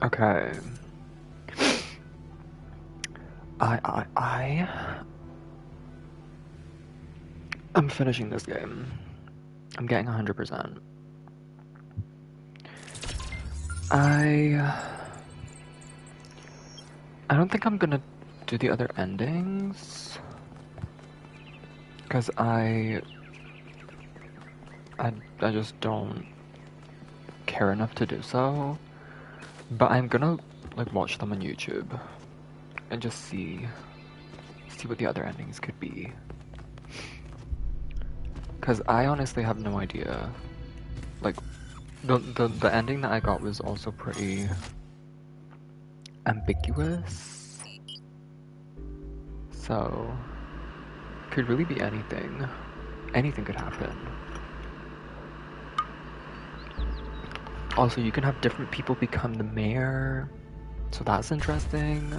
Okay. I I'm finishing this game. I'm getting 100%. I I don't think I'm gonna do the other endings because I just don't care enough to do so. But I'm gonna like watch them on YouTube and just see what the other endings could be. Because I honestly have no idea. Like the ending that I got was also pretty ambiguous. So could really be anything. Anything could happen. Also, you can have different people become the mayor, so that's interesting.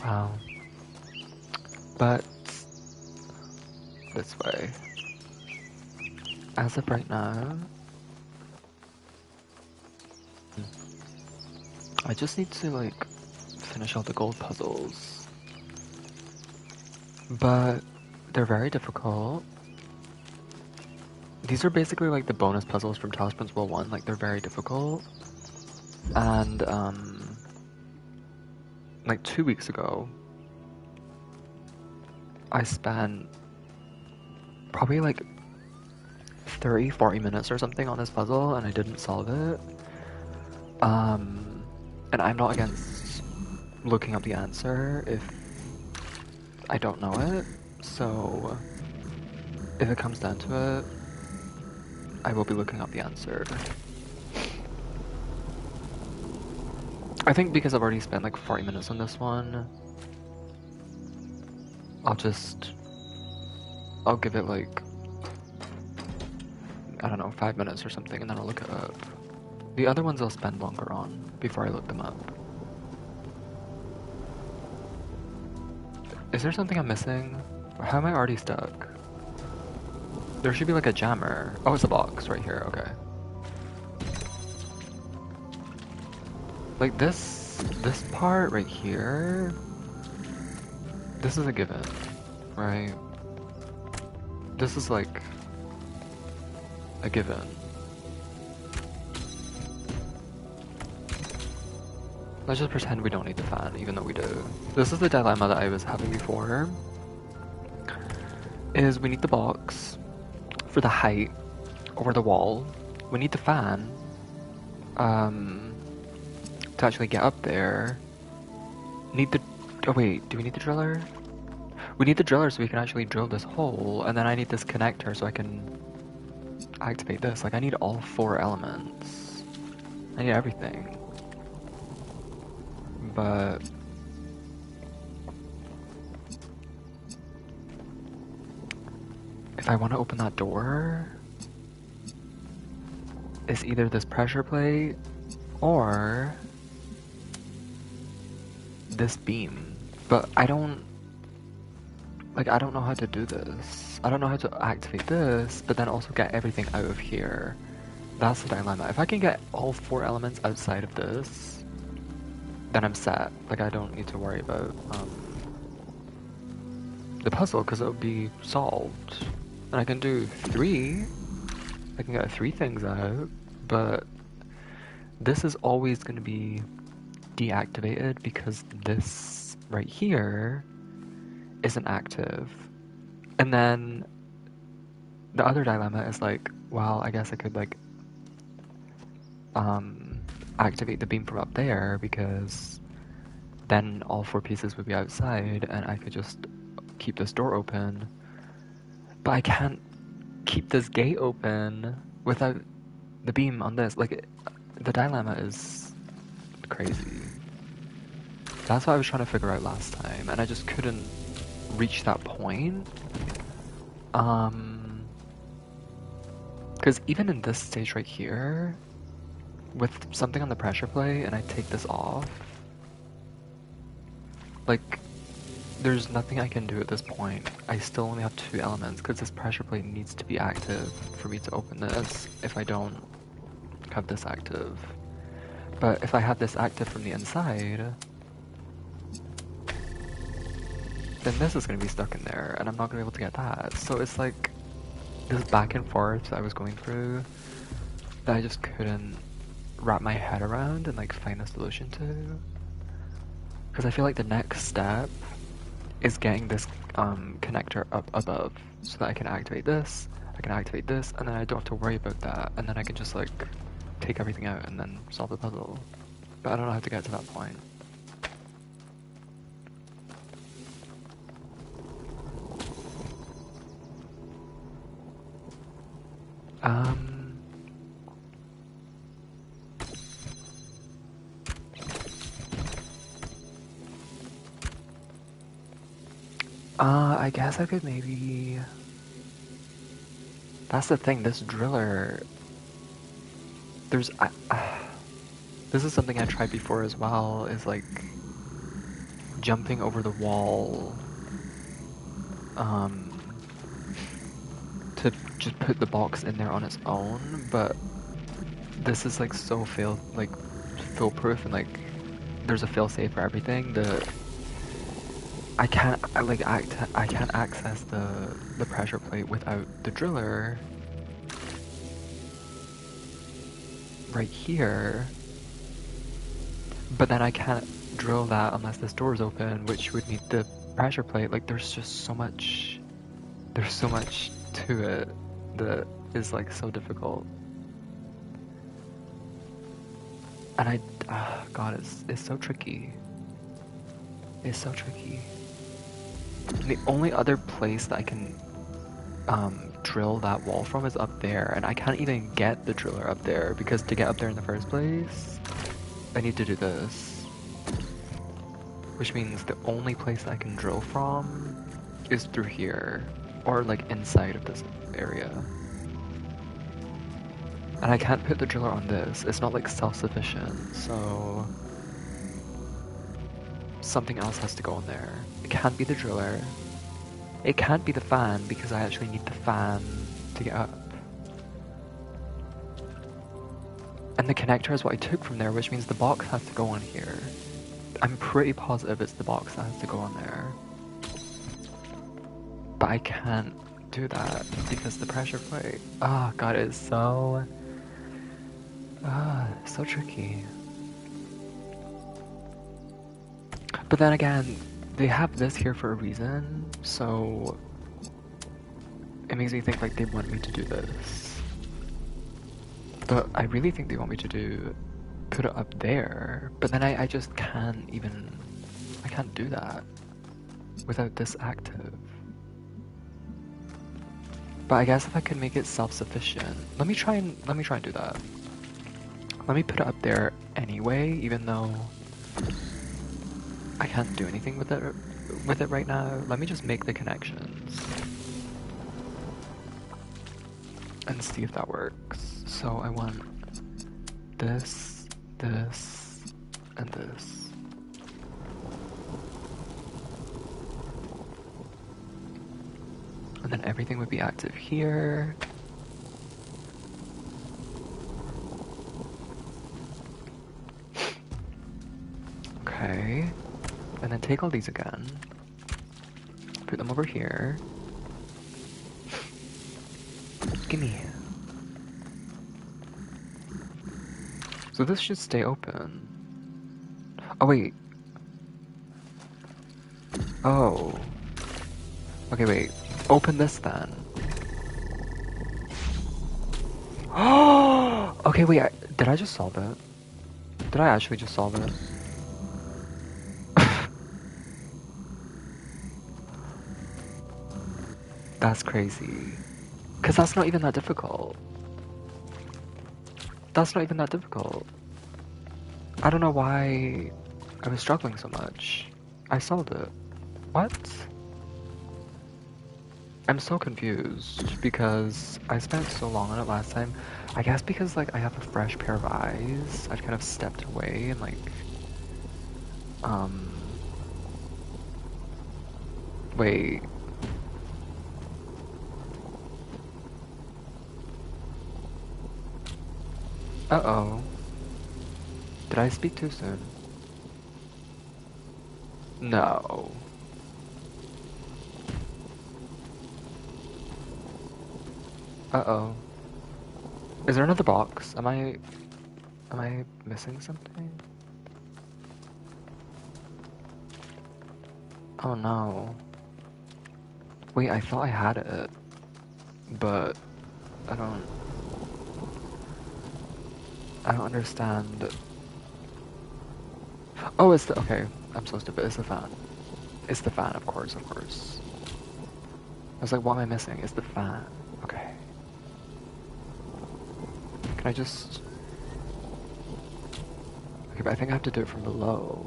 Wow. But this way. As of right now, I just need to like finish all the gold puzzles. But they're very difficult. These are basically like the bonus puzzles from Talos Principle 1, like they're very difficult. And like 2 weeks ago, I spent probably like 30-40 minutes or something on this puzzle and I didn't solve it. And I'm not against looking up the answer if I don't know it. So if it comes down to it, I will be looking up the answer. I think because I've already spent like 40 minutes on this one, I'll give it like, I don't know, 5 minutes or something and then I'll look it up. The other ones I'll spend longer on before I look them up. Is there something I'm missing? Or how am I already stuck? There should be like a jammer. Oh, it's a box right here, okay. Like this part right here, this is a given, right? This is like a given. Let's just pretend we don't need the fan, even though we do. This is the dilemma that I was having before. Is we need the box for the height over the wall. We need the fan to actually get up there. Oh wait, do we need the driller? We need the driller so we can actually drill this hole, and then I need this connector so I can activate this. Like I need all 4 elements. I need everything. But if I want to open that door, it's either this pressure plate or this beam. But I don't know how to do this. I don't know how to activate this, but then also get everything out of here. That's the dilemma. If I can get all 4 elements outside of this, then I'm set. Like I don't need to worry about the puzzle because it'll be solved. And I can do 3. I can get 3 things out, but this is always going to be deactivated because this right here isn't active. And then the other dilemma is like, well, I guess I could like activate the beam from up there because then all 4 pieces would be outside and I could just keep this door open. But I can't keep this gate open without the beam on this. Like, the dilemma is crazy. That's what I was trying to figure out last time, and I just couldn't reach that point. Because even in this stage right here, with something on the pressure plate, and I take this off, like, there's nothing I can do at this point. I still only have 2 elements because this pressure plate needs to be active for me to open this if I don't have this active. But if I have this active from the inside, then this is going to be stuck in there and I'm not going to be able to get that. So it's like this back and forth that I was going through that I just couldn't wrap my head around and like find a solution to. Because I feel like the next step is getting this connector up above so that I can activate this, and then I don't have to worry about that, and then I can just like take everything out and then solve the puzzle. But I don't know how to get to that point. I guess I could maybe... That's the thing, this driller... There's... This is something I tried before as well, is like... jumping over the wall... to just put the box in there on its own, but... This is like so foolproof and like... There's a fail-safe for everything, I can't access the pressure plate without the driller right here, but then I can't drill that unless this door is open, which would need the pressure plate. Like there's so much to it that is like so difficult, and God, it's so tricky. It's so tricky. The only other place that I can drill that wall from is up there, and I can't even get the driller up there because to get up there in the first place, I need to do this. Which means the only place I can drill from is through here, or like inside of this area. And I can't put the driller on this, it's not like self-sufficient, so... Something else has to go in there. It can't be the driller. It can't be the fan because I actually need the fan to get up. And the connector is what I took from there, which means the box has to go on here. I'm pretty positive it's the box that has to go on there. But I can't do that because the pressure plate. Oh god, it's so... so tricky. But then again, they have this here for a reason, so it makes me think like they want me to do this. But I really think they want me to put it up there, but then I just can't even, I can't do that without this active. But I guess if I could make it self-sufficient, let me try and do that. Let me put it up there anyway, even though I can't do anything with it right now. Let me just make the connections and see if that works. So I want this, this, and this. And then everything would be active here. Okay. And then take all these again, put them over here. Gimme. So this should stay open. Oh wait. Oh. Okay, wait. Open this then. Oh. Okay, wait. Did I just solve it? Did I actually just solve it? That's crazy. Because that's not even that difficult. That's not even that difficult. I don't know why I was struggling so much. I solved it. What? I'm so confused because I spent so long on it last time. I guess because like I have a fresh pair of eyes, I've kind of stepped away and like Wait. Uh-oh. Did I speak too soon? No. Uh-oh. Is there another box? Am I missing something? Oh no. Wait, I thought I had it, but I don't understand. Oh, it's the, okay, I'm so stupid, it's the fan. It's the fan, of course, of course. I was like, what am I missing? It's the fan. Okay. Can I just... Okay, but I think I have to do it from below.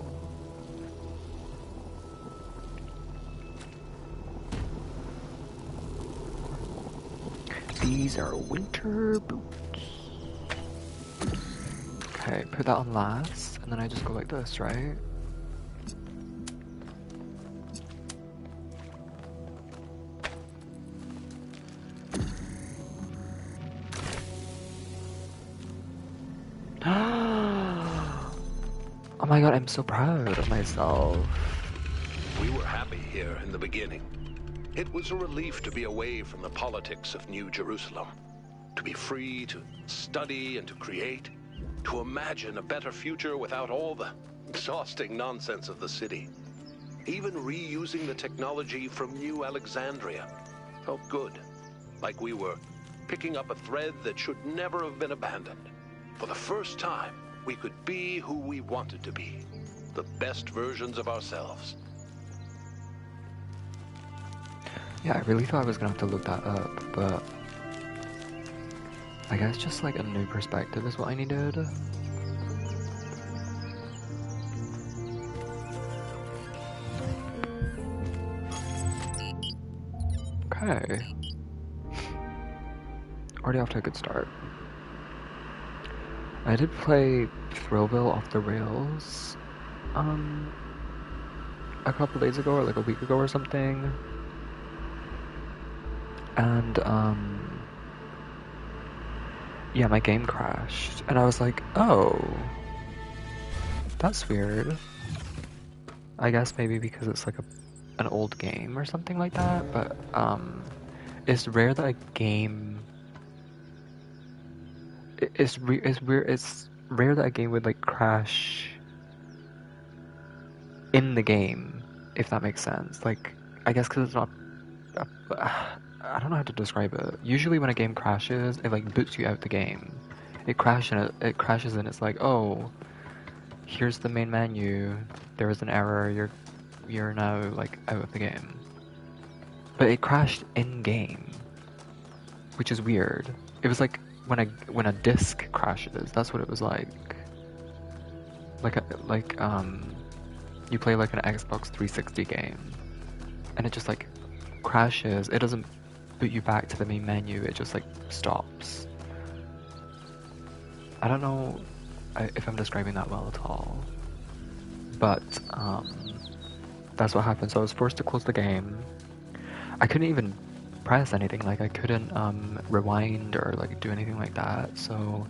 These are winter boots. Okay, put that on last, and then I just go like this, right? Oh my god, I'm so proud of myself. We were happy here in the beginning. It was a relief to be away from the politics of New Jerusalem, to be free to study and to create, to imagine a better future without all the exhausting nonsense of the city. Even reusing the technology from New Alexandria felt good, like we were picking up a thread that should never have been abandoned. For the first time, we could be who we wanted to be, the best versions of ourselves. Yeah, I really thought I was gonna have to look that up, but I guess just like a new perspective is what I needed. Okay. Already off to a good start. I did play Thrillville Off the Rails, a couple days ago, or like a week ago or something. And, yeah, my game crashed. And I was like, oh, that's weird. I guess maybe because it's like an old game or something like that, but, it's rare that a game... It's rare that a game would like crash in the game, if that makes sense. Like, I guess because it's not... I don't know how to describe it. Usually when a game crashes, it like boots you out the game. It crashes and it's like, oh, here's the main menu. There was an error. You're now like out of the game. But it crashed in game, which is weird. It was like when a disc crashes. That's what it was like. You play like an Xbox 360 game, and it just like crashes. It doesn't boot you back to the main menu. It just like stops. I don't know if I'm describing that well at all, but that's what happened. So I was forced to close the game. I couldn't even press anything. Like I couldn't rewind or like do anything like that. So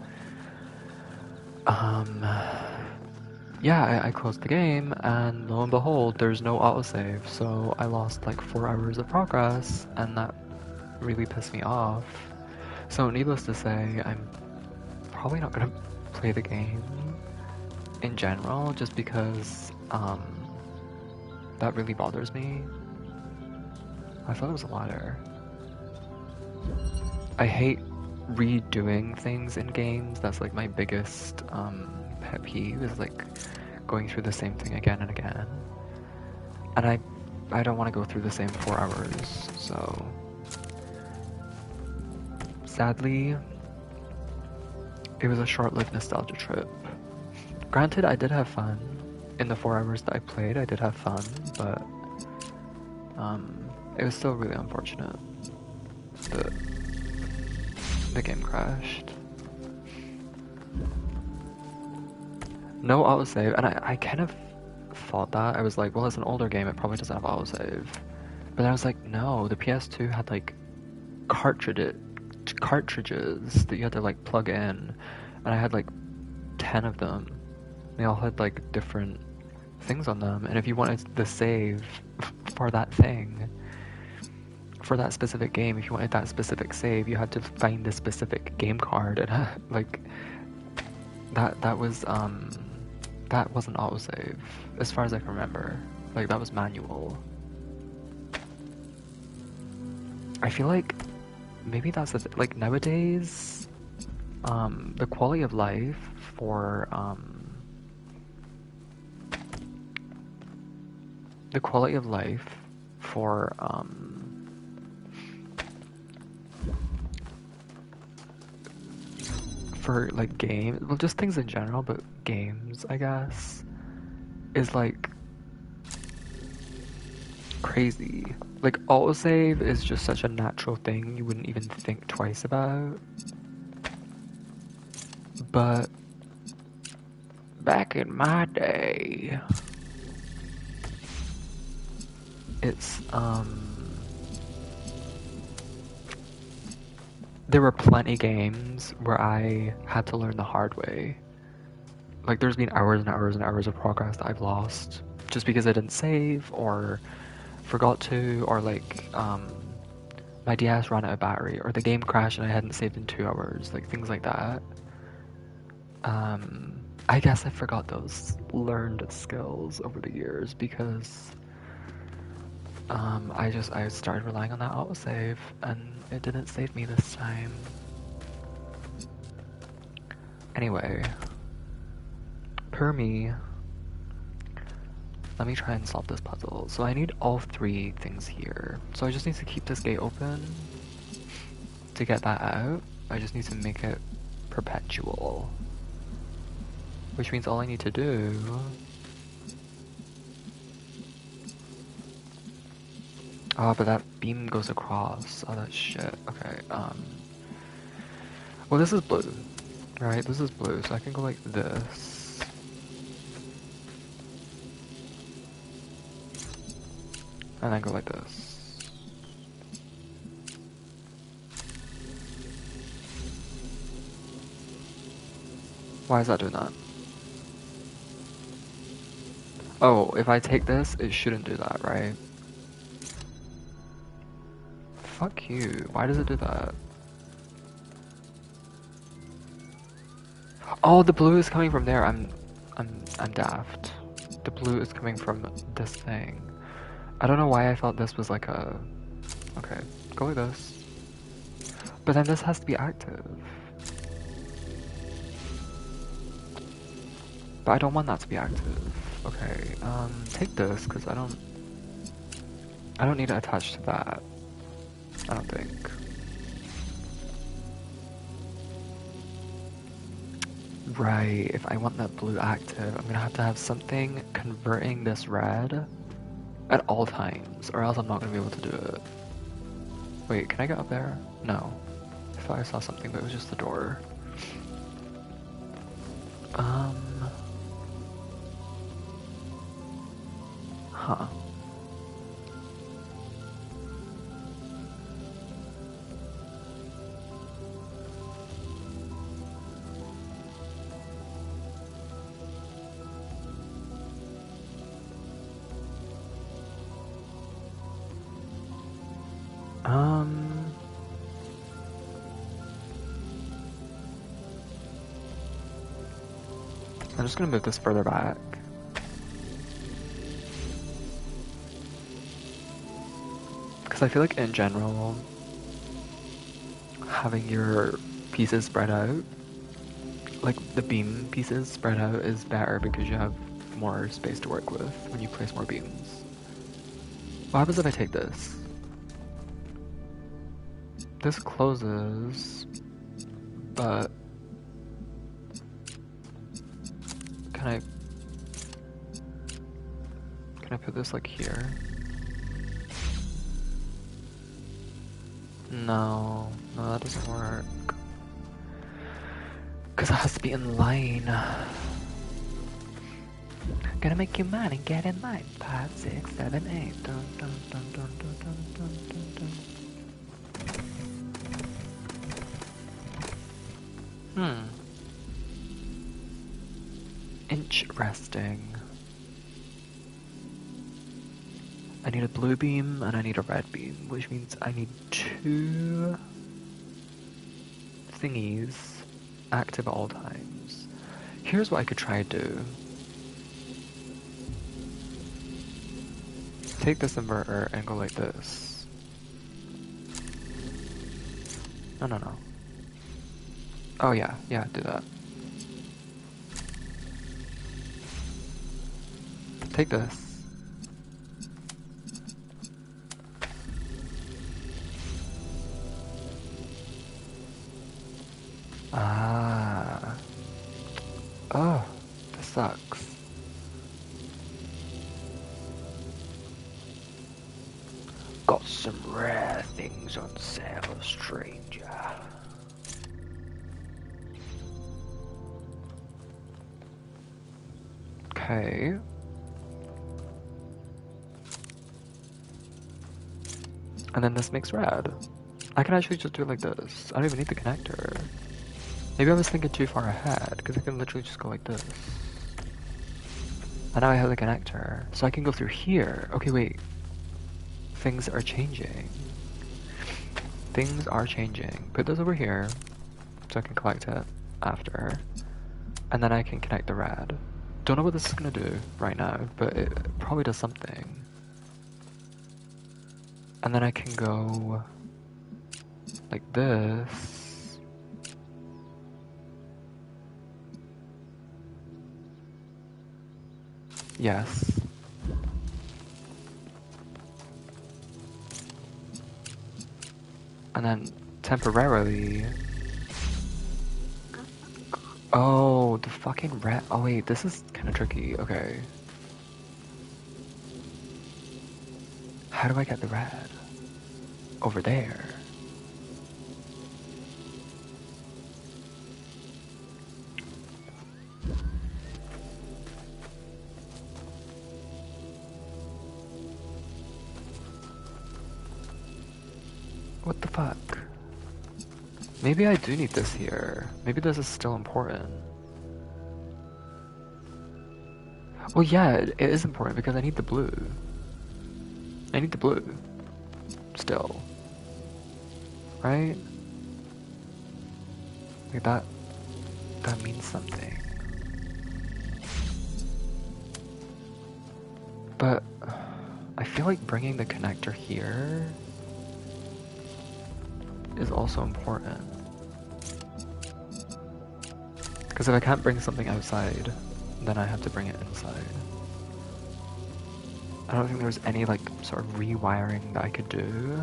yeah, I closed the game, and lo and behold, there's no autosave. So I lost like 4 hours of progress, and that really pissed me off. So needless to say, I'm probably not gonna play the game in general, just because that really bothers me. I thought it was a ladder. I hate redoing things in games. That's like my biggest pet peeve, is like going through the same thing again and again. And I don't want to go through the same 4 hours, so sadly it was a short-lived nostalgia trip. Granted, I did have fun. In the 4 hours that I played, I did have fun, but it was still really unfortunate that the game crashed. No autosave, and I kind of thought that. I was like, well, it's an older game, it probably doesn't have autosave. But I was like, no, the PS2 had like cartridges that you had to like plug in, and I had like 10 of them. They all had like different things on them, and if you wanted the save for that thing, for that specific game, if you wanted that specific save, you had to find the specific game card, and like that wasn't autosave, as far as I can remember. Like that was manual. I feel like maybe that's like nowadays, the quality of life for the quality of life for like games, well, just things in general, but games, I guess, is like crazy. Like autosave is just such a natural thing you wouldn't even think twice about. But back in my day, it's there were plenty games where I had to learn the hard way. Like there's been hours and hours and hours of progress that I've lost just because I didn't save or forgot to, or like my DS ran out of battery, or the game crashed and I hadn't saved in 2 hours, like things like that. I guess I forgot those learned skills over the years because I started relying on that autosave and it didn't save me this time. Anyway, per me, let me try and solve this puzzle. So I need all 3 things here. So I just need to keep this gate open to get that out. I just need to make it perpetual. Which means all I need to do oh, but that beam goes across. Oh, that's shit. Okay, well, this is blue, right? This is blue, so I can go like this. And then go like this. Why is that doing that? Oh, if I take this, it shouldn't do that, right? Fuck you. Why does it do that? Oh, the blue is coming from there. I'm daft. The blue is coming from this thing. I don't know why I thought this was like a... Okay, go like this. But then this has to be active. But I don't want that to be active. Okay, take this, because I don't need to attach to that. I don't think. Right, if I want that blue active, I'm gonna have to have something converting this red at all times, or else I'm not gonna be able to do it. Wait, can I get up there? No. I thought I saw something, but it was just the door. Huh. I'm just gonna move this further back. Because I feel like in general, having your pieces spread out, like the beam pieces spread out, is better because you have more space to work with when you place more beams. What happens if I take this? This closes, but can I put this like here? No, that doesn't work. Because it has to be in line. Gonna make you mine and get in line. 5, 6, 7, 8. Dun, dun, dun, dun, dun, dun, dun, dun, dun. Interesting. I need a blue beam and I need a red beam, which means I need 2 thingies active at all times. Here's what I could try to do. Take this inverter and go like this. No. Oh yeah, do that. Take this. Ah. Oh, this sucks. Got some rare things on sale, stranger. Okay. And then this makes red. I can actually just do it like this. I don't even need the connector. Maybe I was thinking too far ahead, because I can literally just go like this. And now I have the connector, so I can go through here. Okay, wait. Things are changing. Things are changing. Put this over here, so I can collect it after. And then I can connect the red. Don't know what this is gonna do right now, but it probably does something. And then I can go like this. Yes. And then temporarily... Oh, the fucking red... Oh wait, this is kind of tricky. Okay. How do I get the red? Over there. What the fuck? Maybe I do need this here. Maybe this is still important. Well, yeah, it is important because I need the blue. I need the blue. Still. Right? Like that means something. But I feel like bringing the connector here is also important. Because if I can't bring something outside, then I have to bring it inside. I don't think there's any like sort of rewiring that I could do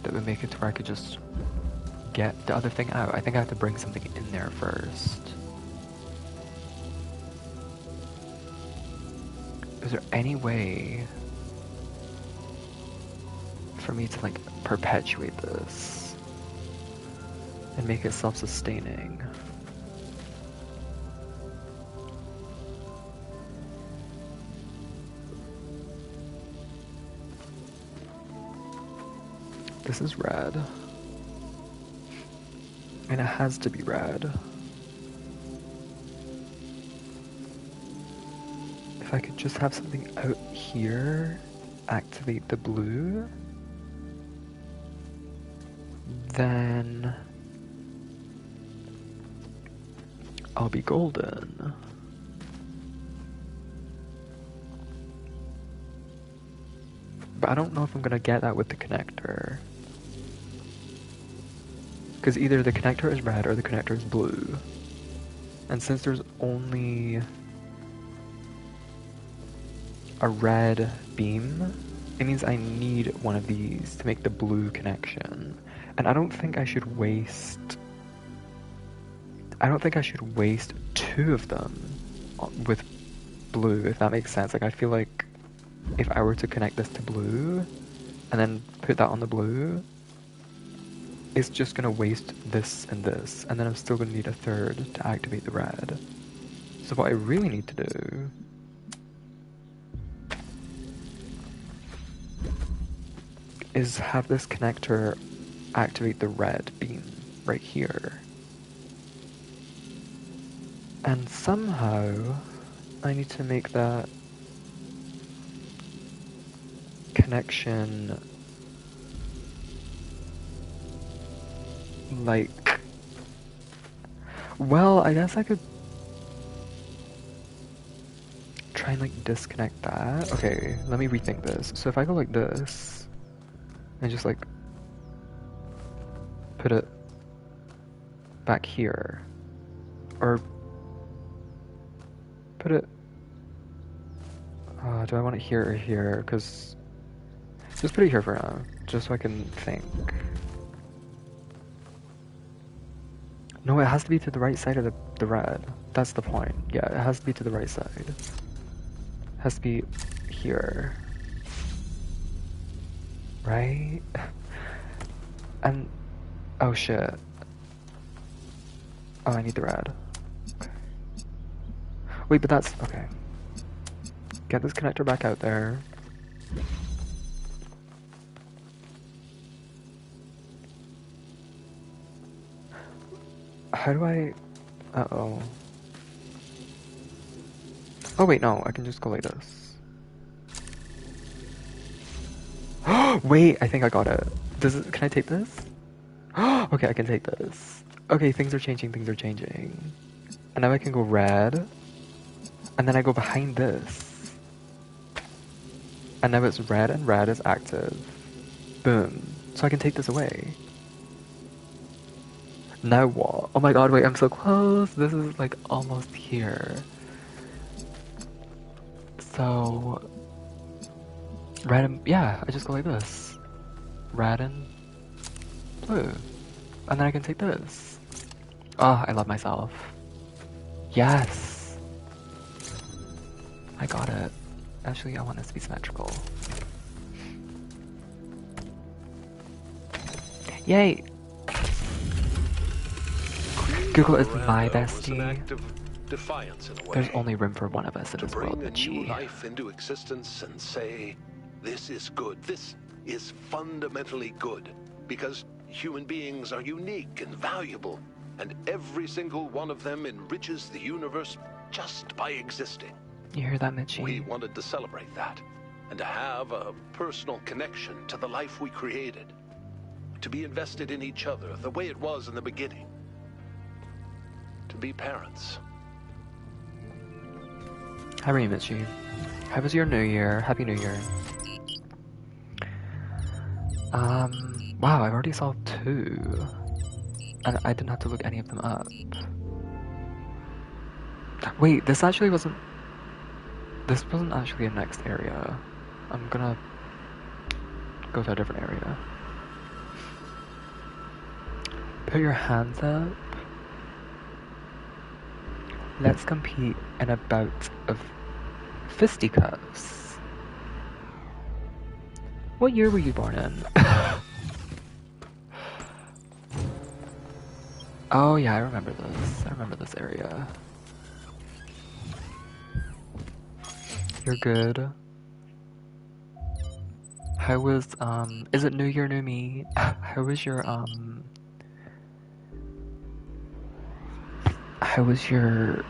that would make it to where I could just get the other thing out. I think I have to bring something in there first. Is there any way for me to like perpetuate this and make it self-sustaining? This is red. And it has to be red. If I could just have something out here activate the blue, then I'll be golden. But I don't know if I'm gonna get that with the connector. Because either the connector is red or the connector is blue. And since there's only a red beam, it means I need one of these to make the blue connection. And I don't think I should waste... I don't think I should waste 2 of them with blue, if that makes sense. Like, I feel like if I were to connect this to blue, and then put that on the blue, it's just gonna waste this, and then I'm still gonna need a third to activate the red. So what I really need to do is have this connector activate the red beam right here. And somehow I need to make that connection like, well, I guess I could try and like disconnect that. Okay, let me rethink this. So if I go like this and just like put it back here, or put it, do I want it here or here? Because just put it here for now, just so I can think. No, it has to be to the right side of the red. That's the point. Yeah, it has to be to the right side. It has to be here. Right? And, oh shit. Oh, I need the red. Okay. Wait, but that's, okay. Get this connector back out there. How do I... Uh-oh. Oh wait, no, I can just go like this. Wait, I think I got it. Can I take this? Okay, I can take this. Okay, things are changing, things are changing. And now I can go red. And then I go behind this. And now it's red and red is active. Boom. So I can take this away. Now what? Oh my god, wait, I'm so close. This is like almost here. So... red and... yeah, I just go like this. Red and blue. And then I can take this. Oh, I love myself. Yes! I got it. Actually, I want this to be symmetrical. Yay! Google is my bestie. Defiance in a way. There's only room for one of us in To this world, bring a but new life into existence and say, this is good, this is fundamentally good, because human beings are unique and valuable, and every single one of them enriches the universe just by existing. You hear that, Mitchie? We wanted to celebrate that, and to have a personal connection to the life we created, to be invested in each other the way it was in the beginning, to be parents. How are you, Mitchie? How was your New Year? Happy New Year. Wow, I've already solved 2. And I didn't have to look any of them up. Wait, this wasn't actually a next area. I'm gonna go to a different area. Put your hands up. Let's compete in a bout of fisticuffs. What year were you born in? Oh yeah, I remember this. I remember this area. You're good. How was, is it New Year, New Me? How was your, how was your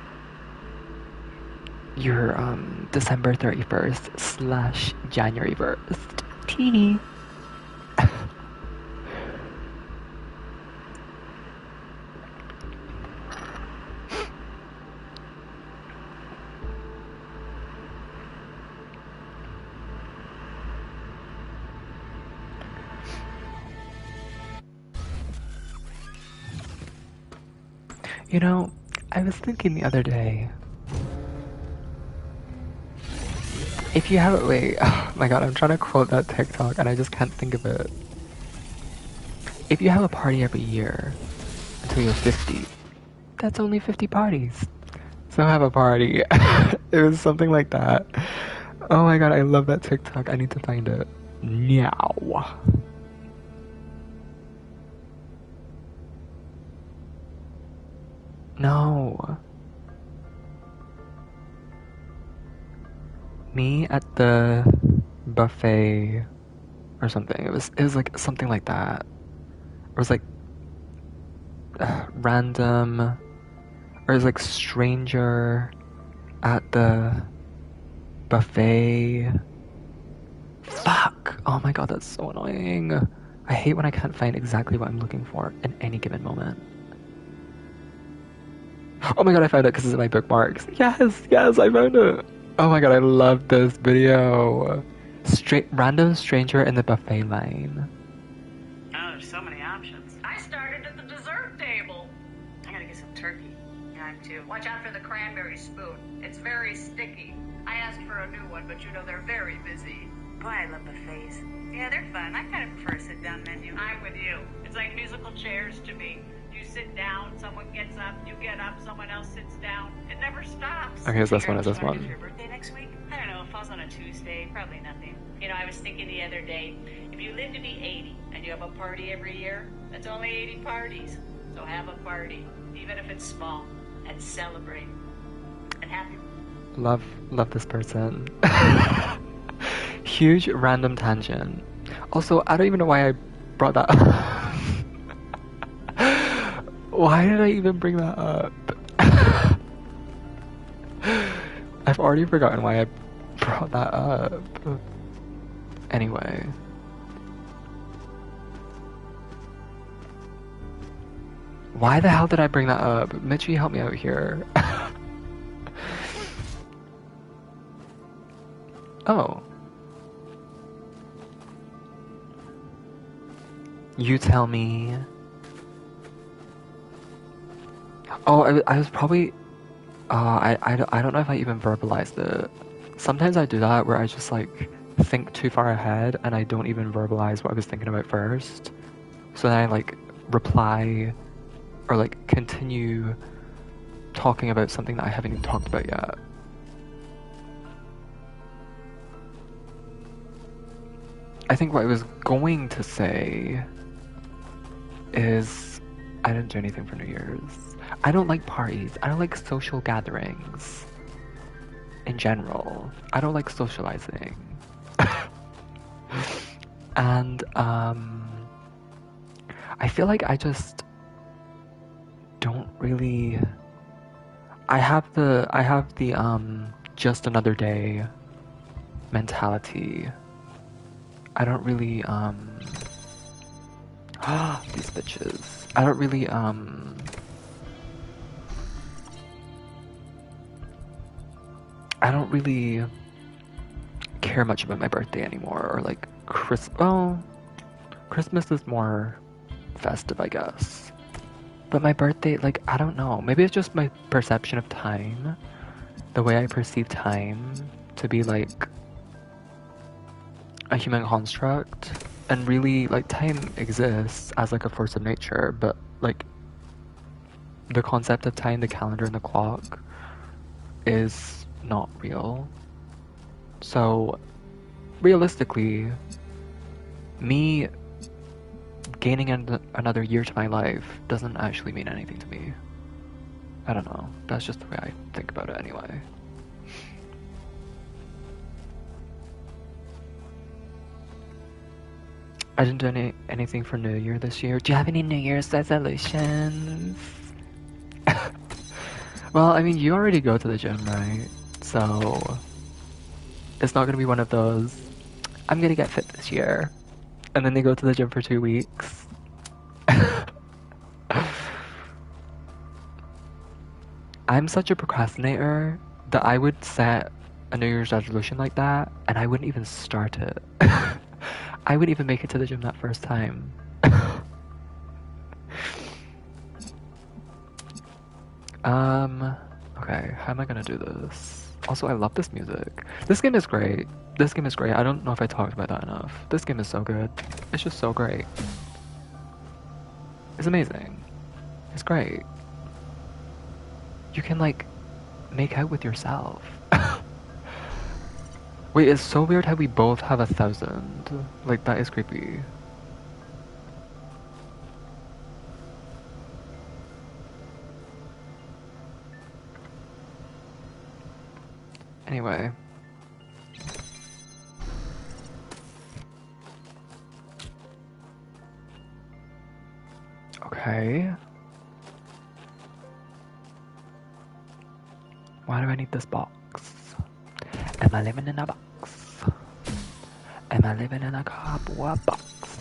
December 31st / January 1st? Tee. You know, I was thinking the other day, if you have, wait, oh my god, I'm trying to quote that TikTok and I just can't think of it. If you have a party every year until you're 50, that's only 50 parties. So have a party. It was something like that. Oh my god, I love that TikTok. I need to find it. Now. No. Me at the buffet or something. It was like something like that. It was like random, or it was like stranger at the buffet. Fuck! Oh my god, that's so annoying. I hate when I can't find exactly what I'm looking for in any given moment. Oh my god, I found it because it's in my bookmarks. Yes, yes, I found it. Oh my god, I love this video. Random stranger in the buffet line. Oh, there's so many options. I started at the dessert table. I gotta get some turkey. Yeah, I'm too. Watch out for the cranberry spoon. It's very sticky. I asked for a new one, but you know they're very busy. Boy, I love buffets. Yeah, they're fun. I kind of prefer a sit-down menu. I'm with you. It's like musical chairs to me. You sit down, someone gets up, you get up, someone else sits down. It never stops. Okay, it's this one, it's this Is one. your birthday next week? I don't know. It falls on a Tuesday. Probably nothing. You know, I was thinking the other day, if you live to be 80 and you have a party every year, that's only 80 parties. So have a party, even if it's small, and celebrate. And happy. Love this person. Huge random tangent. Also, I don't even know why I brought that up. Why did I even bring that up? I've already forgotten why I brought that up. Anyway. Why the hell did I bring that up? Mitchie, help me out here. Oh. You tell me. Oh, I was probably... I don't know if I even verbalized it. Sometimes I do that where I just like think too far ahead and I don't even verbalize what I was thinking about first. So then I like reply or like continue talking about something that I haven't even talked about yet. I think what I was going to say is I didn't do anything for New Year's. I don't like parties. I don't like social gatherings. In general. I don't like socializing. And I feel like I just don't really I have the just another day mentality. I don't really these bitches. I don't really I don't really care much about my birthday anymore, or like Christmas is more festive, I guess. But my birthday, like, I don't know. Maybe it's just my perception of time, the way I perceive time to be like a human construct, and really, like, time exists as like a force of nature, but like the concept of time, the calendar, and the clock is not real. So, realistically, me gaining another year to my life doesn't actually mean anything to me. I don't know. That's just the way I think about it anyway. I didn't do anything for New Year this year. Do you have any New Year's resolutions? Well, I mean, you already go to the gym, right? So, it's not gonna be one of those, I'm gonna get fit this year. And then they go to the gym for 2 weeks. I'm such a procrastinator that I would set a New Year's resolution like that and I wouldn't even start it. I wouldn't even make it to the gym that first time. Okay, how am I gonna do this? Also, I love this music. This game is great. This game is great. I don't know if I talked about that enough. This game is so good. It's just so great. It's amazing. It's great. You can, like, make out with yourself. Wait, it's so weird how we both have 1,000. Like, that is creepy. Anyway, Why do I need this box? Am I living in a box? Am I living in a cardboard box?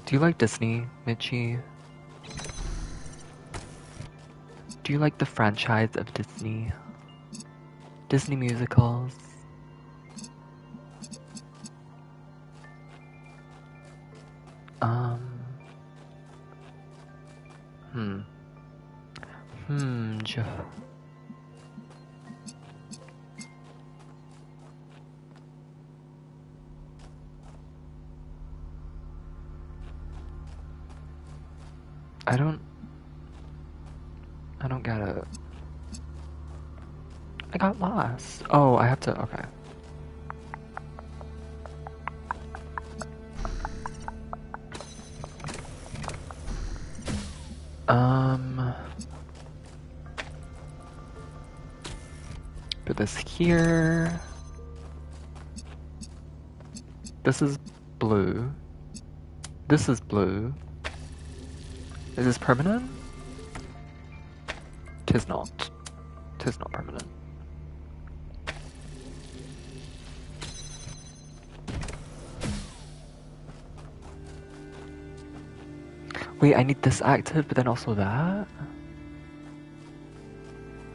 Do you like Disney, Mitchie? Do you like the franchise of Disney? Disney musicals? Hmm. Hmm. I don't get it. I got lost. Oh, I have to, okay. Put this here. This is blue. This is blue. Is this permanent? Tis not. Tis not permanent. Wait, I need this active, but then also that?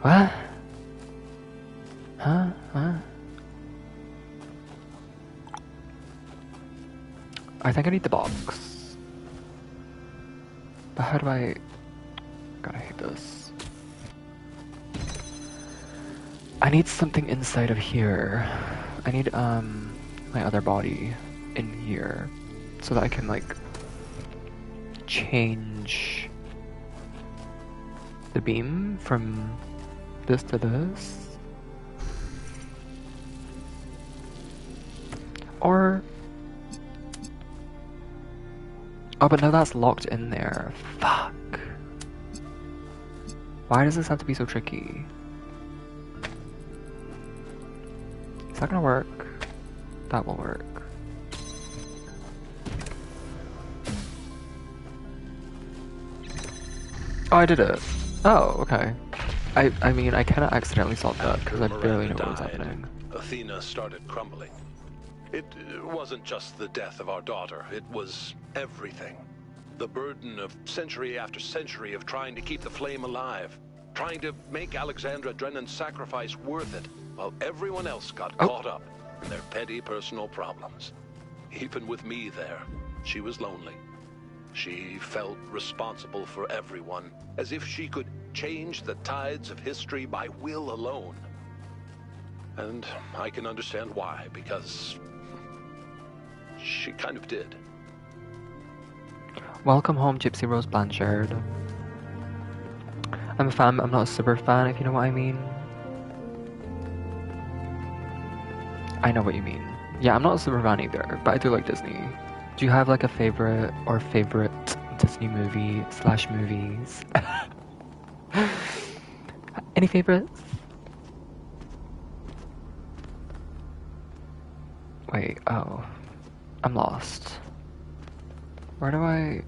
What? Huh? I think I need the box. But how do I... God, I hate this. I need something inside of here. I need, my other body in here. So that I can, like, change the beam from this to this. Or... Oh, but no, that's locked in there. Fuck. Why does this have to be so tricky? Is that gonna work? That will work. Oh, I did it. Oh, okay. I mean, I kind of accidentally solved that because I barely know what was happening. Athena started crumbling. It wasn't just the death of our daughter, it was everything. The burden of century after century of trying to keep the flame alive, trying to make Alexandra Drennan's sacrifice worth it, while everyone else got caught up in their petty personal problems. Even with me there, she was lonely. She felt responsible for everyone, as if she could change the tides of history by will alone. And I can understand why, because she kind of did. Welcome home, Gypsy Rose Blanchard. I'm a fan, but I'm not a super fan, if you know what I mean. I know what you mean. Yeah, I'm not a super fan either, but I do like Disney. Do you have like a favorite or favorite Disney movie / movies? Any favorites? Wait, oh. I'm lost. Where do I...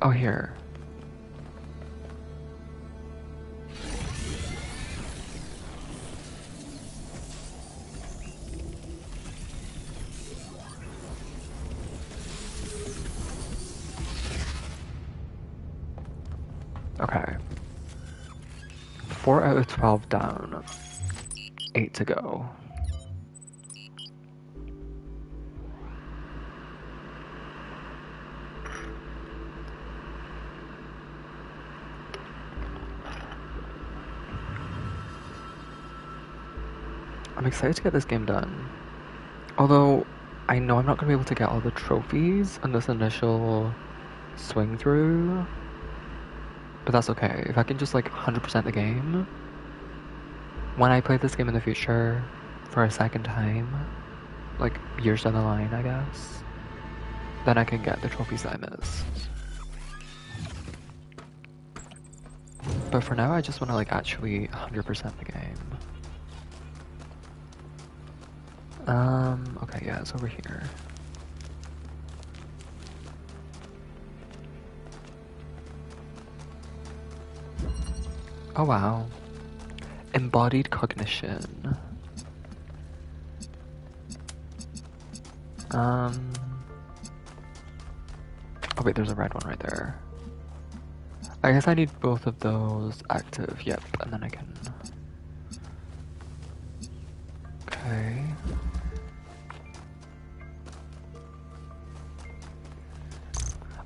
Oh, here. Okay. 4 out of 12 down. 8 to go. I'm excited to get this game done. Although, I know I'm not going to be able to get all the trophies on this initial swing through. But that's okay. If I can just like 100% the game, when I play this game in the future for a second time, like years down the line, I guess, then I can get the trophies that I missed. But for now, I just want to like actually 100% the game. Okay, yeah, it's over here. Oh wow. Embodied cognition. Um. Oh wait, there's a red one right there. I guess I need both of those active. Yep, and then I can. Okay.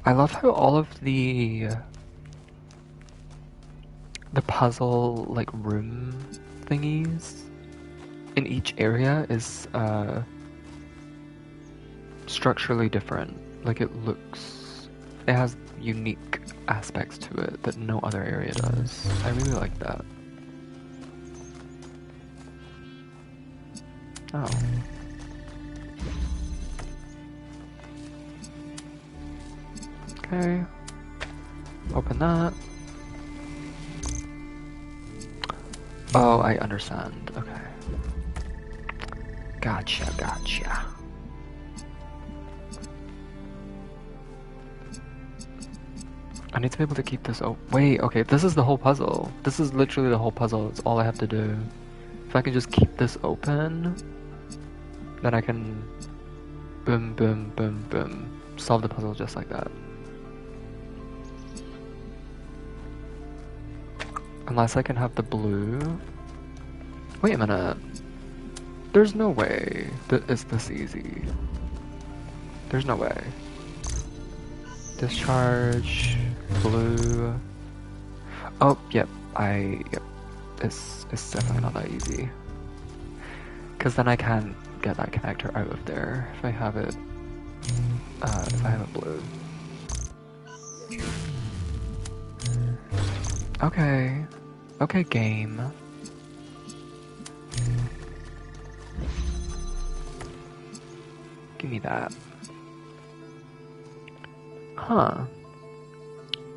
I love how all of the puzzle like room thingies in each area is structurally different. Like it has unique aspects to it that no other area does. I really like that. Oh. Okay. Open that. Oh, I understand. Okay. Gotcha, gotcha. I need to be able to keep this open. Wait, okay, this is the whole puzzle. This is literally the whole puzzle. It's all I have to do. If I can just keep this open, then I can boom, boom, boom, boom. Solve the puzzle just like that. Unless I can have the blue. Wait a minute. There's no way that it's this easy. There's no way. Discharge, blue. Oh, yep. Yep. It's definitely not that easy. Because then I can't get that connector out of there if I have it. If I have it blue. Okay. Okay, game. Give me that. Huh.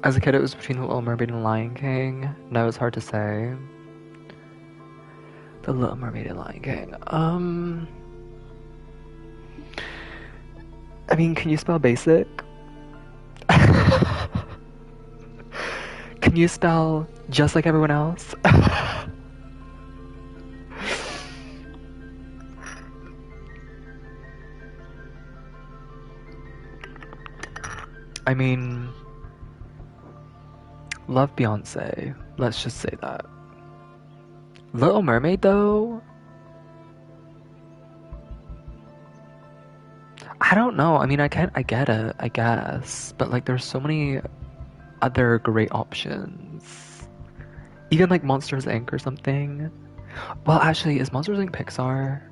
As a kid, it was between The Little Mermaid and Lion King. Now it's hard to say. The Little Mermaid and Lion King. I mean, can you spell basic? Can you spell just like everyone else? I mean, love Beyonce. Let's just say that. Little Mermaid, though? I don't know. I mean, I get it, I guess. But, like, there's so many other great options. Even, like, Monsters, Inc. or something. Well, actually, is Monsters, Inc. Pixar?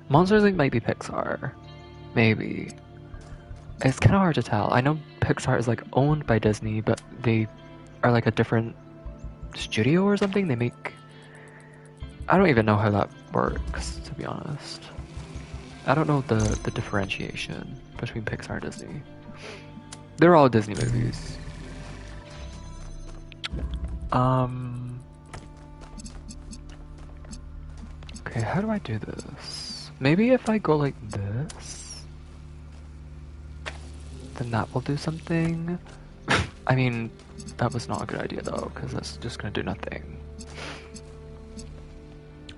Monsters, Inc. might be Pixar. Maybe. It's kind of hard to tell. I know Pixar is, like, owned by Disney, but they are, like, a different studio or something. They make... I don't even know how that works, to be honest. I don't know the differentiation between Pixar and Disney. They're all Disney movies. Okay, how do I do this? Maybe if I go like this, then that will do something. I mean, that was not a good idea though, because that's just gonna do nothing.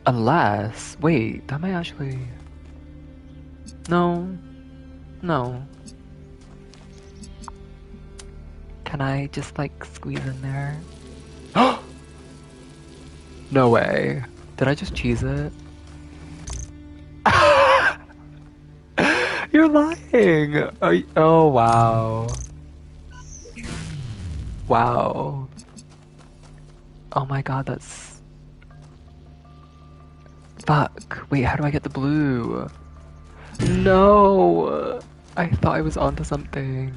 Unless, wait, that might actually... No. No. Can I just like squeeze in there? No way. Did I just cheese it? You're lying! Oh, wow. Wow. Oh my god, that's... Fuck. Wait, how do I get the blue? No! I thought I was onto something.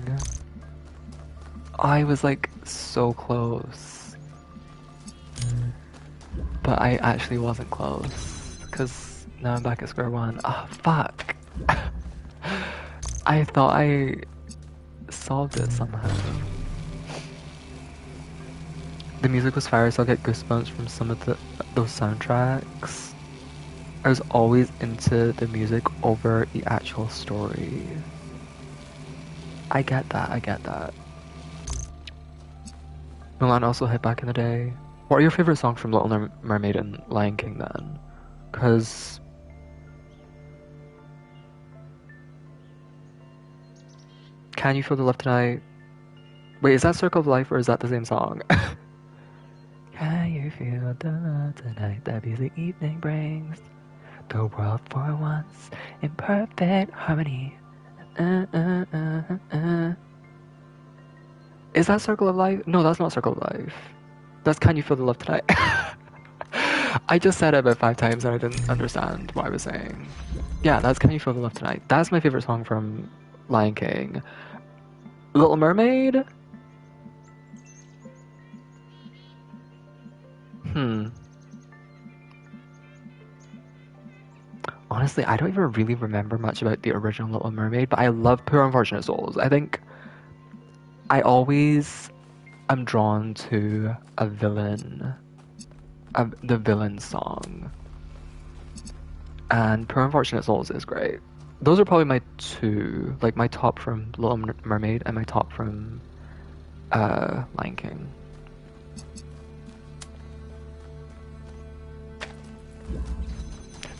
I was like so close. But I actually wasn't close. Because now I'm back at square one. Ah, fuck. I thought I solved it somehow. The music was fire, so I'll get goosebumps from some of those soundtracks. I was always into the music over the actual story. I get that, I get that. Milan also hit back in the day. What are your favorite songs from Little Mermaid and Lion King then? Because Can You Feel the Love Tonight? Wait, is that Circle of Life or is that the same song? Can you feel the love tonight that the evening brings? The world for once in perfect harmony. Uh, uh, uh, uh. Is that Circle of Life? No, that's not Circle of Life. That's Can You Feel the Love Tonight? I just said it about 5 times and I didn't understand what I was saying. Yeah, that's Can You Feel the Love Tonight. That's my favorite song from Lion King. Little Mermaid? Honestly, I don't even really remember much about the original Little Mermaid, but I love Poor Unfortunate Souls. I think I always am drawn to the villain song. And Poor Unfortunate Souls is great. Those are probably my two, like my top from Little Mermaid and my top from Lion King.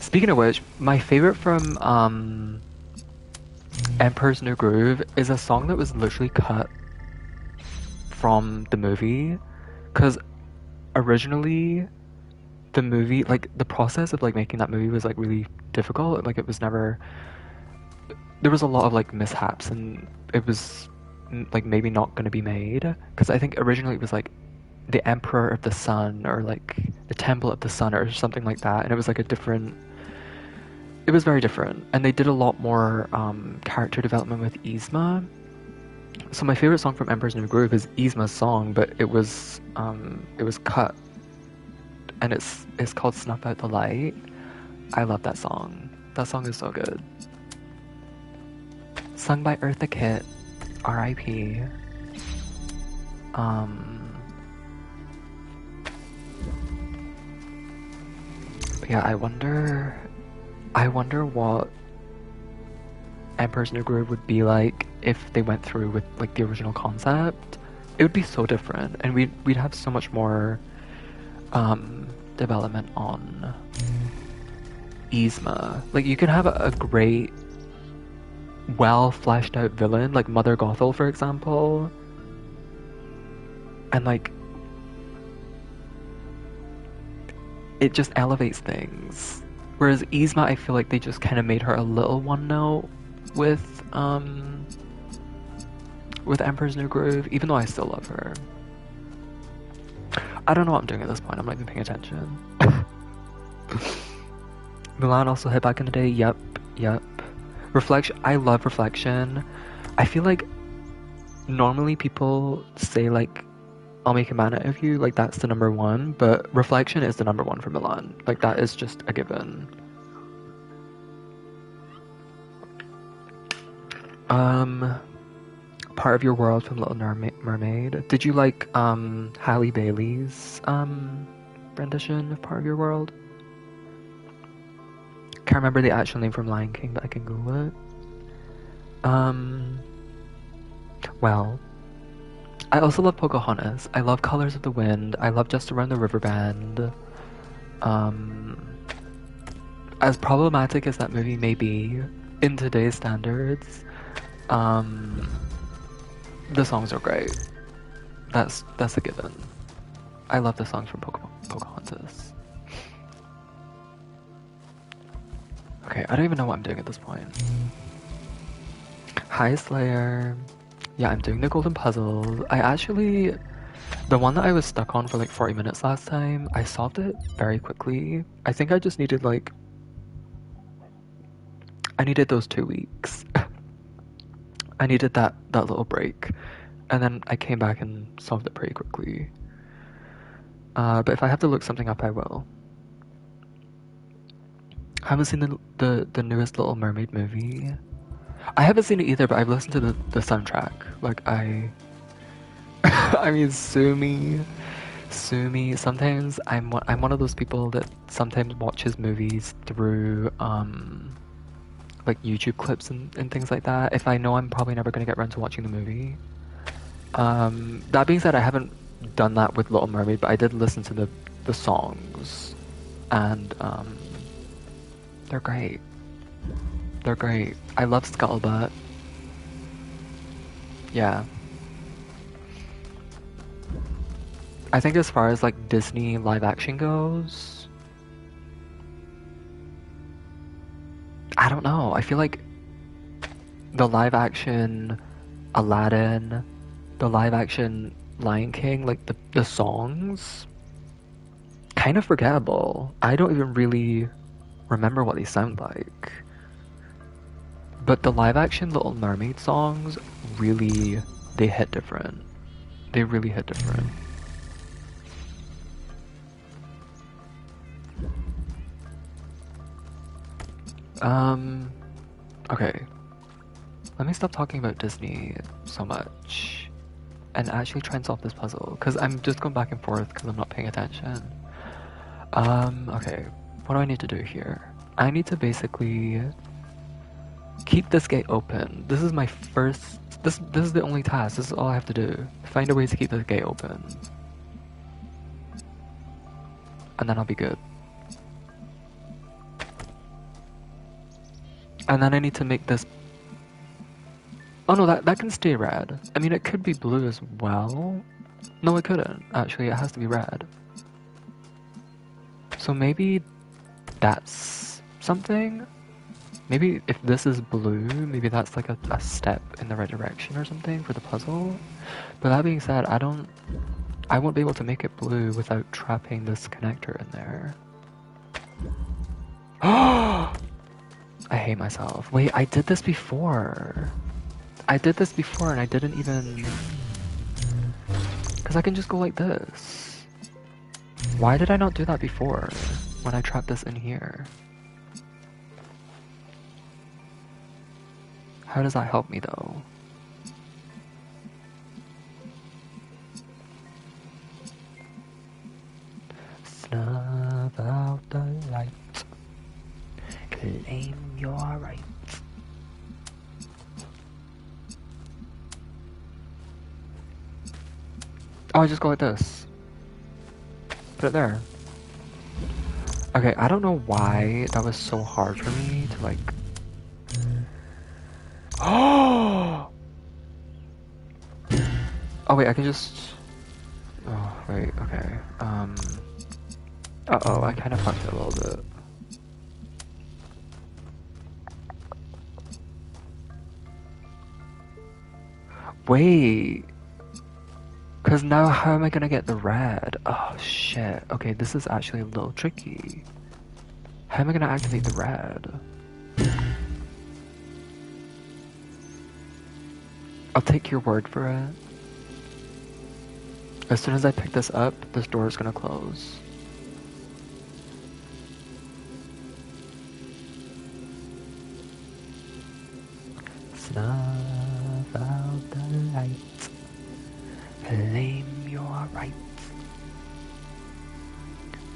Speaking of which, my favorite from Emperor's New Groove is a song that was literally cut from the movie, because originally the movie, like the process of like making that movie was like really difficult. Like it was never, there was a lot of like mishaps and it was like maybe not going to be made, because I think originally it was like the Emperor of the Sun or like the Temple of the Sun or something like that, and it was like a different, it was very different, and they did a lot more character development with Yzma. So my favorite song from Emperor's New Groove is Yzma's song, but it was cut, and it's called Snuff Out the Light. I love that song. That song is so good. Sung by Eartha Kitt, R.I.P. Yeah, I wonder what Emperor's New Groove would be like if they went through with like the original concept. It would be so different, and we'd have so much more development on Yzma. Like you could have a great, well fleshed out villain like Mother Gothel, for example, and like it just elevates things. Whereas Yzma, I feel like they just kind of made her a little one note with Emperor's New Groove, even though I still love her. I don't know what I'm doing at this point. I'm not even paying attention. Mulan also hit back in the day. Yep. Reflection. I love Reflection. I feel like normally people say like, I'll Make a Man Out of You, like that's the number one, but Reflection is the number one for Milan. Like that is just a given. Part of Your World from Little Mermaid. Did you like Halle Bailey's rendition of Part of Your World? Can't remember the actual name from Lion King, but I can Google it. Well, I also love Pocahontas. I love Colors of the Wind. I love Just Around the River Bend. As problematic as that movie may be in today's standards, the songs are great. That's a given. I love the songs from Pocahontas. Okay, I don't even know what I'm doing at this point. Hi Slayer. Yeah, I'm doing the golden puzzle. The one that I was stuck on for like 40 minutes last time, I solved it very quickly. I think I just needed I needed those 2 weeks. I needed that little break. And then I came back and solved it pretty quickly. But if I have to look something up, I will. I haven't seen the newest Little Mermaid movie. I haven't seen it either, but I've listened to the soundtrack. Like I mean, sue me. Sometimes I'm one of those people that sometimes watches movies through like YouTube clips and things like that. If I know I'm probably never gonna get around to watching the movie. That being said, I haven't done that with Little Mermaid, but I did listen to the songs, and they're great. They're great. I love Scuttlebutt. Yeah. I think as far as like Disney live action goes, I don't know. I feel like the live action Aladdin, the live action Lion King, like the songs, kind of forgettable. I don't even really remember what they sound like. But the live action Little Mermaid songs really, they hit different. They really hit different. Okay. Let me stop talking about Disney so much and actually try and solve this puzzle, because I'm just going back and forth because I'm not paying attention. Okay. What do I need to do here? I need to basically keep this gate open. This is my first... This is the only task. This is all I have to do. Find a way to keep the gate open. And then I'll be good. And then I need to make this... Oh no, that can stay red. I mean, it could be blue as well. No, it couldn't. Actually, it has to be red. So maybe that's something? Maybe if this is blue, maybe that's like a step in the right direction or something for the puzzle. But that being said, I won't be able to make it blue without trapping this connector in there. Oh! I hate myself. Wait, I did this before. I did this before and I didn't even... Because I can just go like this. Why did I not do that before when I trapped this in here? How does that help me though? Snuff out the light. Claim your right. Oh, I just go like this. Put it there. Okay, I don't know why that was so hard for me to like... Oh! Oh wait, I can just... Oh, wait, okay. Uh-oh, I kind of fucked it a little bit. Wait! Because now how am I gonna get the red? Oh shit. Okay, this is actually a little tricky. How am I gonna activate the red? I'll take your word for it. As soon as I pick this up, this door is gonna close. Snuff out the light. Claim your right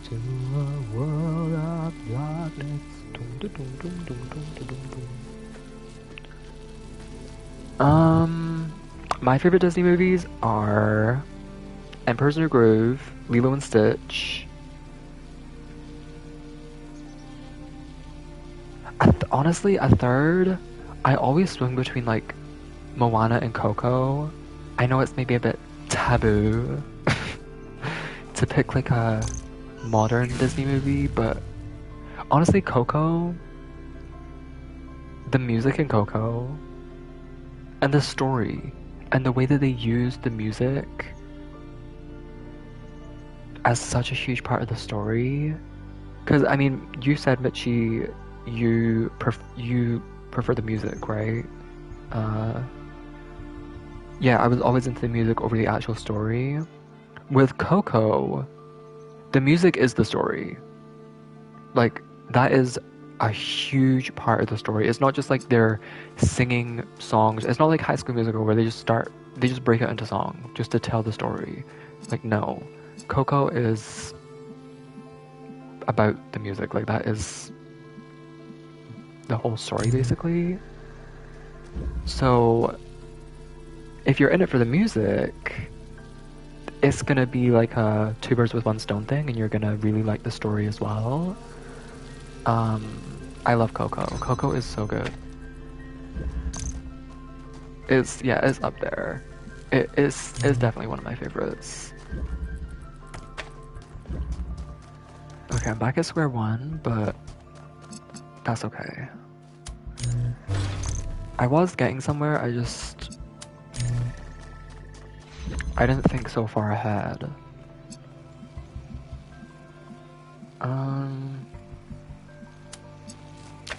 to a world of darkness. My favorite Disney movies are Emperor's New Groove, Lilo and Stitch. Honestly, a third, I always swing between like Moana and Coco. I know it's maybe a bit taboo to pick like a modern Disney movie, but honestly, Coco, the music in Coco, and the story, and the way that they use the music as such a huge part of the story. Because I mean, you said, Mitchie, you prefer the music, right? Yeah, I was always into the music over the actual story. With Coco, the music is the story. Like, that is a huge part of the story. It's not just like they're singing songs. It's not like High School Musical where they just break it into song just to tell the story. Like, no. Coco is about the music. Like, that is the whole story, basically. So, if you're in it for the music, it's gonna be like a two birds with one stone thing, and you're gonna really like the story as well. I love Coco. Coco is so good. It's up there. It's definitely one of my favorites. Okay, I'm back at square one, but that's okay. I was getting somewhere, I didn't think so far ahead.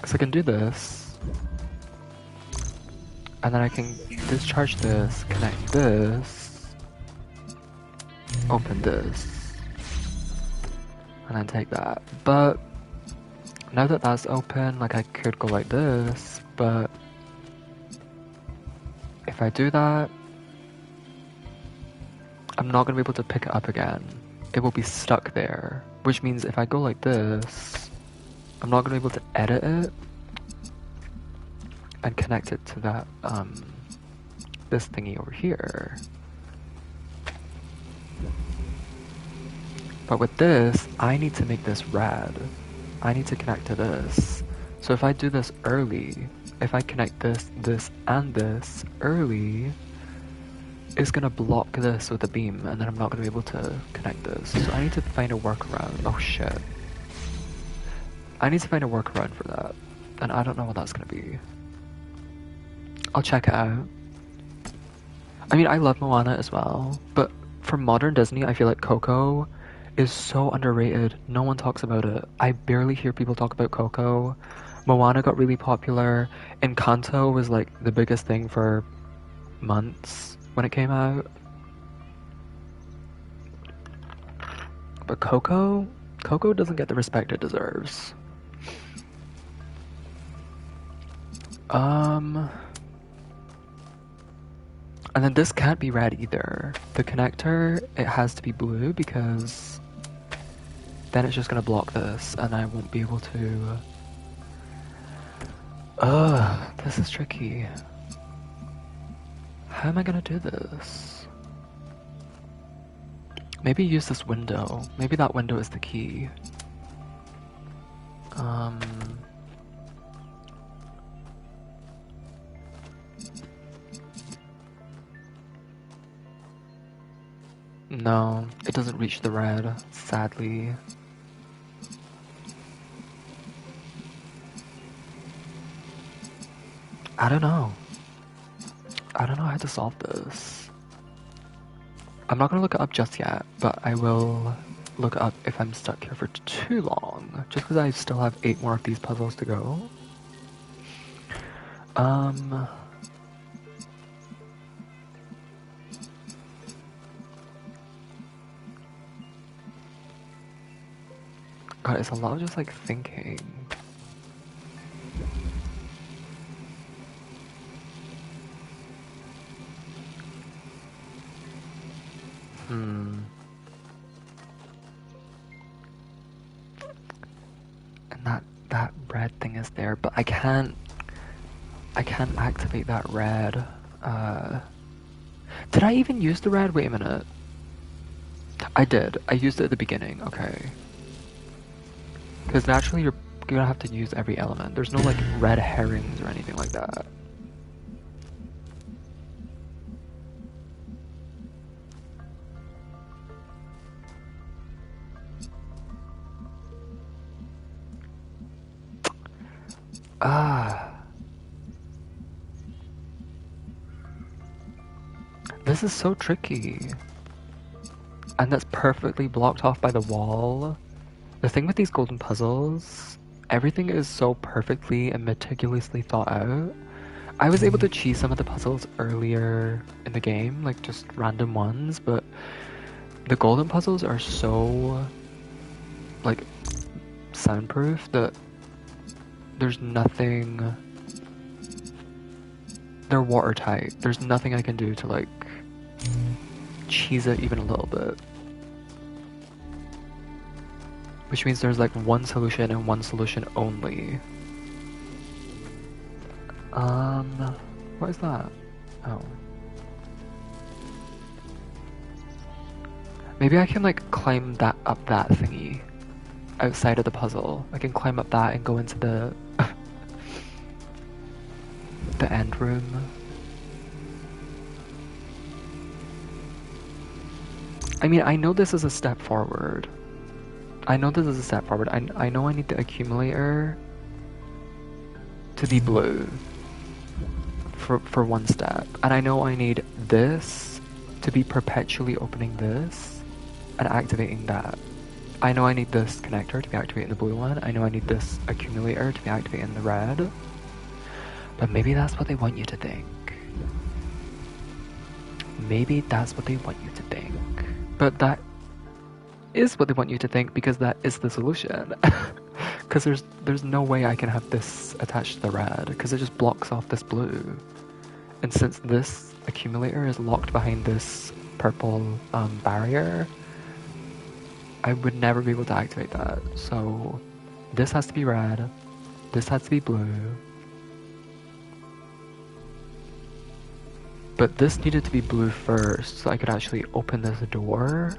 So I can do this. And then I can discharge this, connect this, open this, and then take that. But now that that's open, like I could go like this, but if I do that, I'm not gonna be able to pick it up again. It will be stuck there, which means if I go like this, I'm not gonna be able to edit it and connect it to that, this thingy over here. But with this, I need to make this red. I need to connect to this. So if I do this early, if I connect this, this, and this early, it's gonna block this with a beam, and then I'm not gonna be able to connect this. So I need to find a workaround. Oh shit. I need to find a workaround for that. And I don't know what that's gonna be. I'll check it out. I mean, I love Moana as well, but for modern Disney, I feel like Coco is so underrated. No one talks about it. I barely hear people talk about Coco. Moana got really popular. Encanto was like the biggest thing for months when it came out. But Coco doesn't get the respect it deserves. And then this can't be red either. The connector, it has to be blue because then it's just gonna block this and I won't be able to... this is tricky. How am I gonna do this? Maybe use this window. Maybe that window is the key. No, it doesn't reach the red, sadly. I don't know. I don't know how to solve this. I'm not gonna look it up just yet, but I will look it up if I'm stuck here for too long, just because I still have 8 more of these puzzles to go. God, it's a lot of just like thinking. And that red thing is there, but I can't activate that red. Did I even use the red? Wait a minute. I did. I used it at the beginning. Okay. Because naturally you're gonna have to use every element. There's no like red herrings or anything like that. This is so tricky. And that's perfectly blocked off by the wall. The thing with these golden puzzles, everything is so perfectly and meticulously thought out. I was able to cheese some of the puzzles earlier in the game, like just random ones, but the golden puzzles are so like soundproof that there's nothing, they're watertight. There's nothing I can do to like cheese it even a little bit. Which means there's like one solution and one solution only. What is that? Oh. Maybe I can like climb that up that thingy outside of the puzzle. I can climb up that and go into the the end room. I mean, I know this is a step forward. I know this is a step forward. I know I need the accumulator to be blue for one step. And I know I need this to be perpetually opening this and activating that. I know I need this connector to be activating the blue one. I know I need this accumulator to be activating the red. But maybe that's what they want you to think. Maybe that's what they want you to think. But that is what they want you to think because that is the solution. Because there's no way I can have this attached to the red because it just blocks off this blue. And since this accumulator is locked behind this purple barrier, I would never be able to activate that. So this has to be red, this has to be blue. But this needed to be blue first so I could actually open this door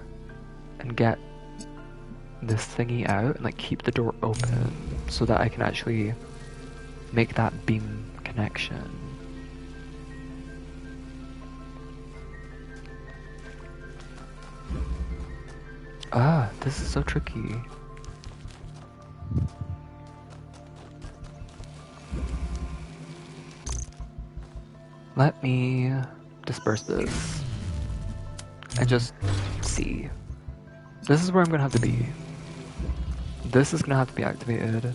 and get this thingy out and like keep the door open so that I can actually make that beam connection. Ah, this is so tricky. Let me disperse this and just see. This is where I'm gonna have to be. This is gonna have to be activated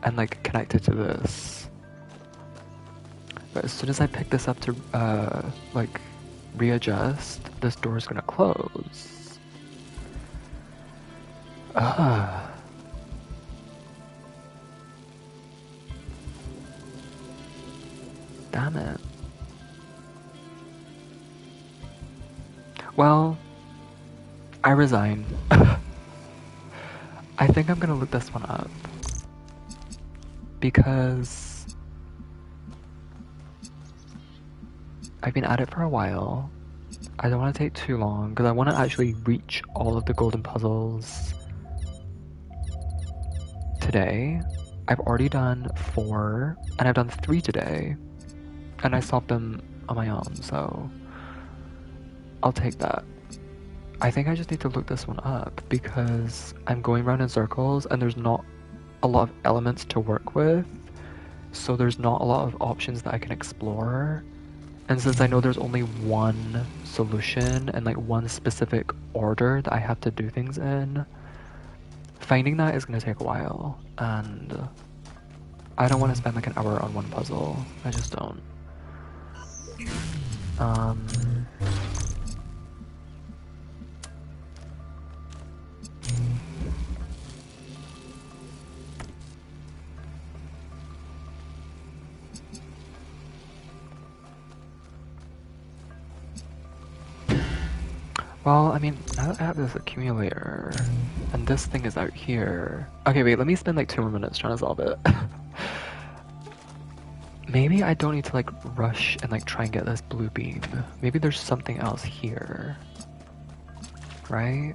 and like connected to this. But as soon as I pick this up to like readjust, this door is gonna close. Ah. Damn it. Well, I resign. I think I'm gonna look this one up. Because I've been at it for a while. I don't want to take too long because I want to actually reach all of the golden puzzles today. I've already done 4 and I've done 3 today. And I solved them on my own, so I'll take that. I think I just need to look this one up because I'm going around in circles and there's not a lot of elements to work with, so there's not a lot of options that I can explore. And since I know there's only one solution and like one specific order that I have to do things in, finding that is going to take a while, and I don't want to spend like an hour on one puzzle. I just don't. Well, I mean, now that I have this accumulator, and this thing is out here. Okay, wait, let me spend like 2 more minutes trying to solve it. Maybe I don't need to like rush and like try and get this blue beam. Maybe there's something else here. Right?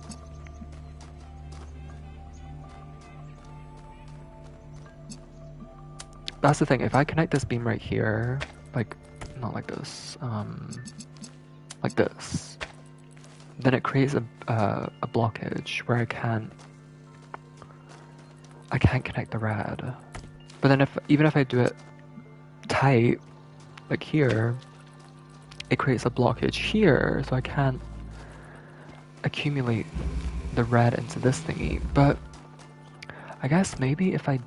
That's the thing, if I connect this beam right here, like, not like this, like this, then it creates a blockage where I can't connect the red. But then even if I do it tight, like here, it creates a blockage here, so I can't accumulate the red into this thingy. But I guess maybe if I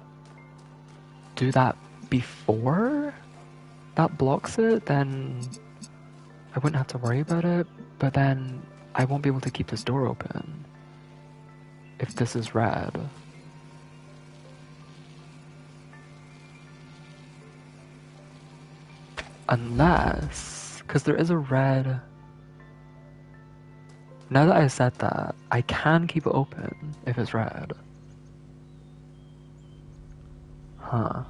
do that before that blocks it, then I wouldn't have to worry about it, but then I won't be able to keep this door open if this is red. Unless, because there is a red. Now that I said that, I can keep it open if it's red. Huh.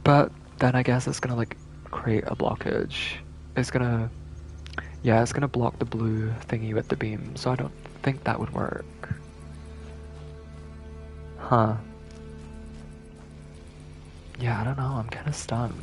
But then I guess it's gonna like create a blockage it's gonna, yeah, it's gonna block the blue thingy with the beam, so I don't think that would work. Huh. Yeah, I don't know, I'm kinda stumped.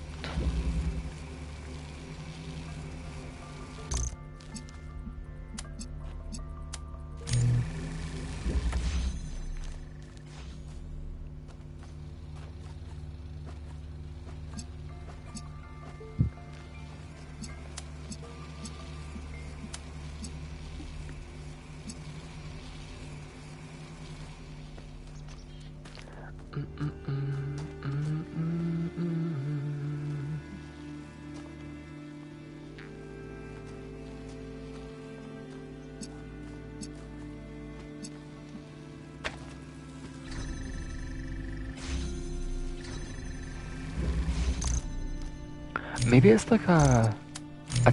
Maybe it's like a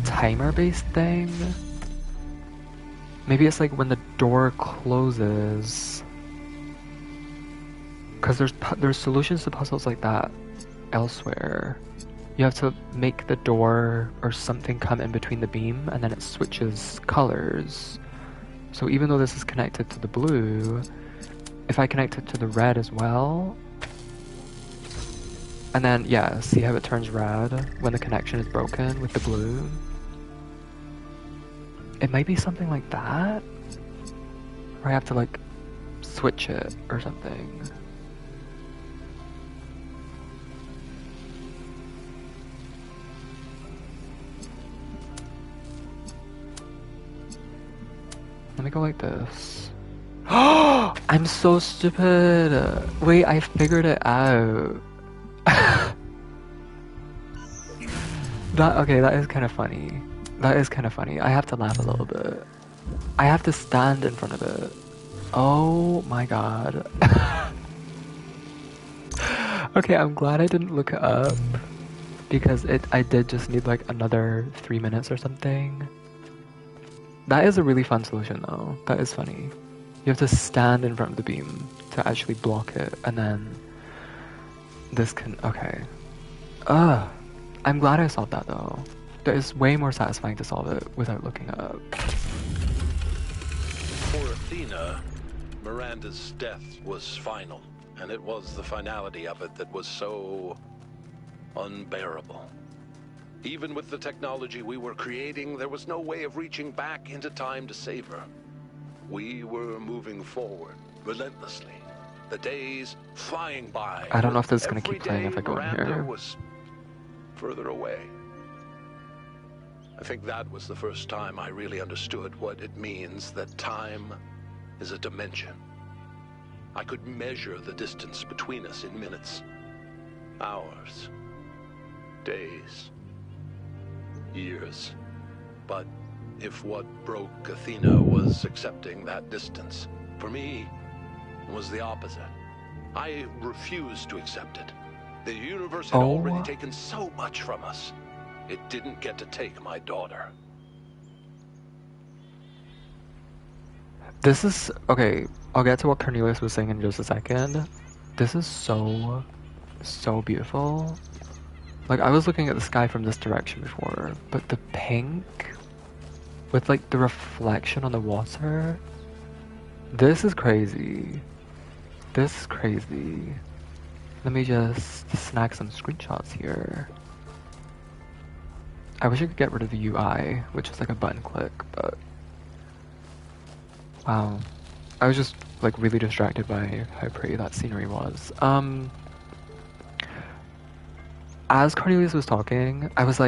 timer-based thing? Maybe it's like when the door closes. Because there's solutions to puzzles like that elsewhere. You have to make the door or something come in between the beam, and then it switches colors. So even though this is connected to the blue, if I connect it to the red as well, and then, yeah, see how it turns red when the connection is broken with the blue? It might be something like that? Or I have to, like, switch it or something. Let me go like this. I'm so stupid! Wait, I figured it out. That is kind of funny. That is kind of funny. I have to laugh a little bit. I have to stand in front of it. Oh my god. Okay, I'm glad I didn't look it up. Because I did just need like another 3 minutes or something. That is a really fun solution though. That is funny. You have to stand in front of the beam to actually block it, and then this can, okay. I'm glad I solved that though. That is way more satisfying to solve it without looking up. For Athena, Miranda's death was final, and it was the finality of it that was so unbearable. Even with the technology we were creating, there was no way of reaching back into time to save her. We were moving forward, relentlessly. The days flying by. I don't know if this is gonna Every keep playing if I go in Miranda here. was further away. I think that was the first time I really understood what it means that time is a dimension. I could measure the distance between us in minutes, hours, days, years. But if what broke Athena was accepting that distance, for me, it was the opposite. I refused to accept it. The universe had already taken so much from us. It didn't get to take my daughter. This is, okay, I'll get to what Cornelius was saying in just a second. This is so beautiful. Like, I was looking at the sky from this direction before, but the pink with like the reflection on the water, this is crazy. This is crazy. Let me just snag some screenshots here. I wish I could get rid of the UI, which is like a button click, but wow. I was just like really distracted by how pretty that scenery was. As Cornelius was talking, I was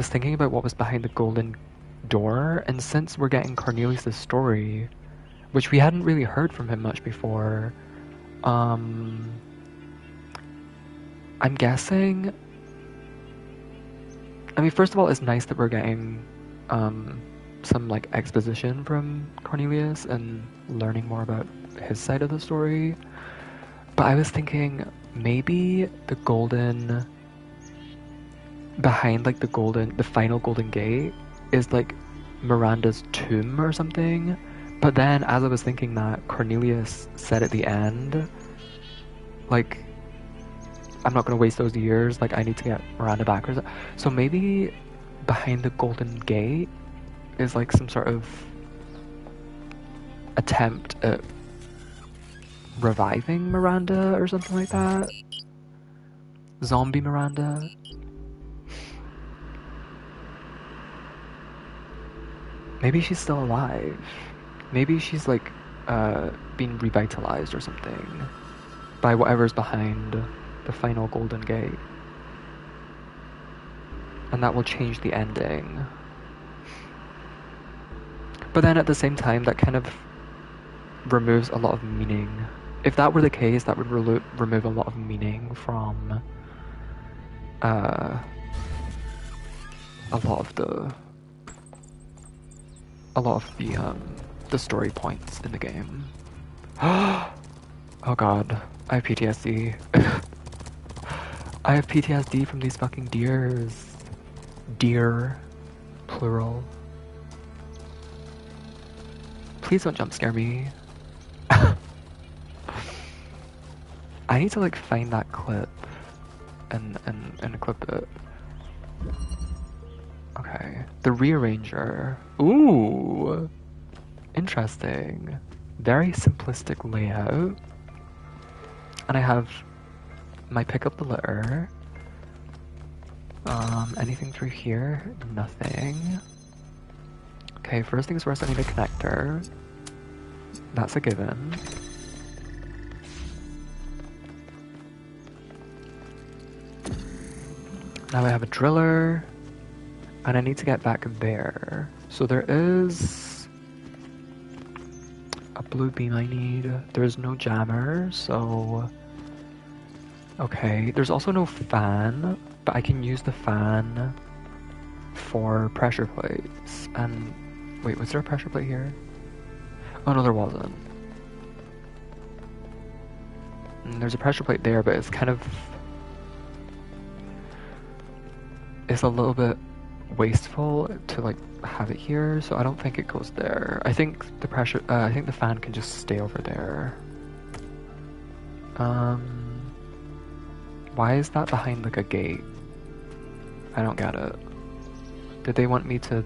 thinking about what was behind the golden door, and since we're getting Cornelius' story, which we hadn't really heard from him much before, I'm guessing, I mean, first of all, it's nice that we're getting some like exposition from Cornelius and learning more about his side of the story. But I was thinking maybe the golden, behind like the final golden gate is like Miranda's tomb or something. But then as I was thinking that, Cornelius said at the end, like, I'm not gonna waste those years, like I need to get Miranda back. So maybe behind the Golden Gate is like some sort of attempt at reviving Miranda or something like that. Zombie Miranda. Maybe she's still alive. Maybe she's like being revitalized or something by whatever's behind the final Golden Gate. And that will change the ending. But then at the same time, that kind of removes a lot of meaning. If that were the case, that would remove a lot of meaning from a lot of the story points in the game. Oh god, I have PTSD. I have PTSD from these fucking deers. Deer, plural. Please don't jump scare me. I need to like find that clip and clip it. Okay, the rearranger. Ooh, interesting. Very simplistic layout. And I have my pick up the litter. Anything through here? Nothing. Okay, first things first, I need a connector. That's a given. Now I have a driller, and I need to get back there. So there is a blue beam I need. There's no jammer, so... Okay, there's also no fan, but I can use the fan for pressure plates. And wait, was there a pressure plate here? Oh no, there wasn't. And there's a pressure plate there, but it's kind of... It's a little bit wasteful to like have it here, so I don't think it goes there. I think the pressure, I think the fan can just stay over there. Why is that behind like a gate? I don't get it. Did they want me to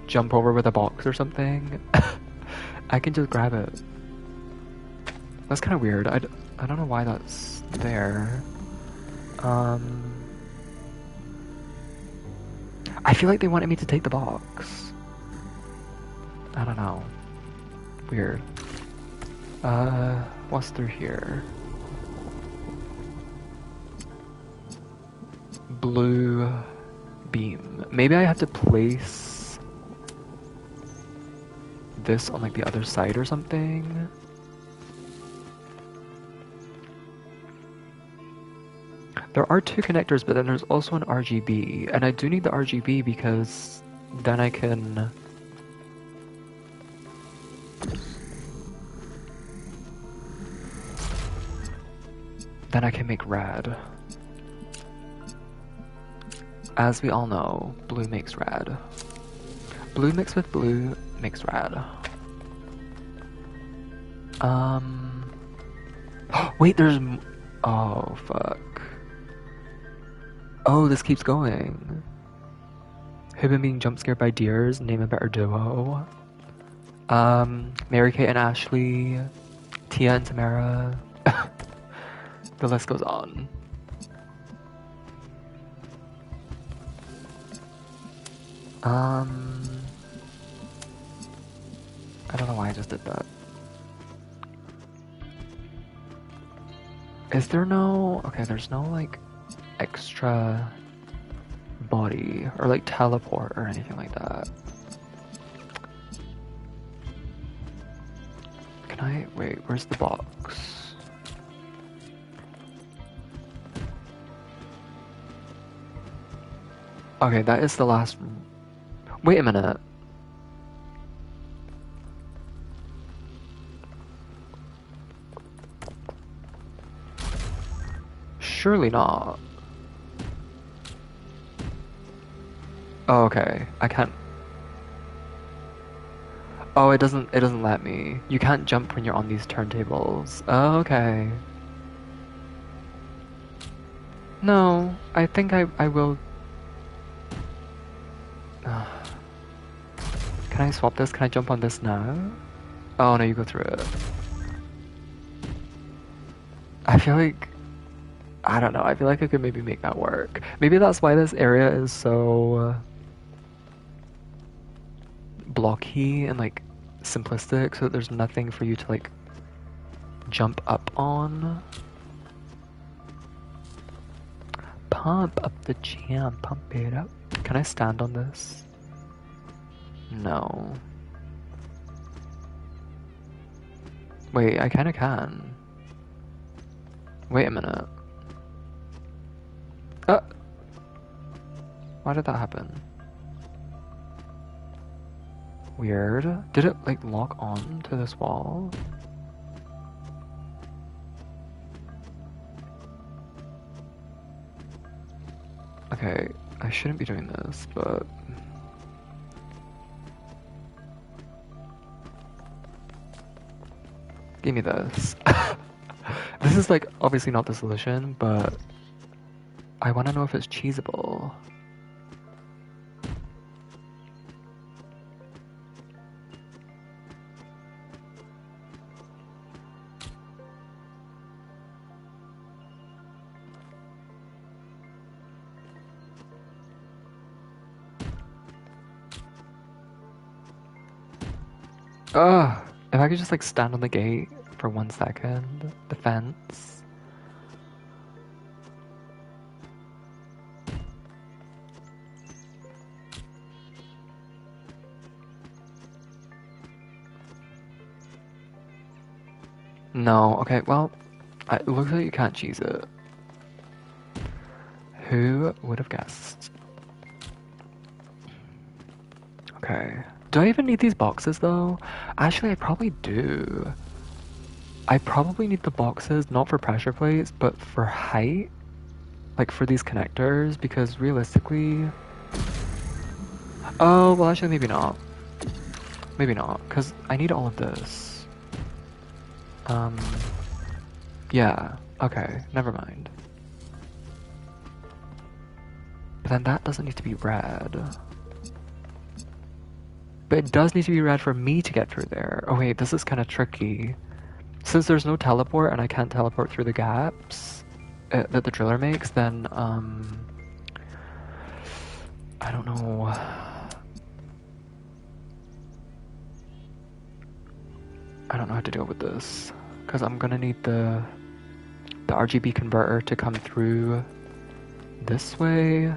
jump over with a box or something? I can just grab it. That's kind of weird. I don't know why that's there. I feel like they wanted me to take the box. I don't know. Weird. What's through here? Blue beam. Maybe I have to place this on like the other side or something. There are two connectors, but then there's also an RGB, and I do need the RGB because then I can... Then I can make red. As we all know, blue makes red. Blue mixed with blue makes red. Wait, there's... Oh, fuck. Oh, this keeps going. Who been being jump scared by deers? Name a better duo. Mary Kate and Ashley. Tia and Tamara. The list goes on. I don't know why I just did that. Is there no... Okay, there's no, like, extra body or, like, teleport or anything like that. Can I... Wait, where's the box? Okay, that is the last... Wait a minute. Surely not. Oh, okay. I can't... Oh, it doesn't let me. You can't jump when you're on these turntables. Oh, okay. No, I think I will Can I swap this? Can I jump on this now? Oh no, you go through it. I feel like... I don't know, I feel like I could maybe make that work. Maybe that's why this area is so... blocky and like simplistic, so that there's nothing for you to like jump up on. Pump up the jam, pump it up. Can I stand on this? No. Wait, I kinda can. Wait a minute. Why did that happen? Weird. Did it like lock on to this wall? Okay, I shouldn't be doing this, but... Give me this. This is like obviously not the solution, but I want to know if it's cheesable. Ugh, if I could just like stand on the gate for 1 second, the fence. No, okay, well, it looks like you can't cheese it. Who would have guessed? Okay. Do I even need these boxes though? Actually, I probably do. I probably need the boxes not for pressure plates, but for height. Like for these connectors, because realistically... Oh, well actually maybe not. Maybe not, because I need all of this. Yeah, okay, never mind. But then that doesn't need to be red. But it does need to be red for me to get through there. Oh wait, this is kind of tricky. Since there's no teleport and I can't teleport through the gaps that the driller makes, then, I don't know. I don't know how to deal with this. Because I'm gonna need the RGB converter to come through this way.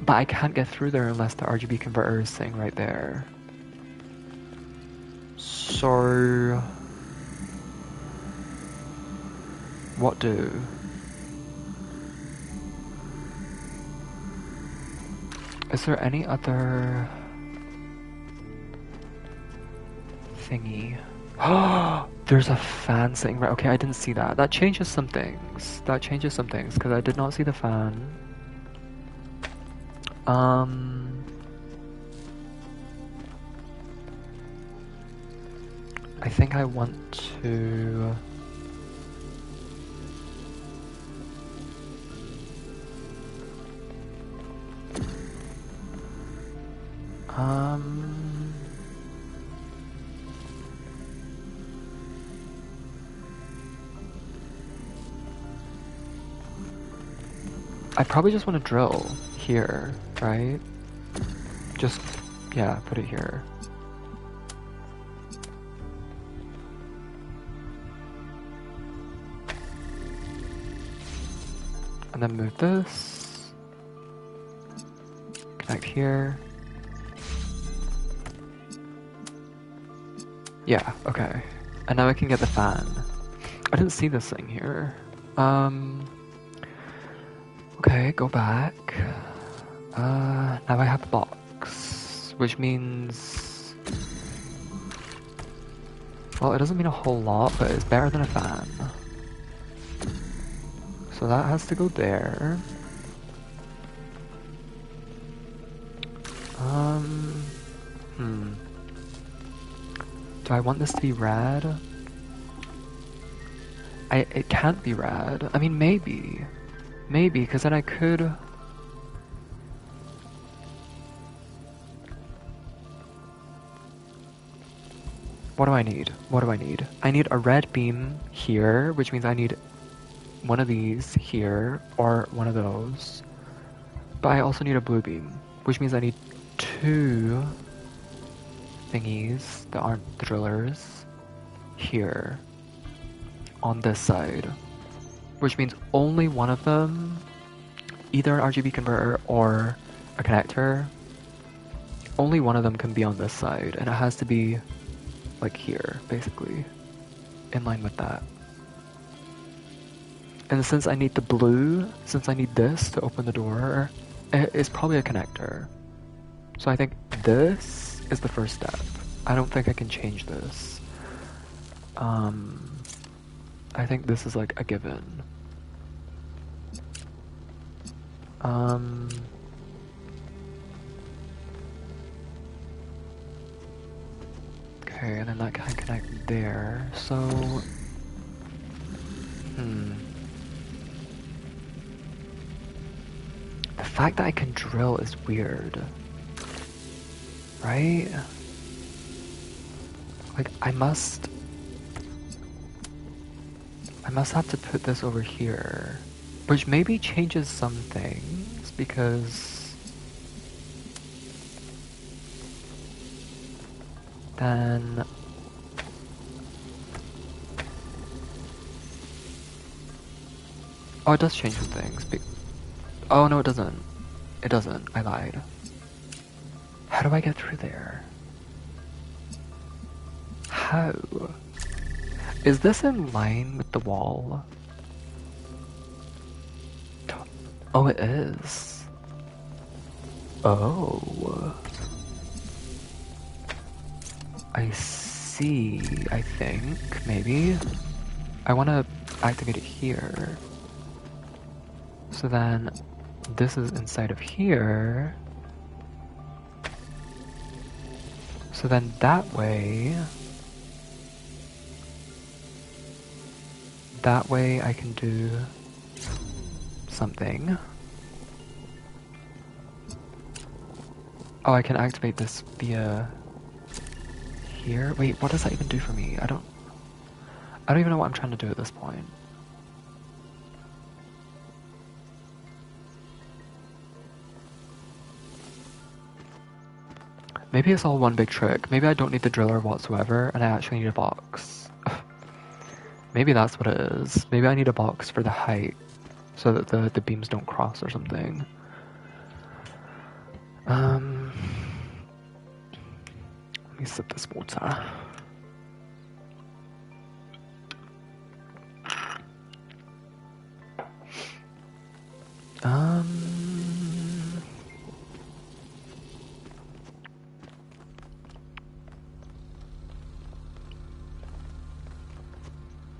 But I can't get through there unless the RGB converter is sitting right there. So... what do? Is there any other... thingy? Oh, there's a fan sitting right... Okay, I didn't see that. That changes some things. That changes some things, because I did not see the fan. I think I want to... I probably just want to drill here, right? Just, yeah, put it here. And then move this. Connect here. Yeah, okay. And now I can get the fan. I didn't see this thing here. Okay, go back. Now I have a box, which means... well, it doesn't mean a whole lot, but it's better than a fan. So that has to go there. Do I want this to be red? It can't be red. I mean, maybe. Maybe, because then I could... What do I need? What do I need? I need a red beam here, which means I need one of these here, or one of those. But I also need a blue beam, which means I need two thingies that aren't the drillers here on this side. Which means only one of them, either an RGB converter or a connector, only one of them can be on this side, and it has to be like here, basically, in line with that. And since I need the blue, since I need this to open the door, it's probably a connector. So I think this is the first step. I don't think I can change this. I think this is like a given. Okay, and then that can connect there, so... The fact that I can drill is weird. Right? Like, I must have to put this over here. Which maybe changes some things, because... Then... Oh, it does change some things. Oh, no, it doesn't. It doesn't. I lied. How do I get through there? How? Is this in line with the wall? Oh, it is. Oh. I see, I think, maybe. I want to activate it here. So then, this is inside of here. So then that way I can do something. Oh, I can activate this via here. Wait, what does that even do for me? I don't even know what I'm trying to do at this point. Maybe it's all one big trick. Maybe I don't need the driller whatsoever, and I actually need a box. Maybe that's what it is. Maybe I need a box for the height, so that the beams don't cross or something. Let me sip this water.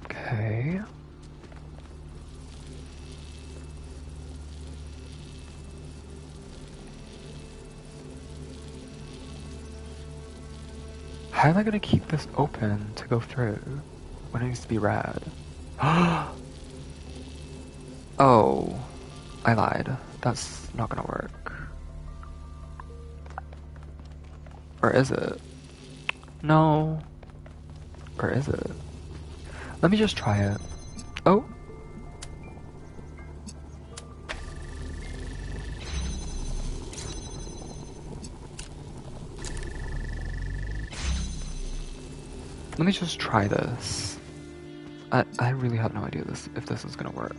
Okay. How am I gonna keep this open to go through when it needs to be red? Oh, I lied. That's not gonna work. Or is it? No. Or is it? Let me just try it. Oh. Let me just try this. I really have no idea if this is gonna work.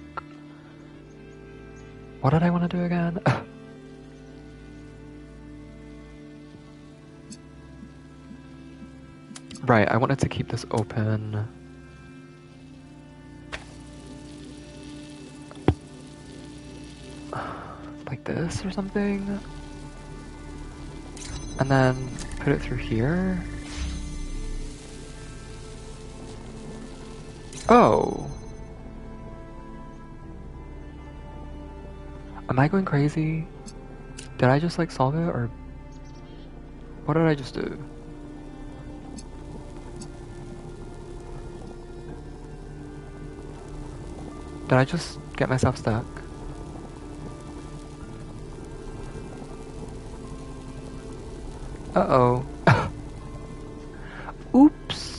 What did I want to do again? Right, I wanted to keep this open. Like this or something? And then put it through here? Oh! Am I going crazy? Did I just like solve it, or what did I just do? Did I just get myself stuck? Uh-oh. Oops.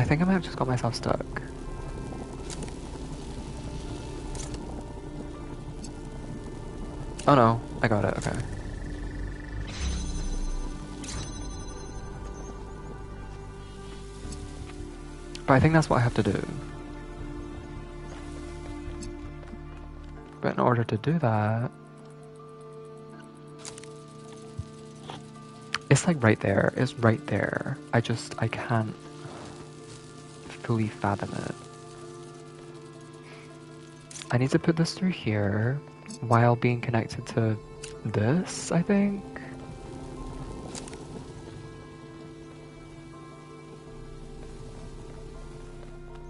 think I might have just got myself stuck. Oh no, I got it, okay. But I think that's what I have to do. But in order to do that... It's like right there. It's right there. I can't fully fathom it. I need to put this through here while being connected to this, I think.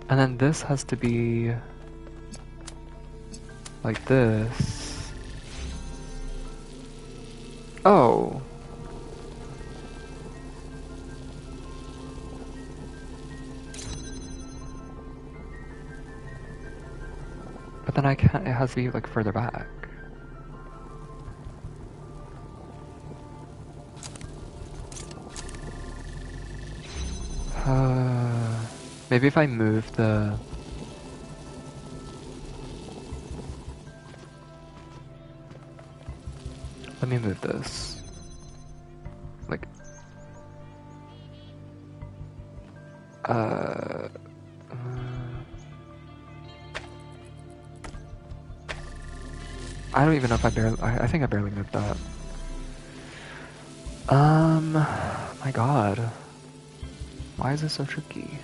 And then this has to be like this. Oh. But then I can't, it has to be like further back. Maybe if I move the... Let me move this. Like... I don't even know if I think I barely moved that. My god. Why is this so tricky?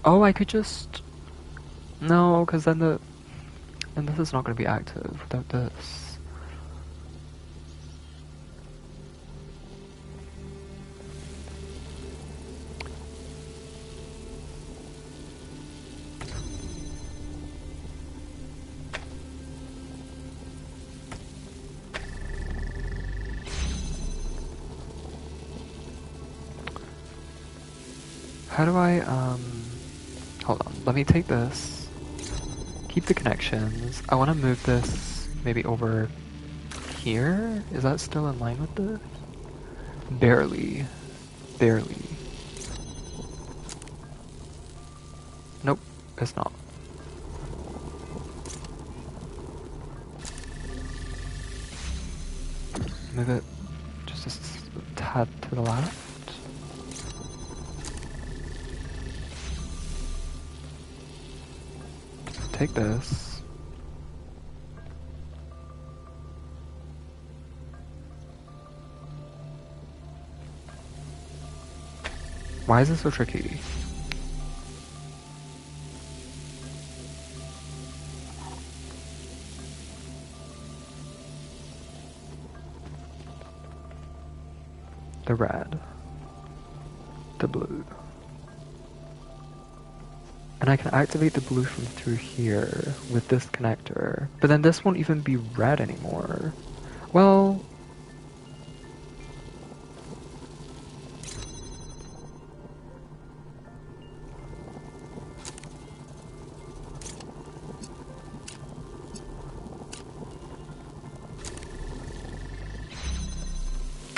Oh, I could just... No, because then this is not going to be active without this. How do I, hold on, let me take this, keep the connections. I want to move this maybe over here? Is that still in line with this? Barely. Barely. Nope, it's not. Move it just a tad to the left. Take this. Why is this so tricky? The red. The blue. And I can activate the blue from through here with this connector. But then this won't even be red anymore. Well...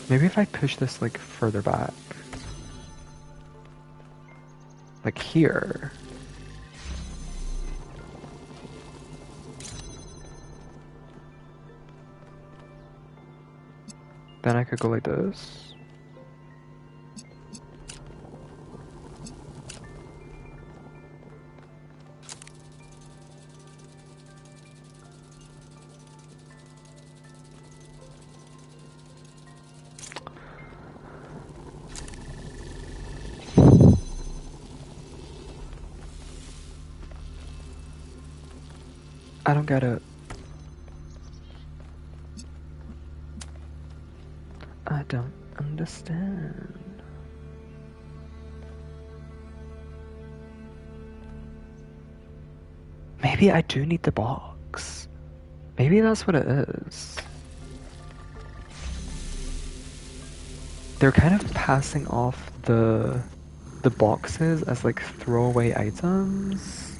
Maybe if I push this like further back. Like here. Then I could go like this. I don't get it. I don't understand. Maybe I do need the box. Maybe that's what it is. They're kind of passing off the boxes as like throwaway items.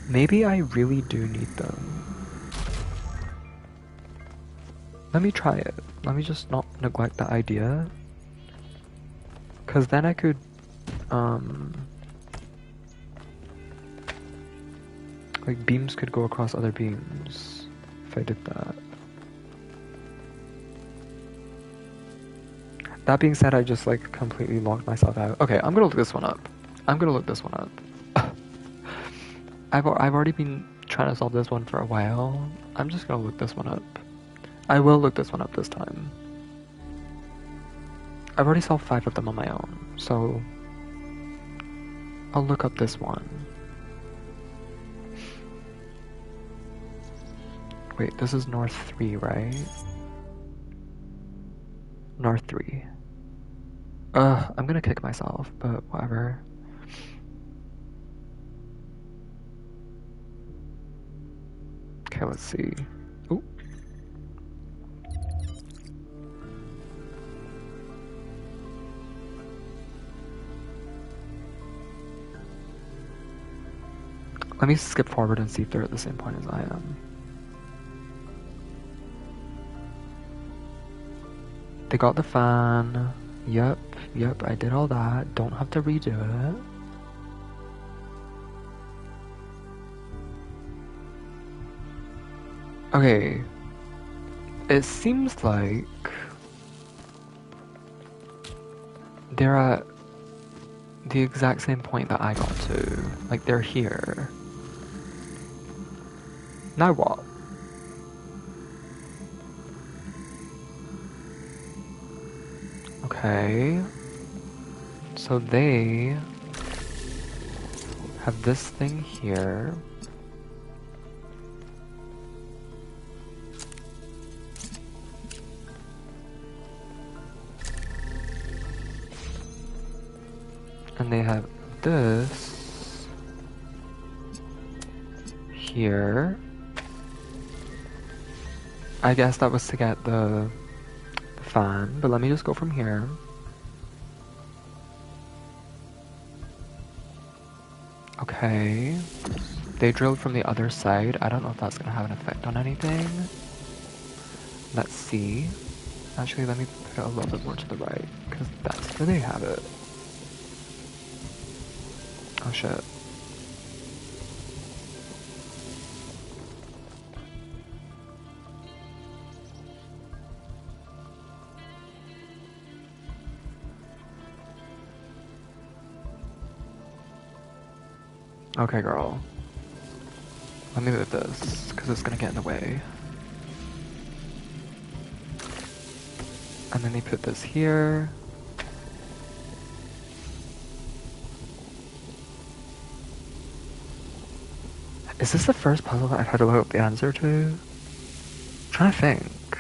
Maybe I really do need them. Let me try it. Let me just not neglect the idea. Cause then I could, like beams could go across other beams if I did that. That being said, I just like completely locked myself out. Okay, I'm gonna look this one up. I'm gonna look this one up. I've already been trying to solve this one for a while. I'm just gonna look this one up. I will look this one up this time. I've already solved 5 of them on my own, so I'll look up this one. Wait, this is North 3, right? North 3. I'm gonna kick myself, but whatever. Okay, let's see. Ooh. Let me skip forward and see if they're at the same point as I am. They got the fan. Yep, I did all that. Don't have to redo it. Okay. It seems like they're at the exact same point that I got to. Like, they're here. Now what? Okay. So they have this thing here. And they have this here. I guess that was to get the fan, but let me just go from here. Okay. They drilled from the other side. I don't know if that's gonna have an effect on anything. Let's see. Actually, let me put it a little bit more to the right, because that's where they have it. Oh shit. Okay, girl. Let me move this, because it's gonna get in the way. And then they put this here. Is this the first puzzle that I've had to look up the answer to? I'm trying to think.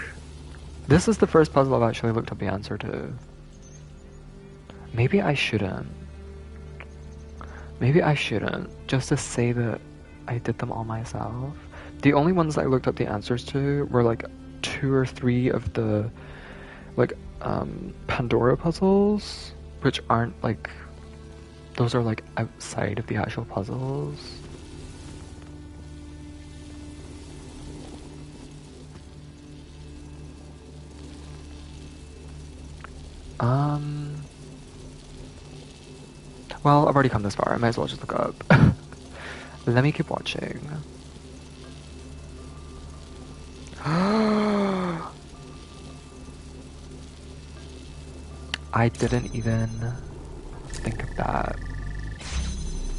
This is the first puzzle I've actually looked up the answer to. Maybe I shouldn't. Maybe I shouldn't, just to say that I did them all myself. The only ones I looked up the answers to were like 2 or 3 of the like Pandora puzzles, which aren't like, those are like outside of the actual puzzles. Well, I've already come this far, I might as well just look up. Let me keep watching. I didn't even think of that.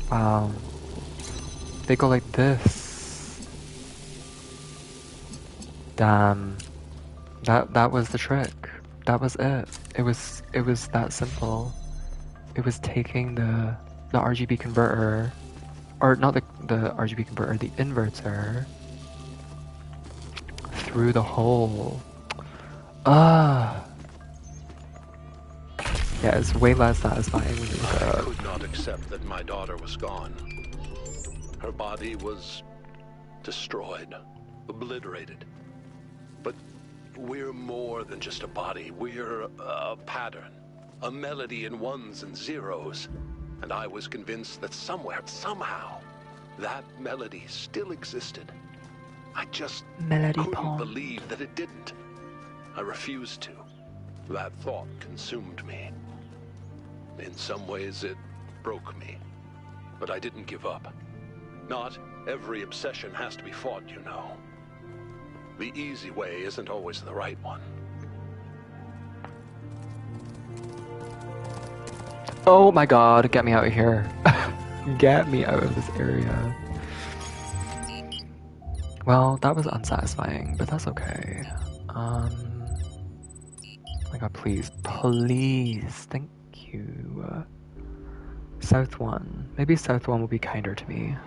Wow. They go like this. Damn. That was the trick. That was it. It was that simple. It was taking the RGB converter, or not the RGB converter, the inverter, through the hole. Ah. Yeah, it's way less satisfying when you look it I up. could not accept that my daughter was gone. Her body was destroyed, obliterated. But we're more than just a body. We're a pattern, a melody in ones and zeros. And I was convinced that somewhere, somehow, that melody still existed. I just Melody couldn't Pond. believe that it didn't. I refused to. That thought consumed me. In some ways, it broke me. But I didn't give up. Not every obsession has to be fought, you know. The easy way isn't always the right one. Oh my god, get me out of here. Get me out of this area. Well, that was unsatisfying, but that's okay. Oh my god, please. Please. Thank you. South 1. Maybe South 1 will be kinder to me.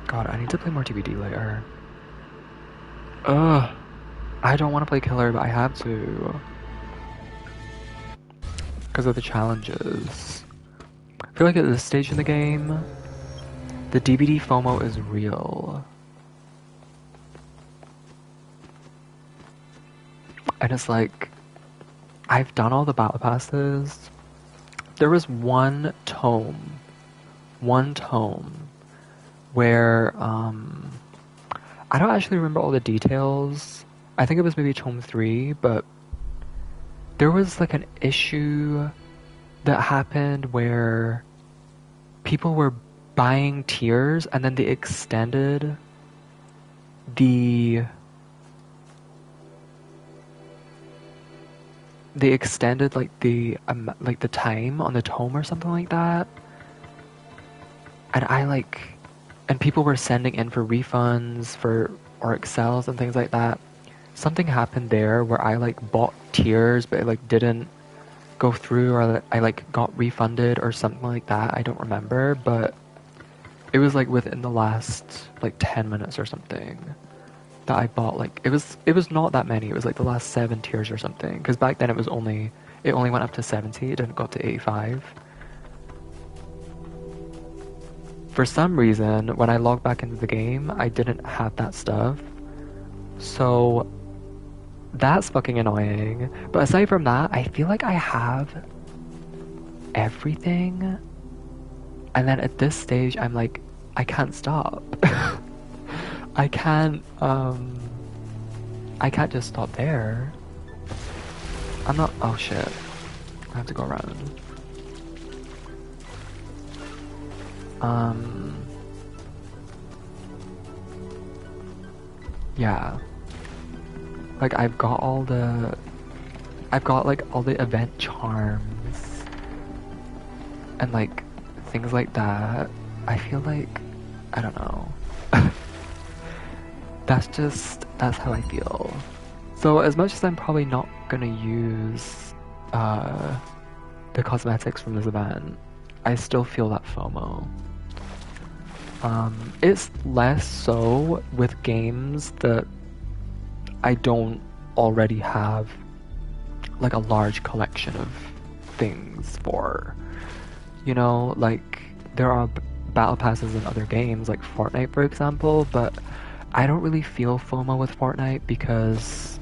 God, I need to play more TBD later. Ugh. I don't want to play killer, but I have to. Because of the challenges. I feel like at this stage in the game, the DBD FOMO is real. And it's like, I've done all the battle passes. There was one tome where, I don't actually remember all the details. I think it was maybe tome 3, but there was like an issue that happened where people were buying tiers and then they extended like the time on the tome or something like that. And people were sending in for refunds or excels and things like that. Something happened there where I like bought tiers but it like didn't go through, or I like got refunded or something like that. I don't remember, but it was like within the last like 10 minutes or something that I bought, like it was not that many. It was like the last 7 tiers or something, because back then it only went up to 70. It didn't go up to 85. For some reason, when I logged back into the game, I didn't have that stuff. So that's fucking annoying. But aside from that, I feel like I have everything. And then at this stage, I'm like, I can't stop. I can't just stop there. I'm not, oh shit. I have to go around. Yeah. Like I've got like all the event charms and like things like that. I feel like, I don't know. That's how I feel. So as much as I'm probably not gonna use the cosmetics from this event, I still feel that FOMO. It's less so with games that I don't already have like a large collection of things for. You know, like there are battle passes in other games, like Fortnite for example, but I don't really feel FOMO with Fortnite because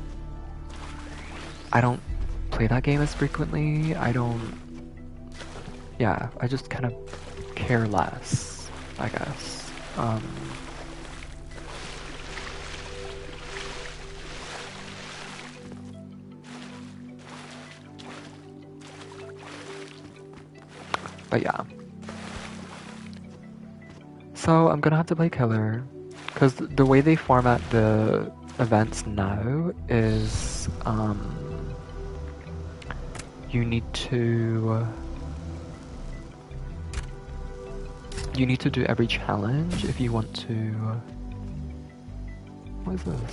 I don't play that game as frequently. Yeah, I just kind of care less, I guess. But yeah. So I'm gonna have to play killer, because the way they format the events now is you need to do every challenge if you want to. What is this?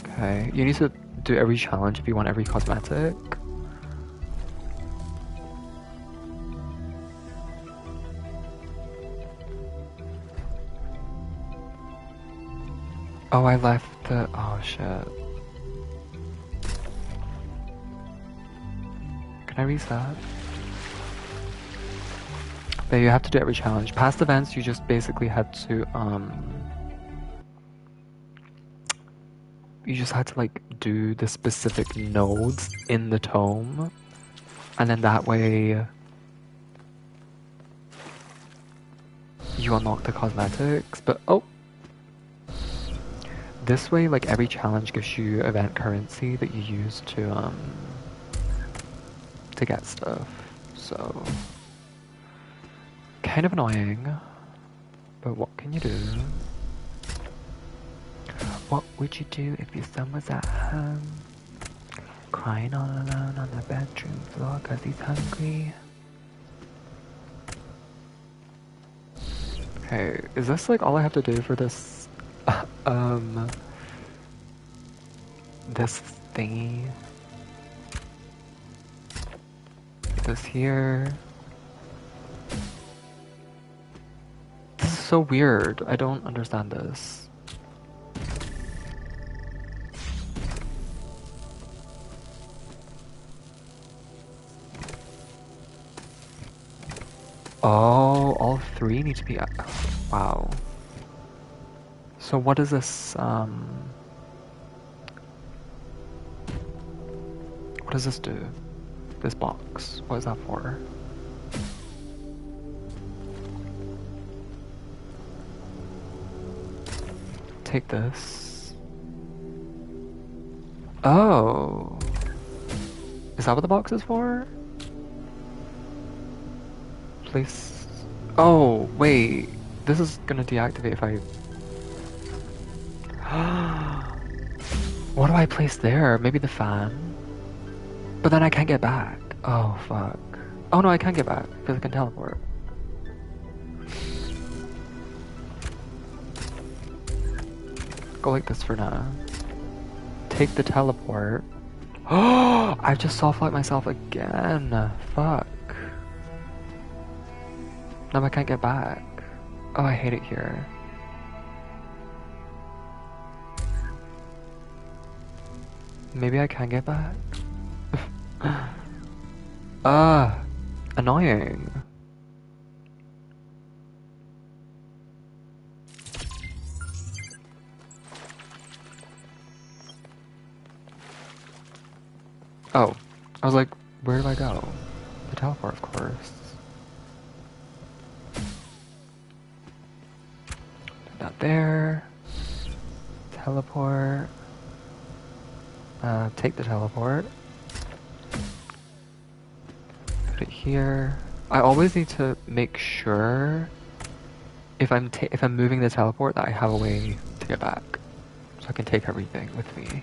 Okay, you need to do every challenge if you want every cosmetic. Oh, I left the... oh shit. Can I reset? But you have to do every challenge. Past events, you just basically had to, you just had to, like, do the specific nodes in the tome. And then that way, you unlock the cosmetics. But, oh! This way, like, every challenge gives you event currency that you use to get stuff. So, kind of annoying. But what can you do? What would you do if your son was at home, crying all alone on the bedroom floor because he's hungry? Okay, is this like all I have to do for this, this thingy? This here. This is so weird. I don't understand this. Oh, all three need to be... Wow. So what does this, what does this do? This box. What is that for? Take this. Oh. Is that what the box is for? Place... Oh, wait. This is gonna deactivate if I... What do I place there? Maybe the fan? But then I can't get back. Oh, fuck. Oh no, I can get back, because I can teleport. Go like this for now. Take the teleport. Oh, I just soft-locked myself again. Fuck. Now I can't get back. Oh, I hate it here. Maybe I can get back? Annoying. Oh, I was like, where do I go? The teleport, of course. Put that there. Teleport. Take the teleport. Put it here. I always need to make sure if I'm moving the teleport that I have a way to get back, so I can take everything with me.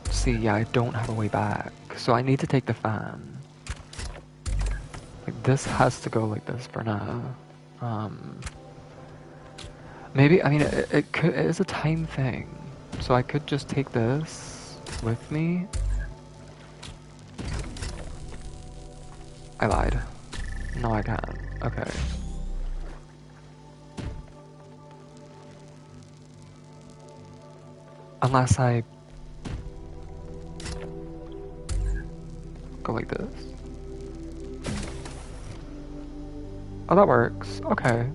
See, yeah, I don't have a way back, so I need to take the fan. Like, this has to go like this for now. Maybe, I mean, it is a time thing, so I could just take this with me. I lied. No, I can't. Okay. Unless I go like this. Oh, that works. Okay.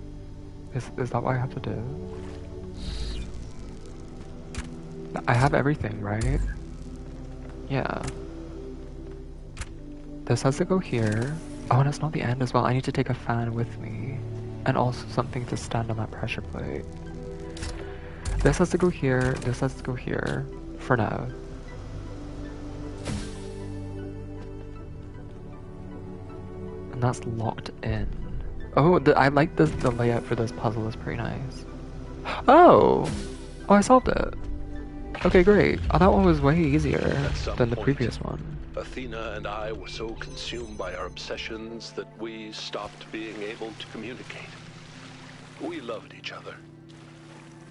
Is that what I have to do? I have everything, right? Yeah. This has to go here. Oh, and it's not the end as well. I need to take a fan with me. And also something to stand on that pressure plate. This has to go here. This has to go here. For now. And that's locked in. Oh, I like the layout for this puzzle. It's pretty nice. Oh! Oh, I solved it. Okay, great. Oh, that one was way easier than the previous one. Athena and I were so consumed by our obsessions that we stopped being able to communicate. We loved each other.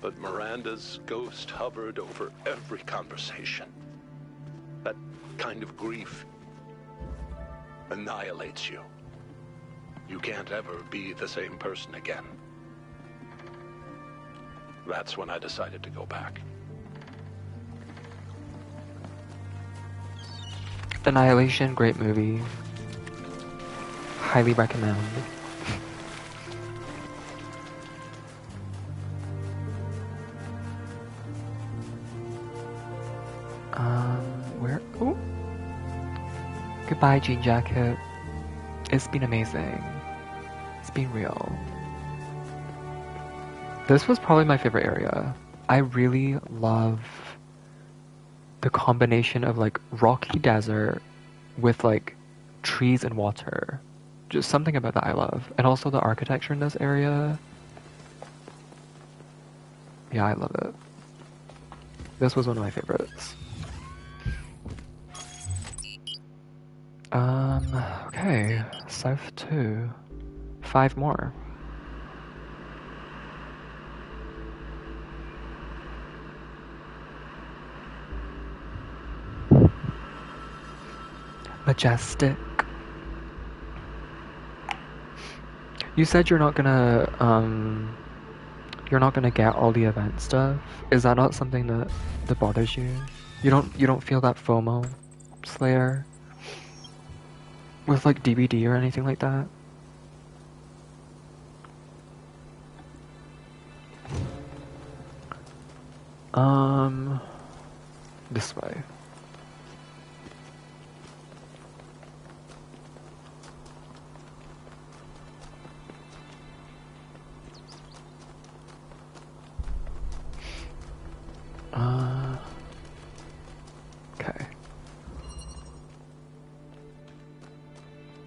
But Miranda's ghost hovered over every conversation. That kind of grief annihilates you. You can't ever be the same person again. That's when I decided to go back. Annihilation, great movie. Highly recommend. Where? Oh! Goodbye, Jean Jacket. It's been amazing. It's been real. This was probably my favorite area. I really love the combination of like rocky desert with like trees and water. Just something about that I love. And also the architecture in this area. Yeah, I love it. This was one of my favorites. Okay. South 2. 5 more. Majestic. You said you're not gonna get all the event stuff. Is that not something that bothers you? You don't feel that FOMO, Slayer? With like DVD or anything like that? This way. Okay.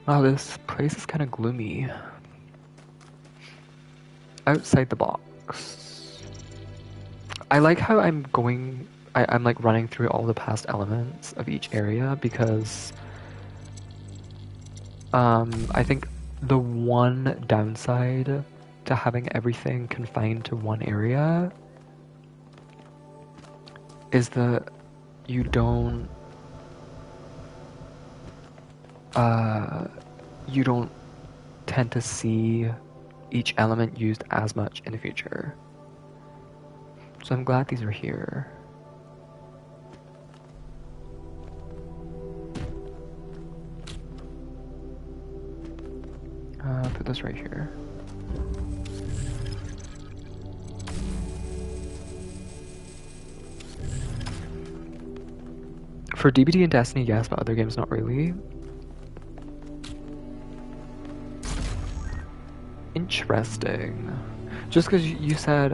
Wow, this place is kind of gloomy. Outside the box. I like how I'm like running through all the past elements of each area because I think the one downside to having everything confined to one area is that you don't tend to see each element used as much in the future. So I'm glad these are here. Put this right here. For DBD and Destiny, yes, but other games not really. Interesting. Just because you said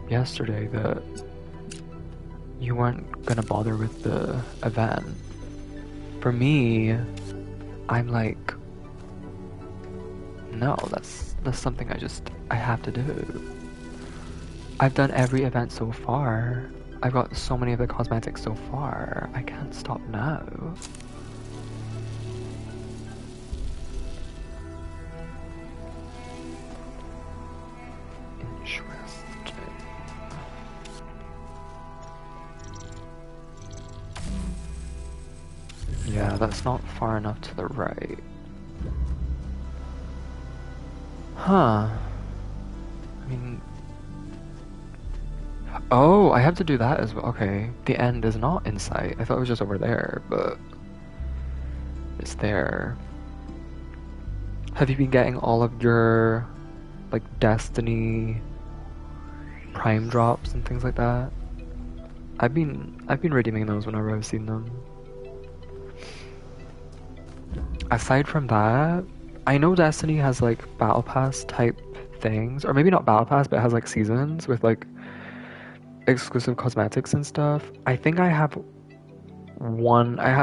yesterday that you weren't gonna bother with the event. For me, I'm like, no, that's something I have to do. I've done every event so far. I've got so many of the cosmetics so far. I can't stop now. Interesting. Yeah, that's not far enough to the right. Huh. I mean... Oh, I have to do that as well. Okay. The end is not in sight. I thought it was just over there, but... It's there. Have you been getting all of your... like, Destiny... Prime drops and things like that? I've been redeeming those whenever I've seen them. Aside from that, I know Destiny has like Battle Pass type things, or maybe not Battle Pass, but it has like seasons with like exclusive cosmetics and stuff. I think I have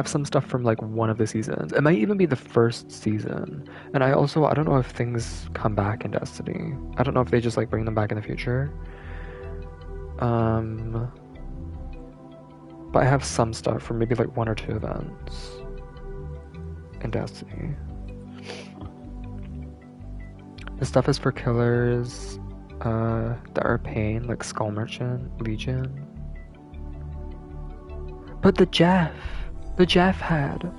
some stuff from like one of the seasons. It might even be the first season. And I don't know if things come back in Destiny. I don't know if they just like bring them back in the future. But I have some stuff from maybe like 1 or 2 events in Destiny. The stuff is for killers that are pain, like Skull Merchant, Legion. But the Jeff had.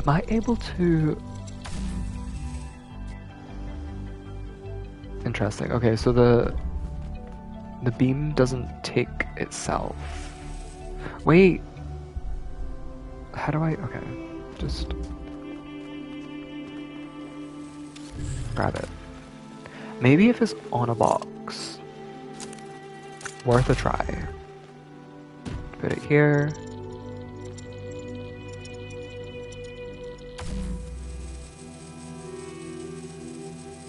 I able to... Interesting. Okay, so the beam doesn't take itself. Wait. How do I... Okay. Just... grab it. Maybe if it's on a box. Worth a try. Put it here.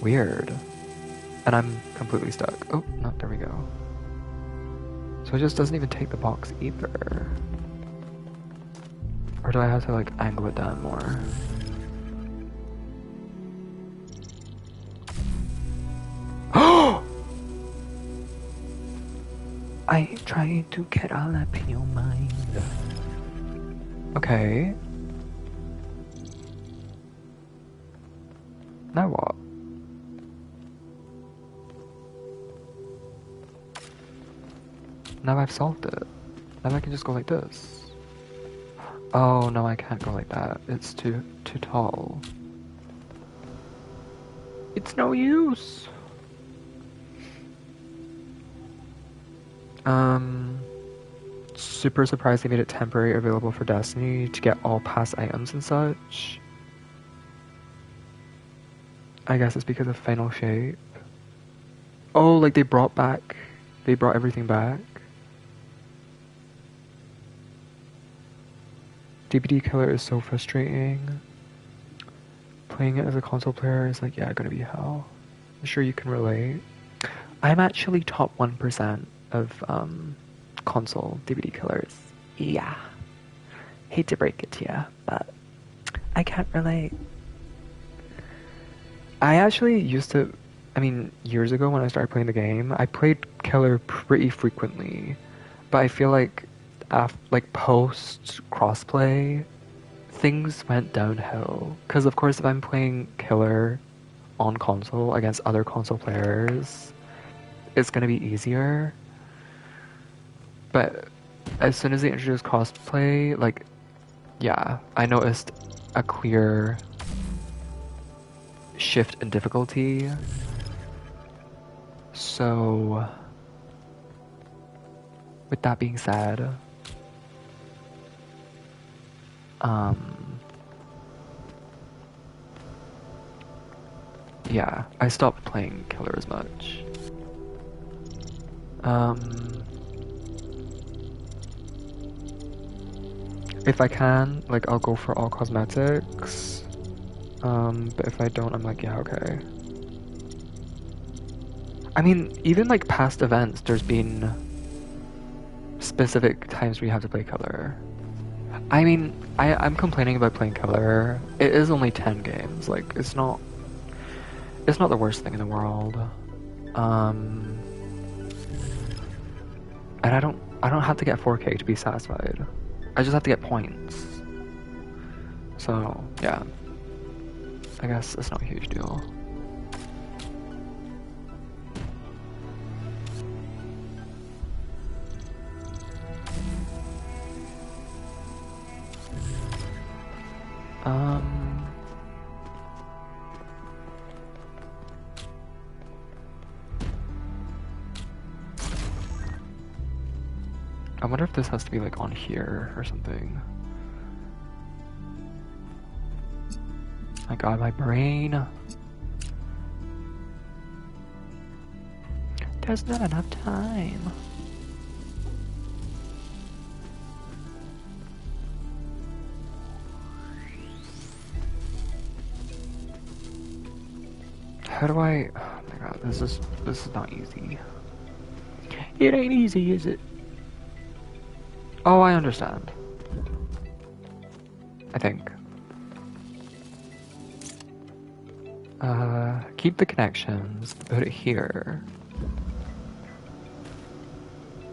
Weird. And I'm completely stuck. Oh, no, there we go. So it just doesn't even take the box either. Or do I have to like angle it down more? Oh! I trying to get all up in your mind. Okay. Now what? Now I've solved it. Now I can just go like this. Oh no, I can't go like that. It's too tall. It's no use. Super surprised they made it temporary available for Destiny to get all past items and such. I guess it's because of Final Shape. Oh, like they brought everything back. DBD Killer is so frustrating. Playing it as a console player is like, yeah, gonna be hell. I'm sure you can relate. I'm actually top 1% of console DVD killers. Yeah. Hate to break it to you, but I can't relate. I actually used to, years ago when I started playing the game, I played killer pretty frequently, but I feel like post crossplay, things went downhill. Because of course, if I'm playing killer on console against other console players, it's gonna be easier. But as soon as they introduced crossplay, like, yeah, I noticed a clear shift in difficulty. So, with that being said, yeah, I stopped playing killer as much. If I can, like, I'll go for all cosmetics. But if I don't, I'm like, yeah, okay. I mean, even like past events, there's been specific times where you have to play killer. I mean, I'm complaining about playing killer. It is only 10 games. Like, it's not the worst thing in the world. And I don't have to get 4K to be satisfied. I just have to get points. So, yeah. I guess it's not a huge deal. I wonder if this has to be like on here or something. My god, my brain. There's not enough time. How do I... Oh my god, this is not easy. It ain't easy, is it? Oh, I understand. I think. Keep the connections, put it here.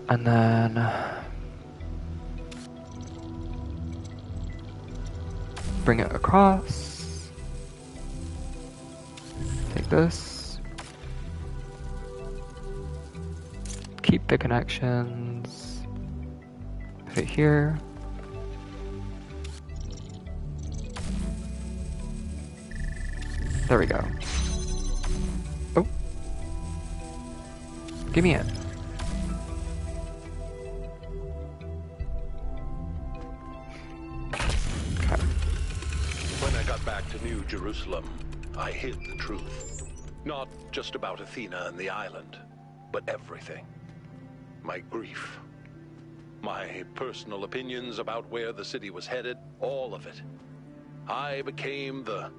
And then... bring it across. Take this. Keep the connections. Put it here. There we go. Oh. Give me it. Okay. When I got back to New Jerusalem, I hid the truth. Not just about Athena and the island, but everything. My grief. My personal opinions about where the city was headed, all of it. I became the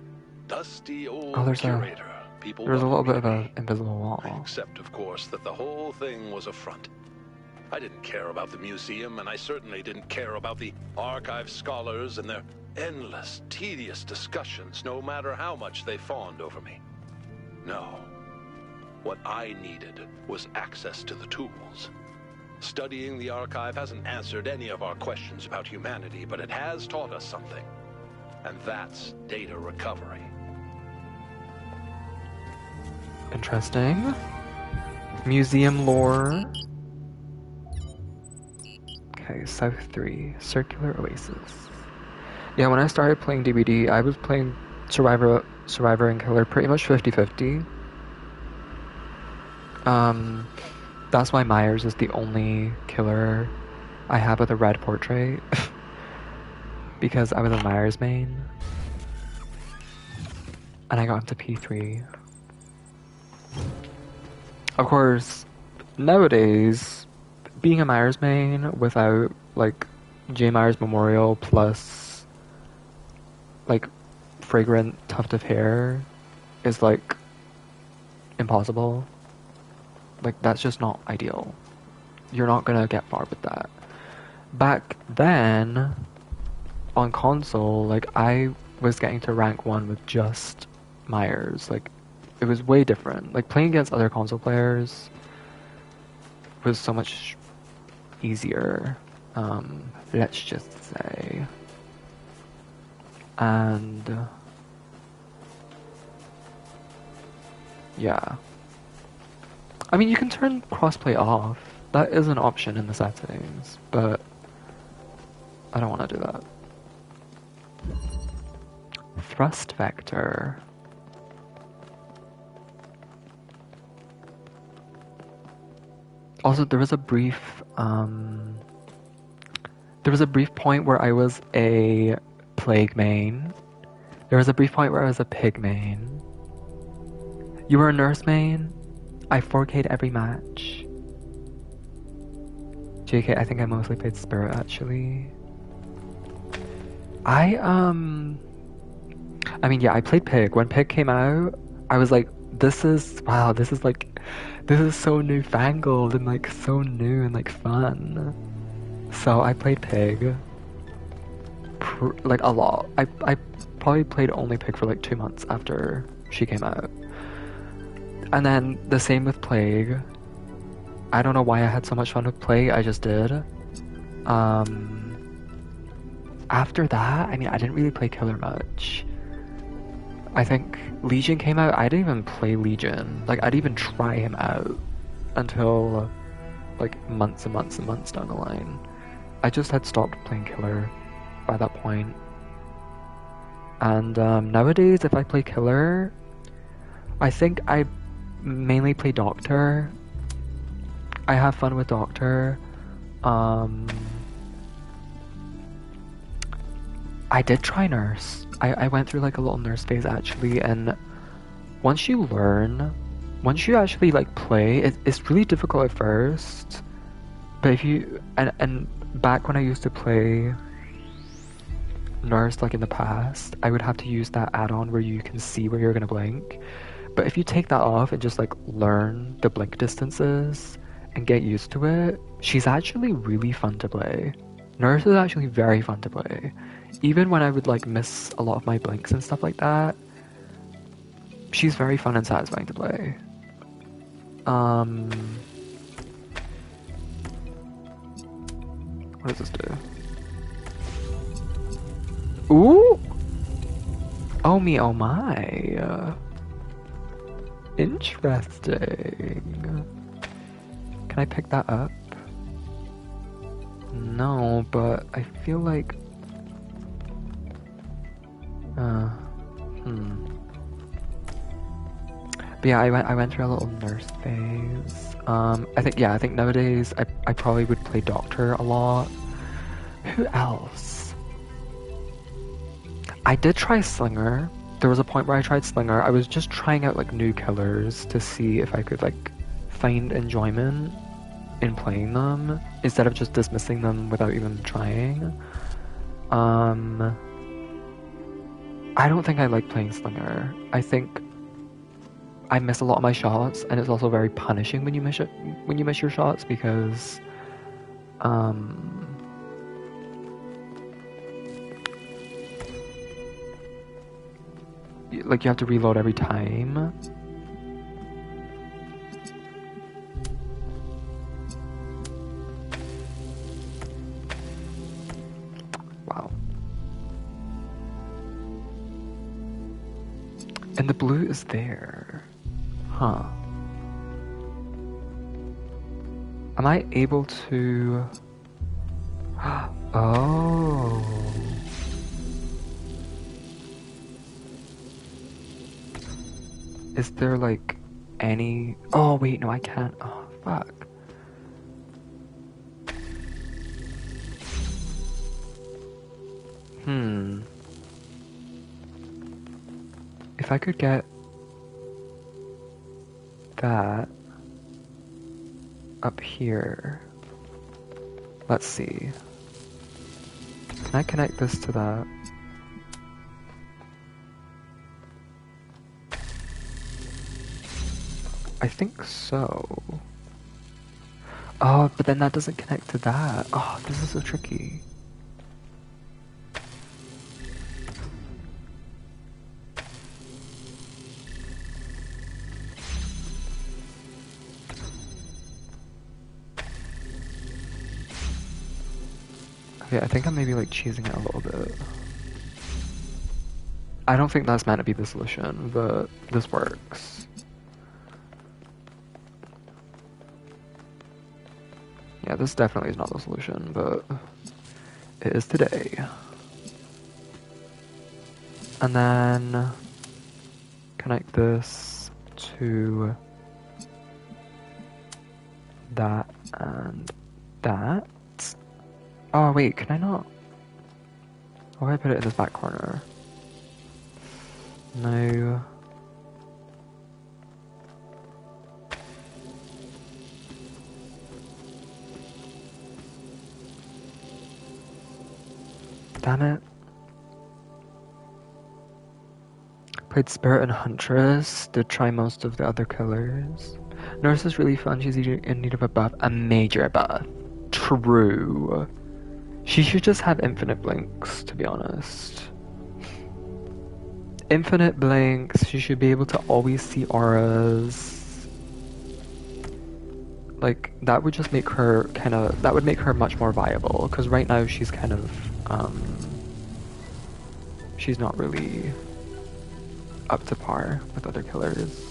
dusty old curator. There's a little bit of an invisible wall. Except, of course, that the whole thing was a front. I didn't care about the museum, and I certainly didn't care about the archive scholars and their endless, tedious discussions, no matter how much they fawned over me. No. What I needed was access to the tools. Studying the archive hasn't answered any of our questions about humanity, but it has taught us something. And that's data recovery. Interesting. Museum lore. Okay, South 3. Circular Oasis. Yeah, when I started playing DBD, I was playing Survivor and Killer pretty much 50-50. That's why Myers is the only killer I have with a red portrait. Because I was a Myers main. And I got into P3. Of course, nowadays, being a Myers main without, like, J. Myers Memorial plus, like, fragrant tuft of hair is, like, impossible. Like, that's just not ideal. You're not gonna get far with that. Back then, on console, like, I was getting to rank 1 with just Myers. Like, it was way different. Like, playing against other console players was so much easier, let's just say. And yeah. I mean, you can turn crossplay off. That is an option in the settings, but I don't want to do that. Thrust vector. Also, there was a brief point where I was a plague main. There was a brief point where I was a pig main. You were a nurse main? I 4K'd every match. JK, I think I mostly played Spirit, actually. I mean, yeah, I played Pig. When Pig came out, I was like, this is so newfangled and, like, so new and, like, fun. So I played Pig. Like, a lot. I probably played only Pig for, like, 2 months after she came out. And then the same with Plague. I don't know why I had so much fun with Plague, I just did. After that, I mean, I didn't really play Killer much. I think Legion came out, I didn't even play Legion. Like, I didn't even try him out until, like, months and months and months down the line. I just had stopped playing Killer by that point. And nowadays, if I play Killer, I think I mainly play Doctor. I have fun with Doctor. I did try Nurse. I went through, like, a little Nurse phase, actually, and once you actually, like, play, it's really difficult at first, but if you, and back when I used to play Nurse, like, in the past, I would have to use that add-on where you can see where you're gonna blink, but if you take that off and just, like, learn the blink distances and get used to it, she's actually really fun to play. Nurse is actually very fun to play. Even when I would, like, miss a lot of my blinks and stuff like that, she's very fun and satisfying to play. What does this do? Ooh! Oh me, oh my. Interesting. Can I pick that up? No, but I feel like... But yeah, I went through a little nurse phase. I think nowadays I probably would play doctor a lot. Who else? I did try Slinger. There was a point where I tried Slinger. I was just trying out like new killers to see if I could like find enjoyment in playing them instead of just dismissing them without even trying. I don't think I like playing Slinger. I think I miss a lot of my shots, and it's also very punishing when you miss it, when you miss your shots because like you have to reload every time. Wow. And the blue is there. Huh. Am I able to... Oh. Is there like any... Oh wait, no I can't. Oh, fuck. If I could get that up here. Let's see. Can I connect this to that? I think so. Oh, but then that doesn't connect to that. Oh, this is so tricky. Okay, I think I'm maybe like cheesing it a little bit. I don't think that's meant to be the solution, but this works. Yeah, this definitely is not the solution, but it is today. And then connect this to that and that. Oh wait, can I not? Why did I put it in this back corner? No. Damn it. Played Spirit and Huntress, did try most of the other killers. Nurse is really fun, she's in need of a buff. A major buff. True. She should just have infinite blinks, to be honest. Infinite blinks, she should be able to always see auras. Like, that would just make her that would make her much more viable, because right now she's kind of, she's not really up to par with other killers.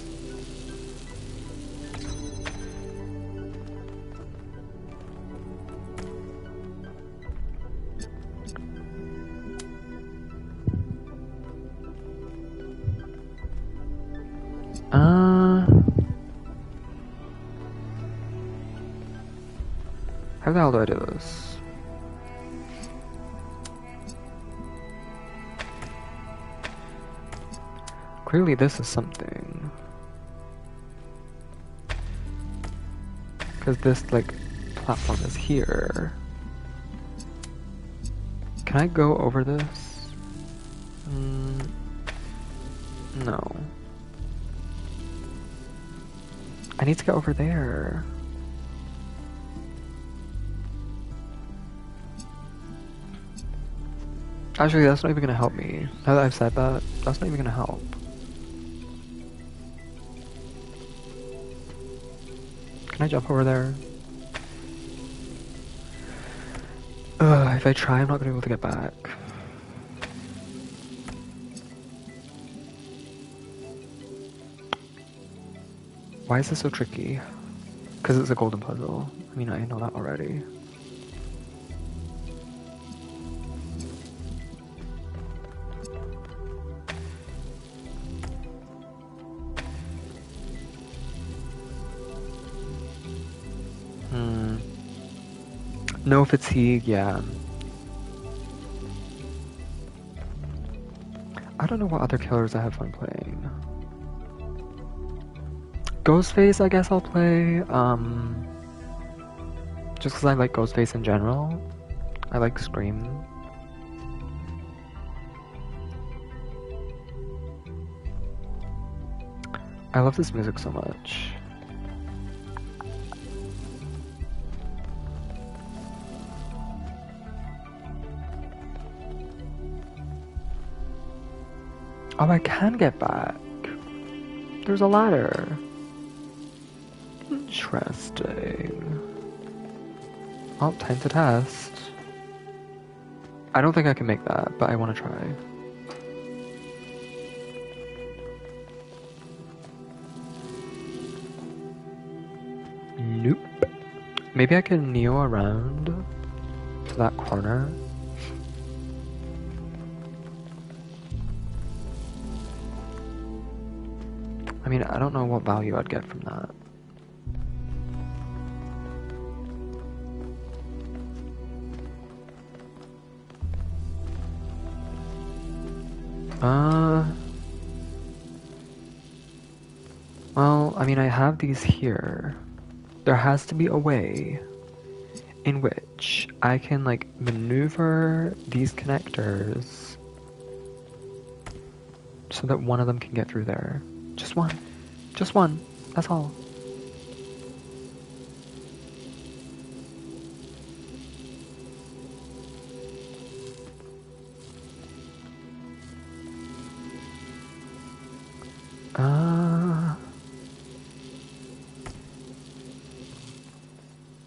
How the hell do I do this? Clearly this is something. Because this, like, platform is here. Can I go over this? No. I need to get over there. Actually, that's not even gonna help me. Now that I've said that, that's not even gonna help. Can I jump over there? If I try, I'm not gonna be able to get back. Why is this so tricky? Because it's a golden puzzle. I mean, I know that already. Hmm. No fatigue, yeah. I don't know what other killers I have fun playing. Ghostface, I guess I'll play. Just because I like Ghostface in general. I like Scream. I love this music so much. Oh, I can get back. There's a ladder. Interesting. Oh, time to test. I don't think I can make that, but I want to try. Nope. Maybe I can Neo around to that corner. I mean, I don't know what value I'd get from that. Well, I mean, I have these here. There has to be a way in which I can, like, maneuver these connectors so that one of them can get through there. Just one. Just one. That's all.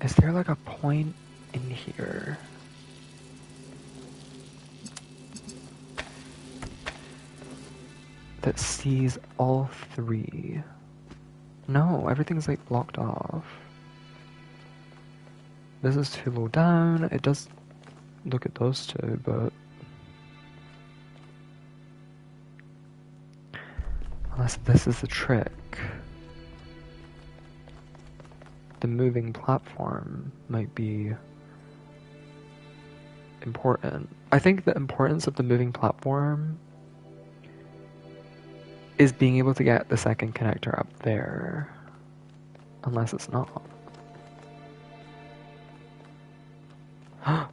Is there like a point in here? That sees all three? No, everything's like blocked off. This is too low down. It does look at those two, but unless this is the trick. The moving platform might be important. I think the importance of the moving platform is being able to get the second connector up there. Unless it's not.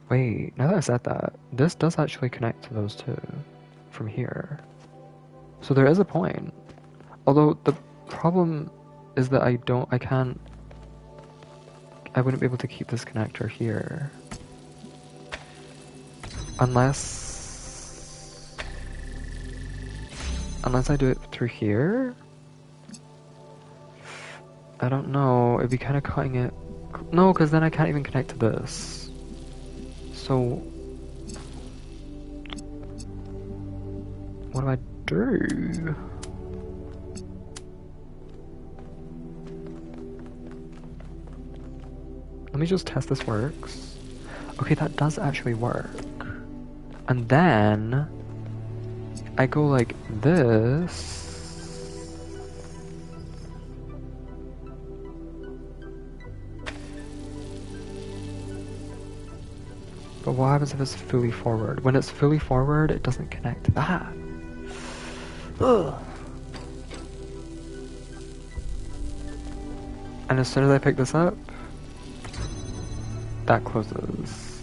Wait, now that I said that, this does actually connect to those two from here. So there is a point. Although the problem is that I wouldn't be able to keep this connector here. Unless I do it through here? I don't know, it'd be kind of cutting it. No, because then I can't even connect to this. So what do I do? Let me just test this works. Okay, that does actually work. And then I go like this. But what happens if it's fully forward? When it's fully forward, it doesn't connect to that. Ugh. And as soon as I pick this up, that closes.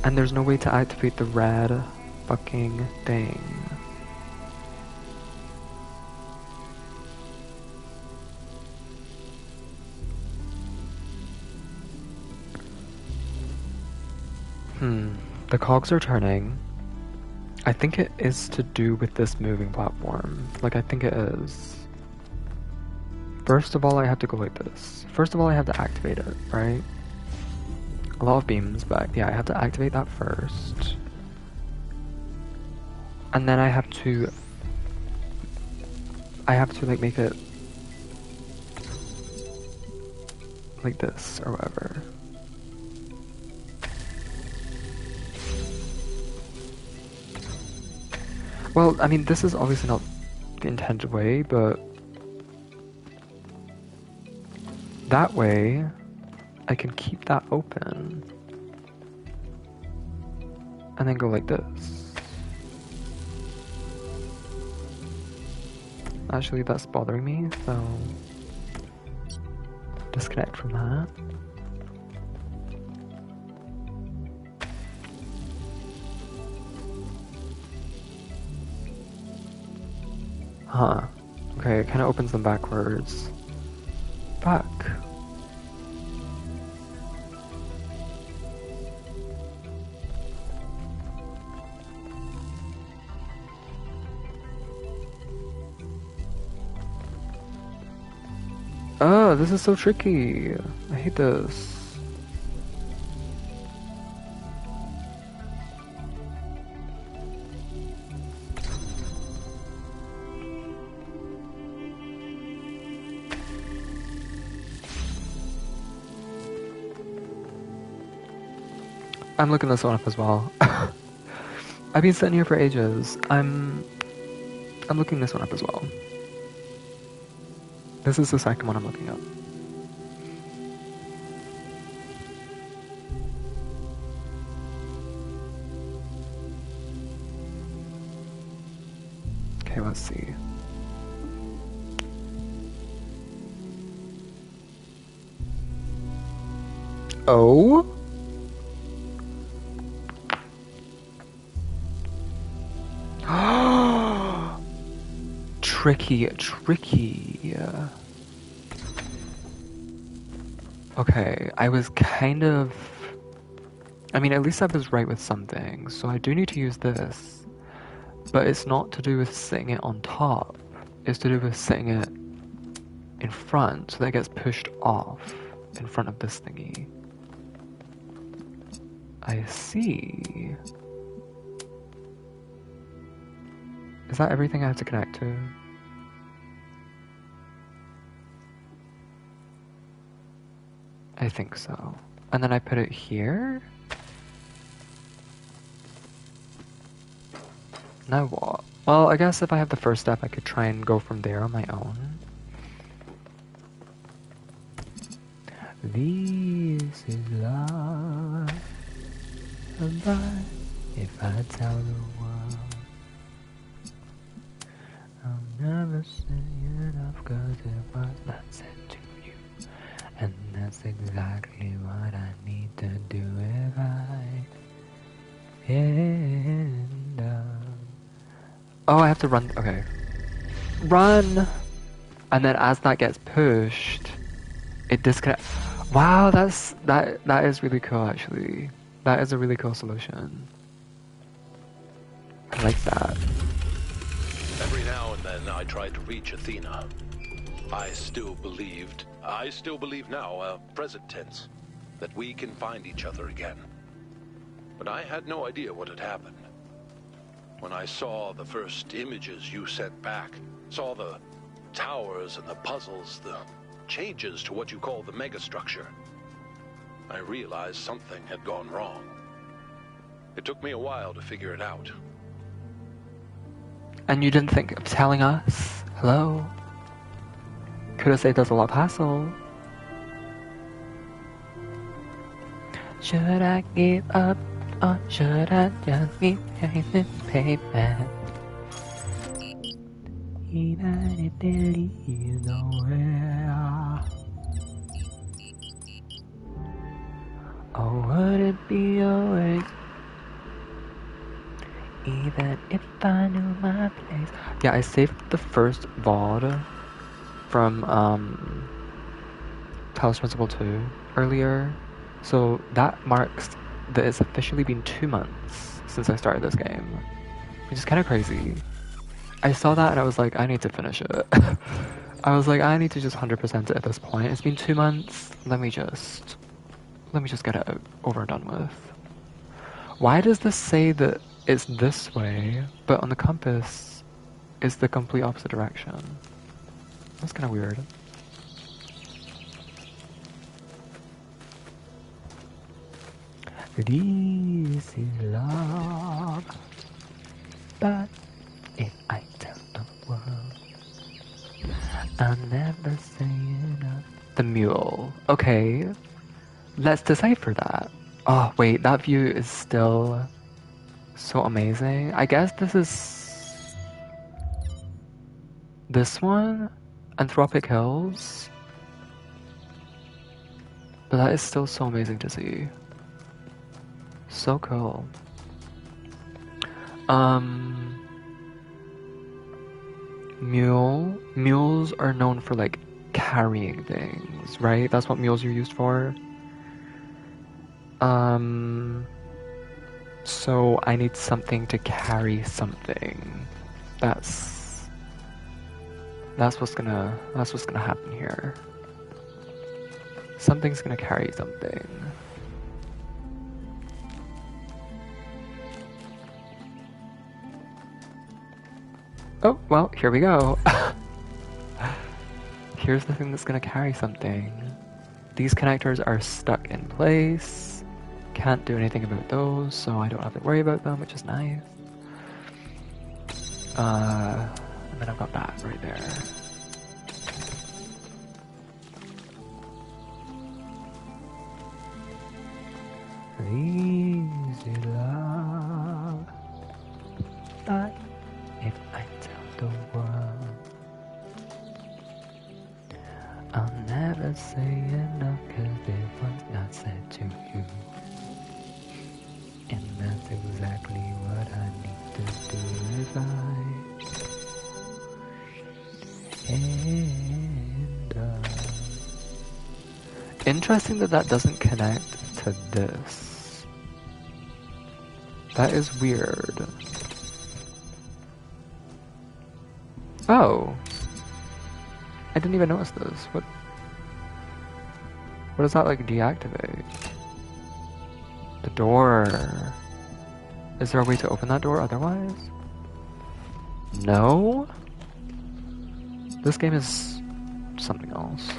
And there's no way to activate the red fucking thing. The cogs are turning. I think it is to do with this moving platform. Like, I think it is. First of all, I have to go like this. First of all, I have to activate it, right? A lot of beams, but yeah, I have to activate that first. And then I have to like make it like this or whatever. Well, I mean, this is obviously not the intended way, but that way, I can keep that open. And then go like this. Actually, that's bothering me, so disconnect from that. Huh. Okay, it kind of opens them backwards. Fuck. Oh, this is so tricky. I hate this. I'm looking this one up as well. I've been sitting here for ages. I'm looking this one up as well. This is the second one I'm looking up. Okay, let's see. Oh? Tricky. Okay, I was kind of... I mean, at least I was right with something, so I do need to use this. But it's not to do with sitting it on top. It's to do with sitting it in front, so that it gets pushed off in front of this thingy. I see. Is that everything I have to connect to? I think so. And then I put it here? Now what? Well, I guess if I have the first step, I could try and go from there on my own. This is love. But if I tell the world, I'll never say enough, 'cause it was not said to you. And that's exactly what I need to do if I end up. Oh, I have to run. Okay. Run! And then as that gets pushed, it disconnects. Wow, that is really cool actually. That is a really cool solution. I like that. Every now and then I tried to reach Athena. I still believe now, present tense, that we can find each other again. But I had no idea what had happened. When I saw the first images you sent back, saw the towers and the puzzles, the changes to what you call the megastructure, I realized something had gone wrong. It took me a while to figure it out. And you didn't think of telling us? Hello? Could have saved us a lot of hassle. Should I give up or should I just be chasing payback? Even if they lead nowhere. Oh, would it be alright? Even if I knew my place. Yeah, I saved the first VOD from Talos Principle 2 earlier. So that marks that it's officially been 2 months since I started this game. Which is kind of crazy. I saw that and I was like, I need to finish it. I was like, I need to just 100% it at this point. It's been 2 months. Let me just get it over and done with. Why does this say that it's this way, but on the compass it's the complete opposite direction? That's kind of weird. This is love, but if I tell the world, I'll never say enough. The mule. Okay, let's decipher that. Oh, wait, that view is still so amazing. I guess this is this one, Anthropic Hills. But that is still so amazing to see. So cool. Mules are known for like carrying things, right? That's what mules are used for. So I need something to carry something. That's what's gonna happen here. Something's gonna carry something. Oh, well, here we go. Here's the thing that's gonna carry something. These connectors are stuck in place. Can't do anything about those, so I don't have to worry about them, which is nice. And then I've got that right there. Easy love. But if I tell the world, I'll never say enough, 'cause it was not said to you. And that's exactly what I need to do if I end up. Interesting that that doesn't connect to this. That is weird. Oh. I didn't even notice this. What does that like deactivate? The door. Is there a way to open that door otherwise? No? This game is something else.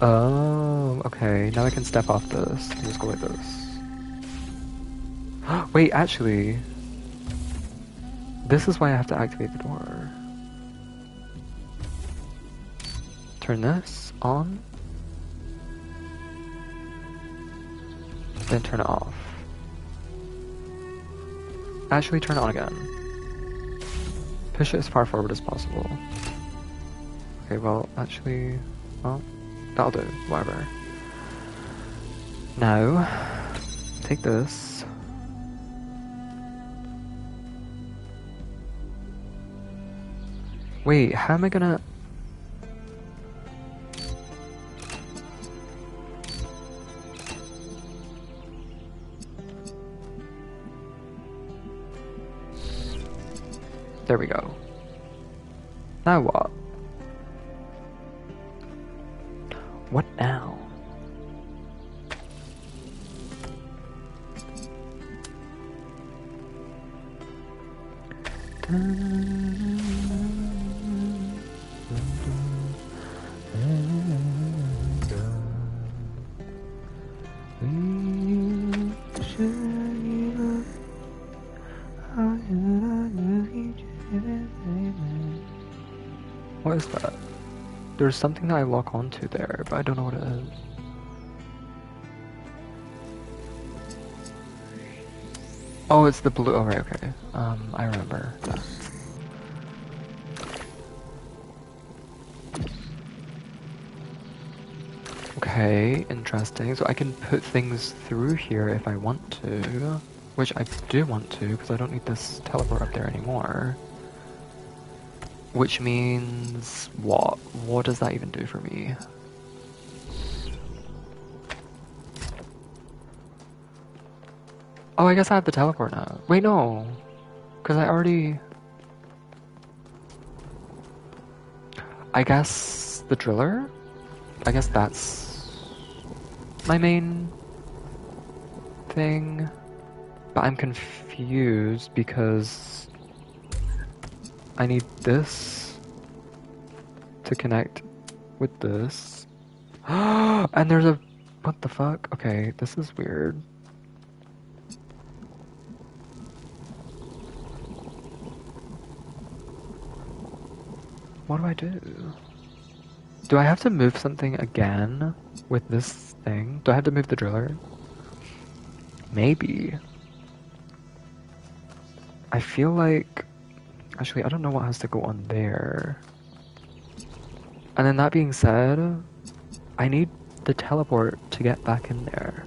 Oh, okay. Now I can step off this and just go like this. Wait, actually, this is why I have to activate the door. Turn this on, then turn it off. Actually, turn it on again. Push it as far forward as possible. Okay, well, actually, well, that'll do, whatever. Now, take this. Wait, how am I gonna... There we go. Now what? What now? What is that? There's something that I lock onto there, but I don't know what it is. Oh, it's the blue. Oh, right, okay. I remember that. Okay, interesting. So I can put things through here if I want to, which I do want to, because I don't need this teleport up there anymore. Which means what? What does that even do for me? Oh, I guess I have the teleport now. Wait, no. Because I already... I guess the driller? I guess that's my main thing. But I'm confused because I need this to connect with this. And there's a... What the fuck? Okay, this is weird. What do I do? Do I have to move something again with this thing? Do I have to move the driller? Maybe. I feel like... Actually, I don't know what has to go on there. And then that being said, I need the teleport to get back in there.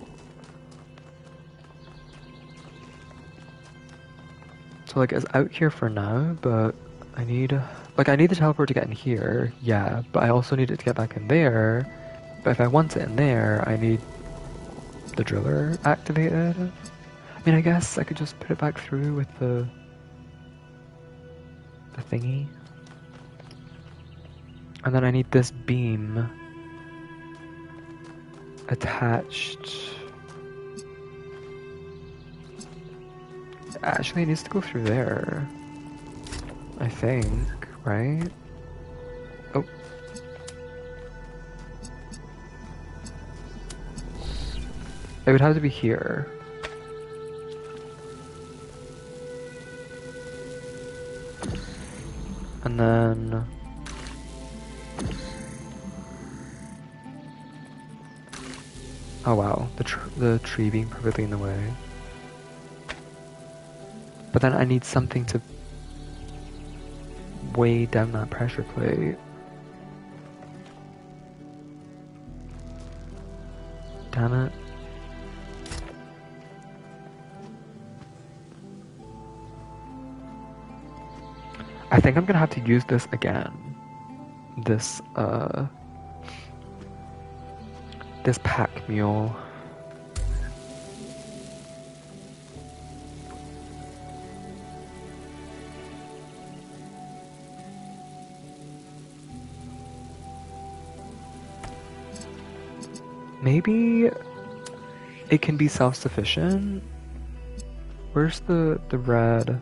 So like it's out here for now, but I need... Like I need the teleport to get in here, yeah, but I also need it to get back in there. But if I want it in there, I need the driller activated. I mean, I guess I could just put it back through with the thingy. And then I need this beam attached. Actually, it needs to go through there. I think, right? Oh. It would have to be here. And then... Oh wow, the tree being perfectly in the way. But then I need something to weigh down that pressure plate. Damn it. I think I'm gonna have to use this again. This pack mule. Maybe it can be self-sufficient. Where's the red?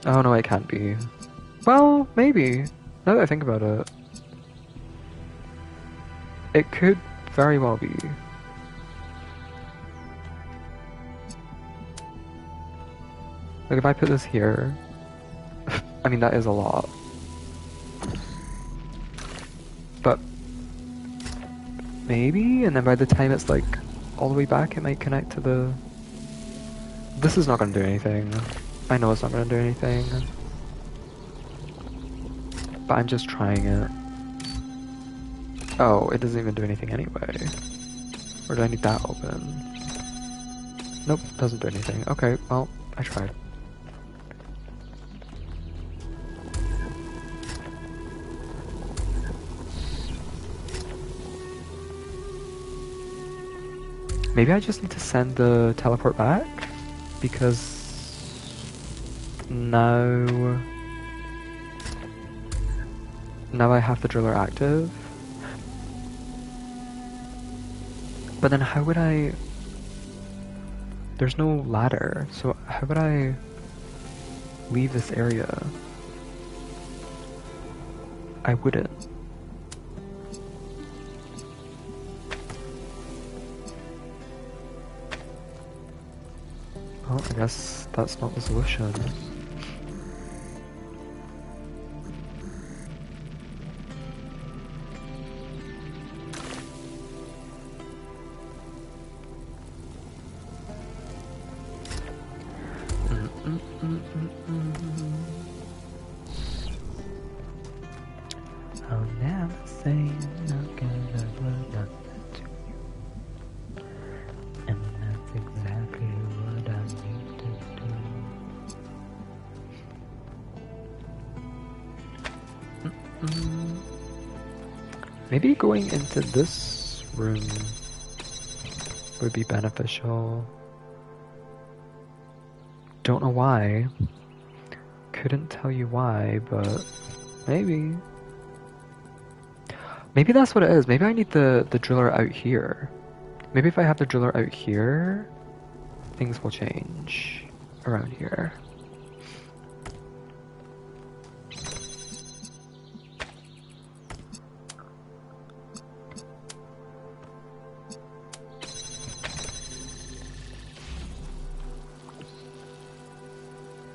Oh no, it can't be. Well, maybe. Now that I think about it. It could very well be. Like if I put this here, I mean that is a lot. But maybe, and then by the time it's like all the way back it might connect to the... This is not gonna do anything. I know it's not gonna do anything. But I'm just trying it. Oh, it doesn't even do anything anyway. Or do I need that open? Nope, doesn't do anything. Okay, well, I tried. Maybe I just need to send the teleport back? Because... Now I have the driller active. But then how would I... There's no ladder, so how would I leave this area? I wouldn't. Well, I guess that's not the solution. I'll never say I'm gonna do nothing to you. And that's exactly what I need to do. Maybe going into this room would be beneficial. Don't know why. Couldn't tell you why, but maybe. Maybe that's what it is. Maybe I need the driller out here. Maybe if I have the driller out here, things will change around here.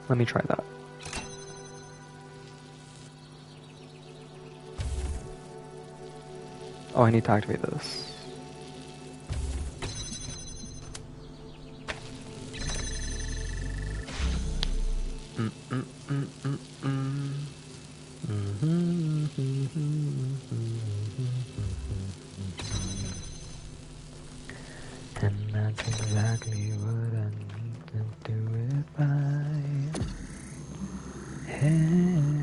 Let me try that. Oh, I need to activate this. And that's exactly what I need to do it by hand.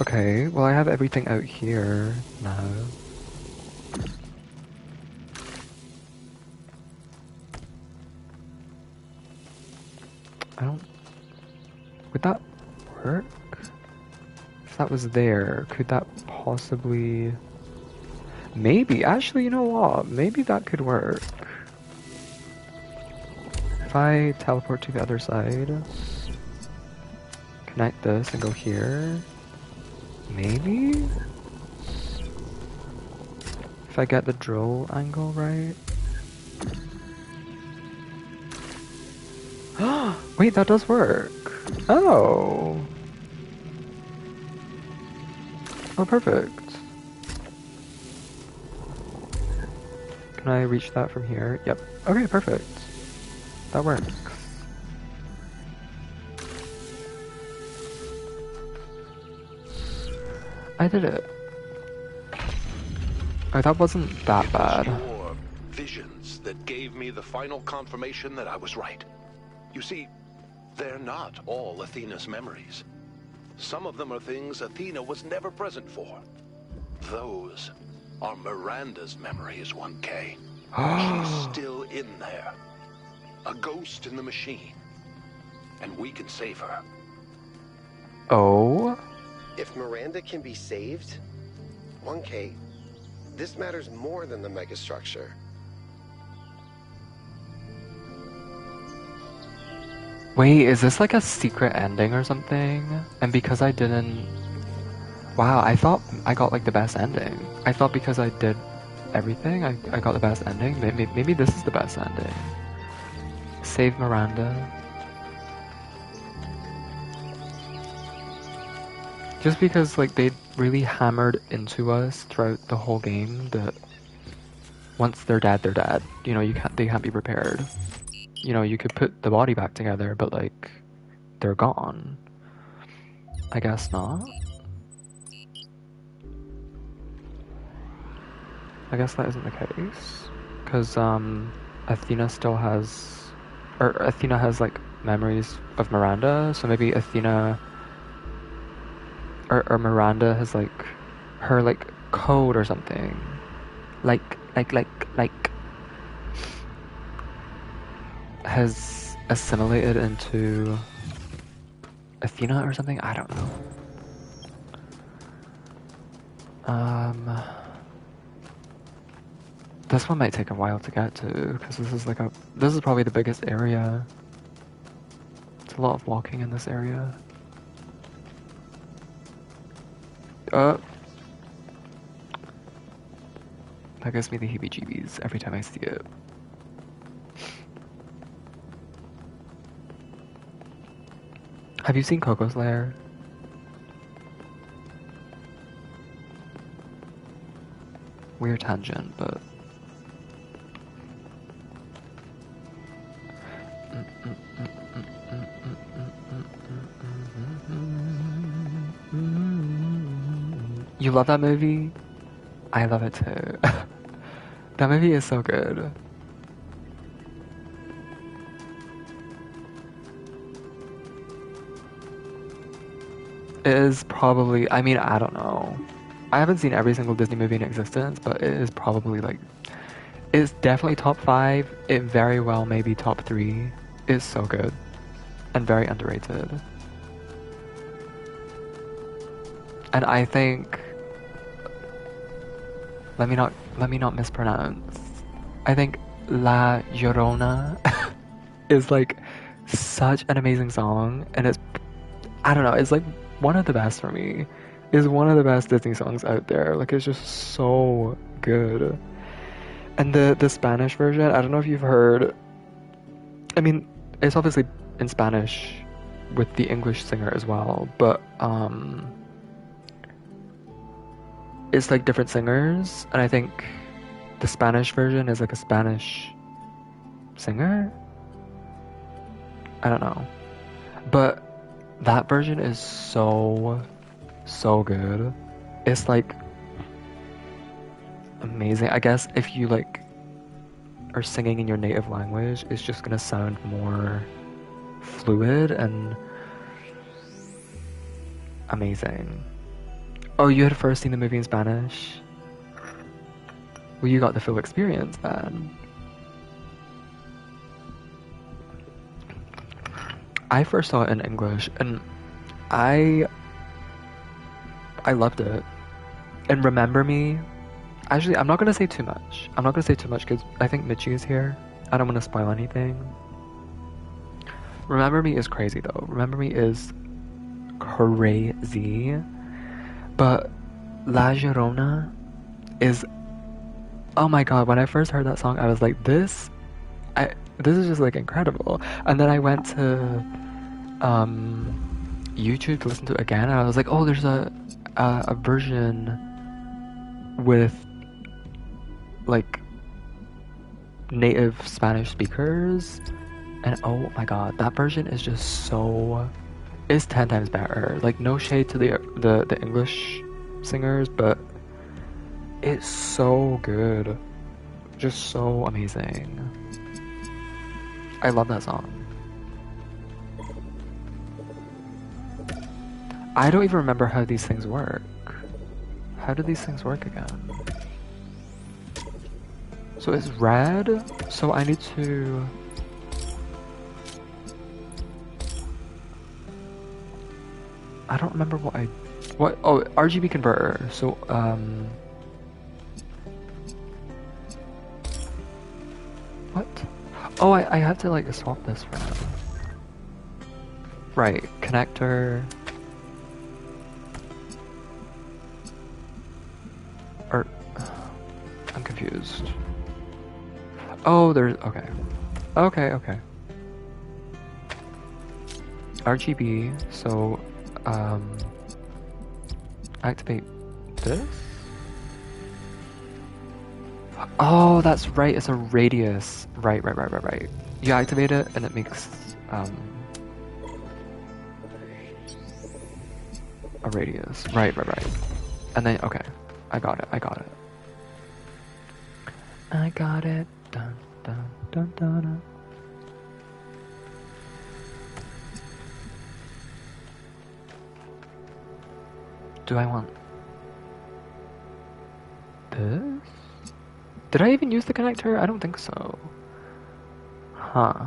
Okay, well I have everything out here now. Would that work? If that was there, could that possibly... Maybe, actually, you know what? Maybe that could work. If I teleport to the other side, connect this and go here, maybe? If I get the drill angle right. Wait, that does work. Oh. Oh, perfect. Can I reach that from here? Yep. Okay, perfect. That works. I did it. Oh, that wasn't that bad. It was your visions that gave me the final confirmation that I was right. You see, they're not all Athena's memories. Some of them are things Athena was never present for. Those are Miranda's memories, 1K. She's still in there. A ghost in the machine. And we can save her. Oh? If Miranda can be saved, 1K, this matters more than the megastructure. Wait, is this like a secret ending or something? And because I didn't... Wow, I thought I got like the best ending. I thought because I did everything, I got the best ending. Maybe this is the best ending. Save Miranda. Just because like they really hammered into us throughout the whole game that once they're dead, they're dead. You know, they can't be repaired. You know, you could put the body back together, but like they're gone. I guess not. I guess that isn't the case. Because Athena still has, or Athena has like memories of Miranda, so maybe Athena or Miranda has like her like code or something. Like has assimilated into Athena or something? I don't know. This one might take a while to get to, because this is probably the biggest area. It's a lot of walking in this area. That gives me the heebie-jeebies every time I see it. Have you seen Coco's Lair? Weird tangent, but... You love that movie? I love it too. That movie is so good. It is probably, I mean, I don't know. I haven't seen every single Disney movie in existence, but it is probably like, it's definitely top 5. It very well may be top 3. It's so good. And very underrated. And I think, let me not mispronounce. I think La Llorona is like such an amazing song, and it's, I don't know, it's like one of the best for me. It's one of the best Disney songs out there. Like, it's just so good. And the Spanish version, I don't know if you've heard. I mean, it's obviously in Spanish with the English singer as well, but it's like different singers, and I think the Spanish version is like a Spanish singer. I don't know. But that version is so good. It's like amazing. I guess if you like are singing in your native language, it's just gonna sound more fluid and amazing. Oh, you had first seen the movie in Spanish? Well, you got the full experience then. I first saw it in English, and I loved it. And Remember Me, actually, I'm not gonna say too much. I'm not gonna say too much because I think Michi is here. I don't want to spoil anything. Remember Me is crazy though. Remember Me is crazy. But La Llorona is, oh my god, when I first heard that song, I was like, this is just like incredible. And then I went to YouTube to listen to it again, and I was like, oh, there's a version with like native Spanish speakers, and oh my god, that version is just so, it's 10 times better. Like, no shade to the English singers, but it's so good, just so amazing. I love that song. I don't even remember how these things work. How do these things work again? So it's red, so I need to... I don't remember oh, RGB converter. So, what? Oh, I have to like swap this for now. Right, connector. Or, I'm confused. Oh, there's, okay. Okay. RGB, so, activate this? Oh, that's right, it's a radius. Right. You activate it and it makes, a radius. Right. And then, okay, I got it. Dun, dun. Do I want this? Did I even use the connector? I don't think so. Huh.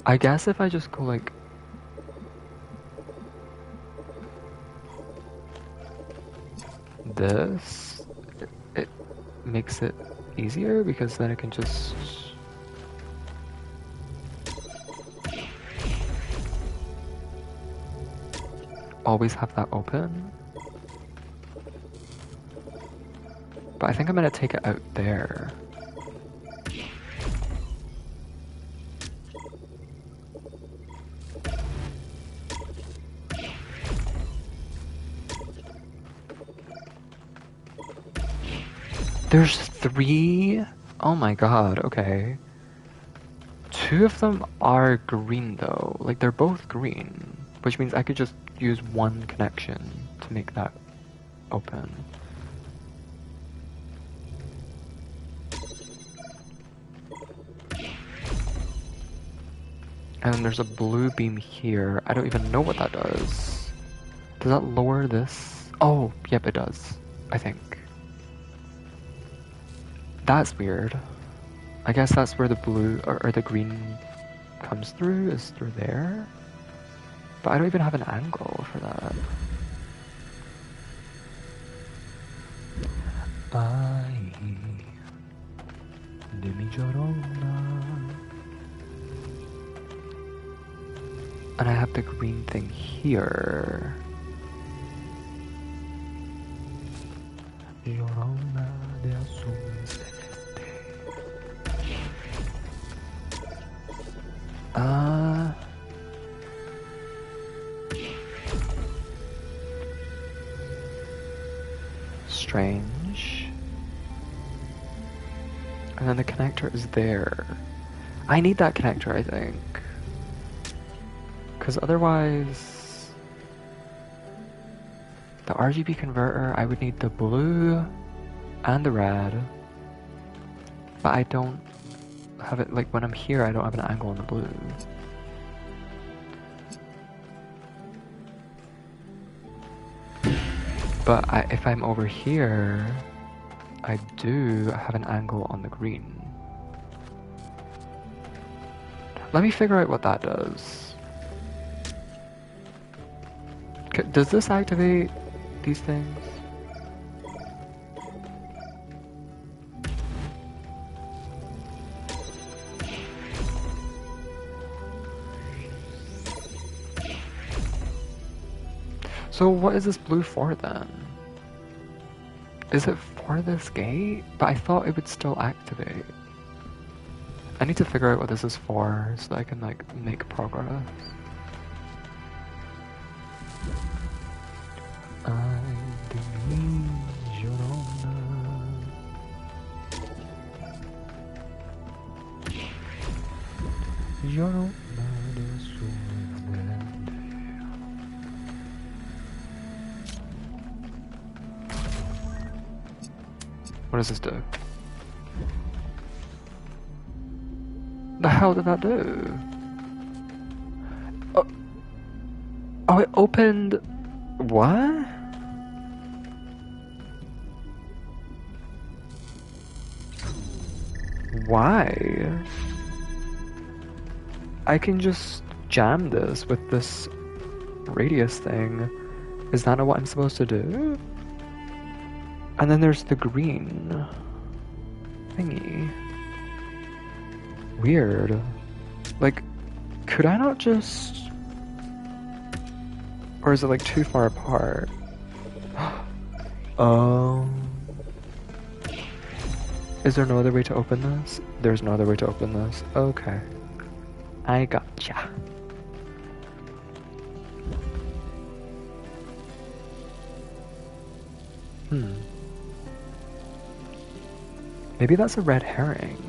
I guess if I just go like... this, it makes it easier because then I can just... always have that open. But I think I'm gonna take it out there. There's 3? Oh my god, okay. 2 of them are green though. Like, they're both green. Which means I could just use one connection to make that open. And then there's a blue beam here. I don't even know what that does. Does that lower this? Oh, yep, it does. I think. That's weird. I guess that's where the blue or the green comes through, is through there. But I don't even have an angle for that. Ay, de mi llorona. And I have the green thing here. Llorona de azul celeste. Strange. And then the connector is there. I need that connector, I think. Because otherwise... the RGB converter, I would need the blue and the red. But I don't have it, like when I'm here, I don't have an angle on the blue. But if I'm over here, I do have an angle on the green. Let me figure out what that does. Does this activate these things? So what is this blue for then? Is it for this gate? But I thought it would still activate. I need to figure out what this is for so that I can like make progress. What does this do? The hell did that do? Oh, it opened... What? Why? I can just jam this with this radius thing. Is that not what I'm supposed to do? And then there's the green thingy. Weird. Like, could I not just... Or is it like too far apart? Is there no other way to open this? There's no other way to open this. Okay. I gotcha. Maybe that's a red herring.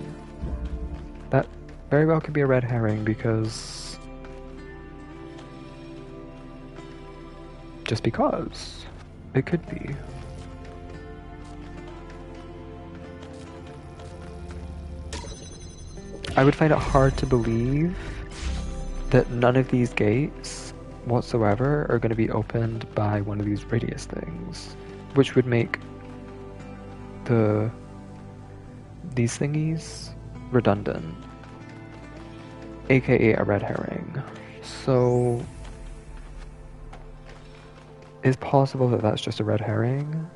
That very well could be a red herring because... Just because. It could be. I would find it hard to believe that none of these gates whatsoever are going to be opened by one of these radius things, which would make these thingies redundant, aka a red herring. So it's possible that that's just a red herring,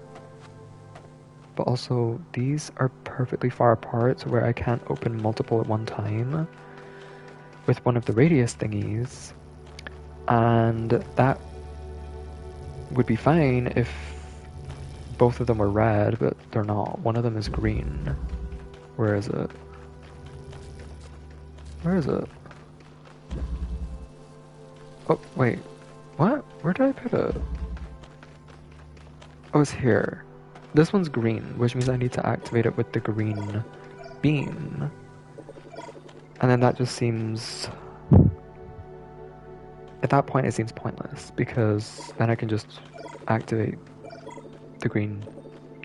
but also these are perfectly far apart to where I can't open multiple at one time with one of the radius thingies, and that would be fine if both of them were red, but they're not. One of them is green. Where is it? Where is it? Oh, wait. What? Where did I put it? Oh, it's here. This one's green, which means I need to activate it with the green beam. And then that just seems... At that point, it seems pointless, because then I can just activate the green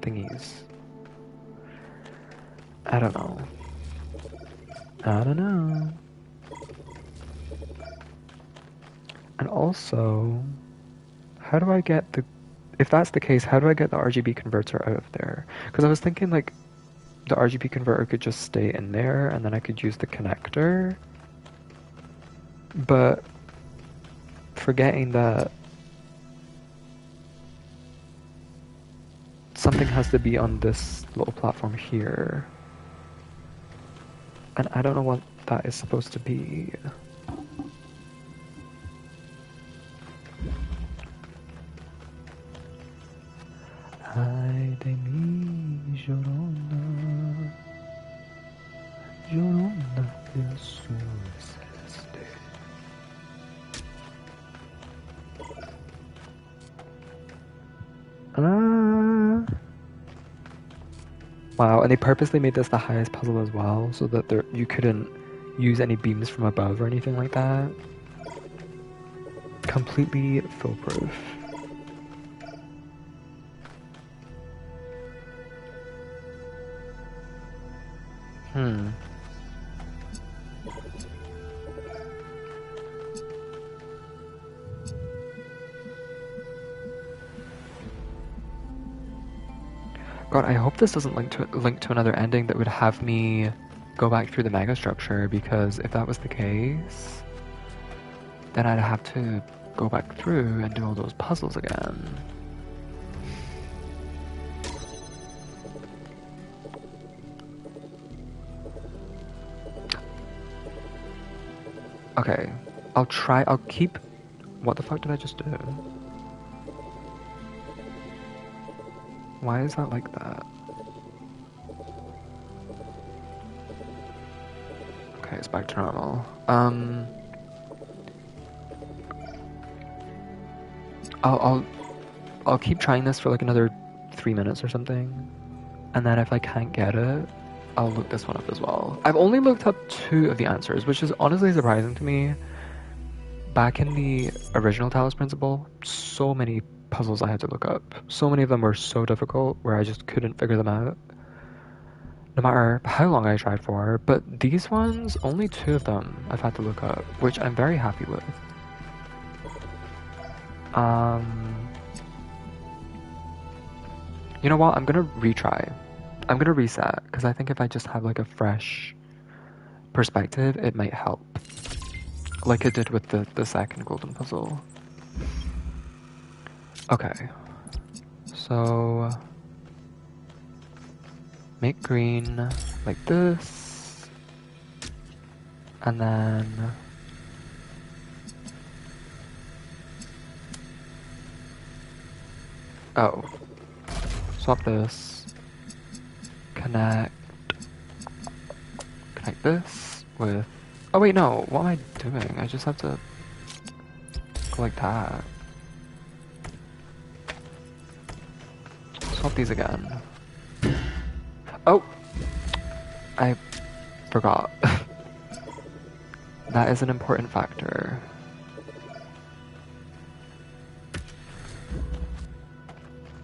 thingies. I don't know. I don't know. And also, how do I get the... If that's the case, how do I get the RGB converter out of there? Because I was thinking, like, the RGB converter could just stay in there, and then I could use the connector. But forgetting that something has to be on this little platform here. And I don't know what that is supposed to be. Ay de mi llorona, llorona de azul celeste. Wow, and they purposely made this the highest puzzle as well, so that you couldn't use any beams from above or anything like that. Completely foolproof. God, I hope this doesn't link to another ending that would have me go back through the megastructure, because if that was the case, then I'd have to go back through and do all those puzzles again. Okay, I'll keep... What the fuck did I just do? Why is that like that? Okay, it's back to normal. I'll keep trying this for like another 3 minutes or something, and then if I can't get it, I'll look this one up as well. I've only looked up 2 of the answers, which is honestly surprising to me. Back in the original Talos Principle, so many puzzles I had to look up. So many of them were so difficult where I just couldn't figure them out, no matter how long I tried for. But these ones, only 2 of them I've had to look up, which I'm very happy with. You know what? I'm gonna retry. I'm gonna reset, because I think if I just have like a fresh perspective, it might help. Like it did with the second golden puzzle. Okay. So... make green like this. And then... oh. Swap this. Connect this with... oh wait, no, what am I doing? I just have to go like that. Swap these again. Oh! I forgot. That is an important factor.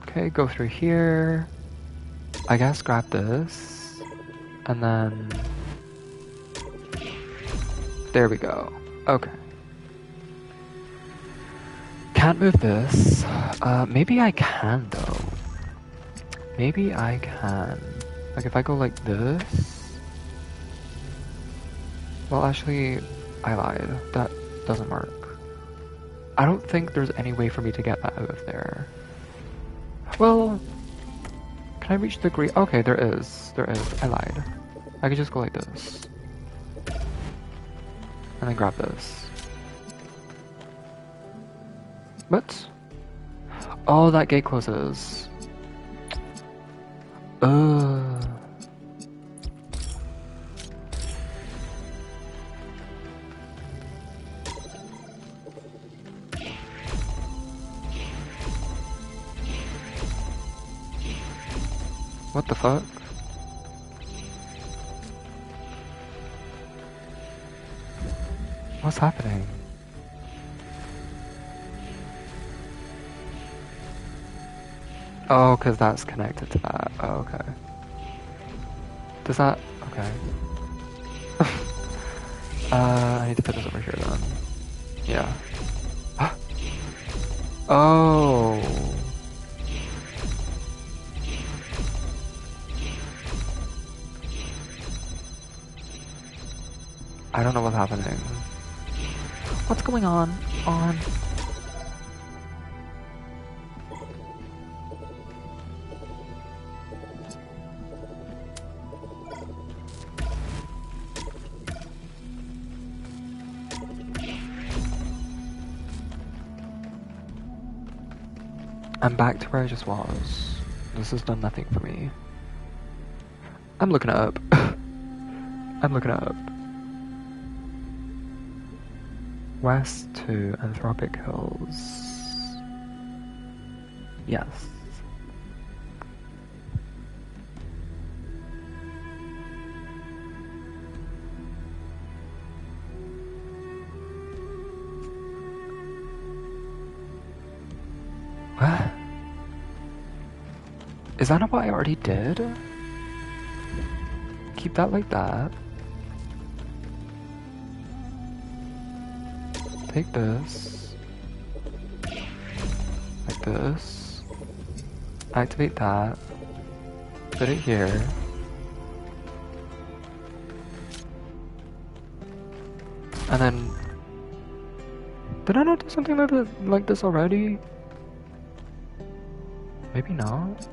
Okay, go through here. I guess grab this. And then... there we go. Okay. Can't move this. Maybe I can, though. Maybe I can. Like, if I go like this... well, actually, I lied. That doesn't work. I don't think there's any way for me to get that out of there. Well... can I reach the green? Okay, there is. There is. I lied. I could just go like this. And then grab this. What? Oh, that gate closes. What the fuck? What's happening? Oh, because that's connected to that. Oh, okay. Does that... okay. I need to put this over here then. Yeah. Oh. I don't know what's happening. What's going on? I'm back to where I just was. This has done nothing for me. I'm looking it up. I'm looking it up. West to Anthropic Hills. Yes. Is that not what I already did? Keep that like that. Take this. Like this. Activate that. Put it here. And then... Did I not do something like this already? Maybe not.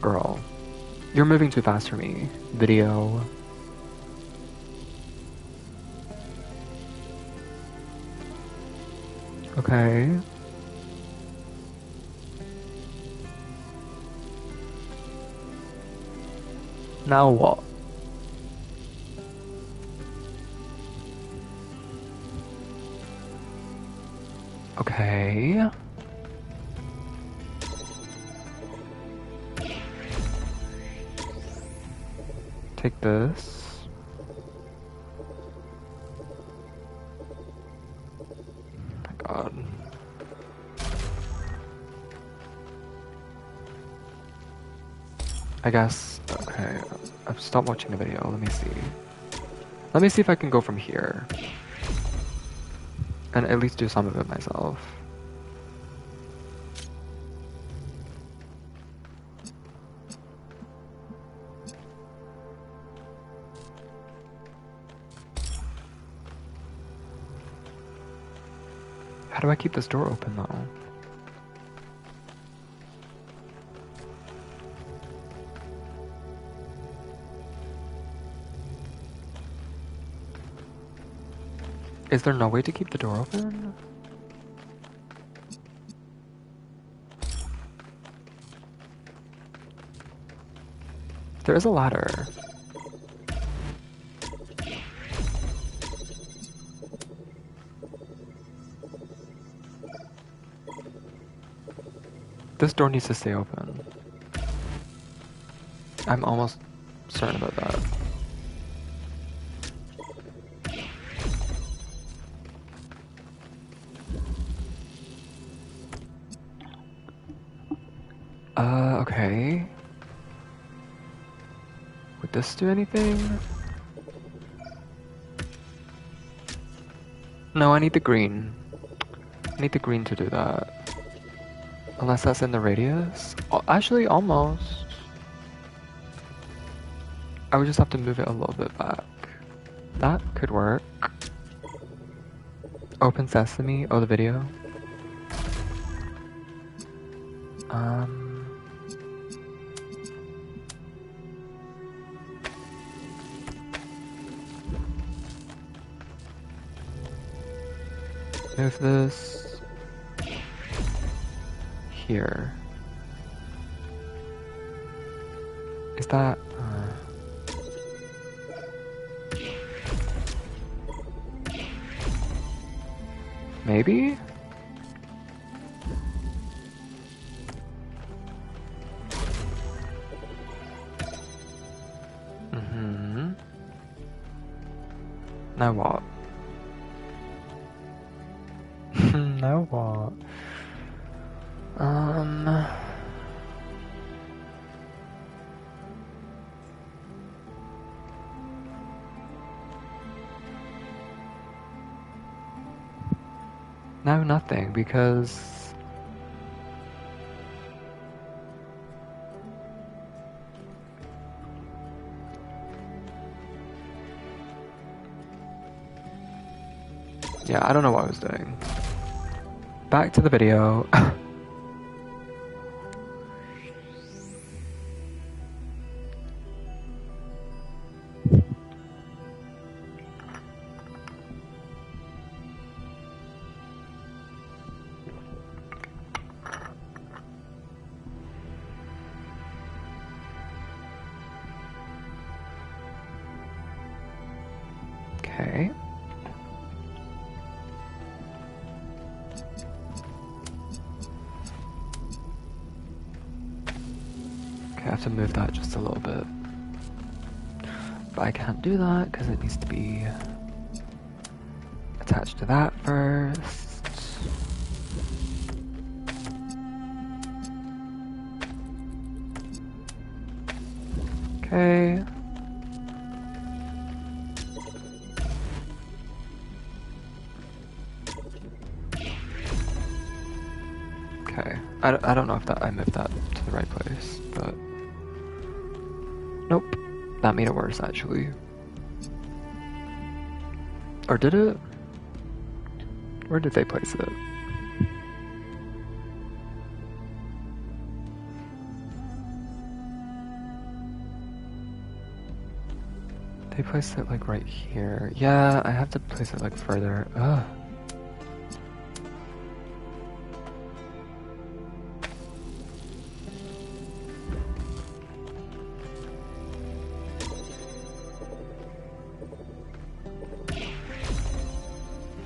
Girl, you're moving too fast for me. Video. Okay. Now what? Okay. Take this. Oh my god. I guess, okay, I've stopped watching the video, let me see. Let me see if I can go from here. And at least do some of it myself. How do I keep this door open though? Is there no way to keep the door open? There is a ladder. This door needs to stay open. I'm almost certain about that. Okay. Would this do anything? No, I need the green. I need the green to do that. Unless that's in the radius? Actually, almost. I would just have to move it a little bit back. That could work. Open Sesame. Oh, the video. Move this here. Is that maybe? Now what? Now what? Now nothing, because yeah, I don't know what I was doing. Back to the video. Okay. Okay, I have to move that just a little bit. But I can't do that because it needs to be attached to that first. Okay. Okay. I don't know if I moved that to the right place, but... Nope. That made it worse, actually. Or did it? Where did they place it? They placed it like right here. Yeah, I have to place it like further. Ugh.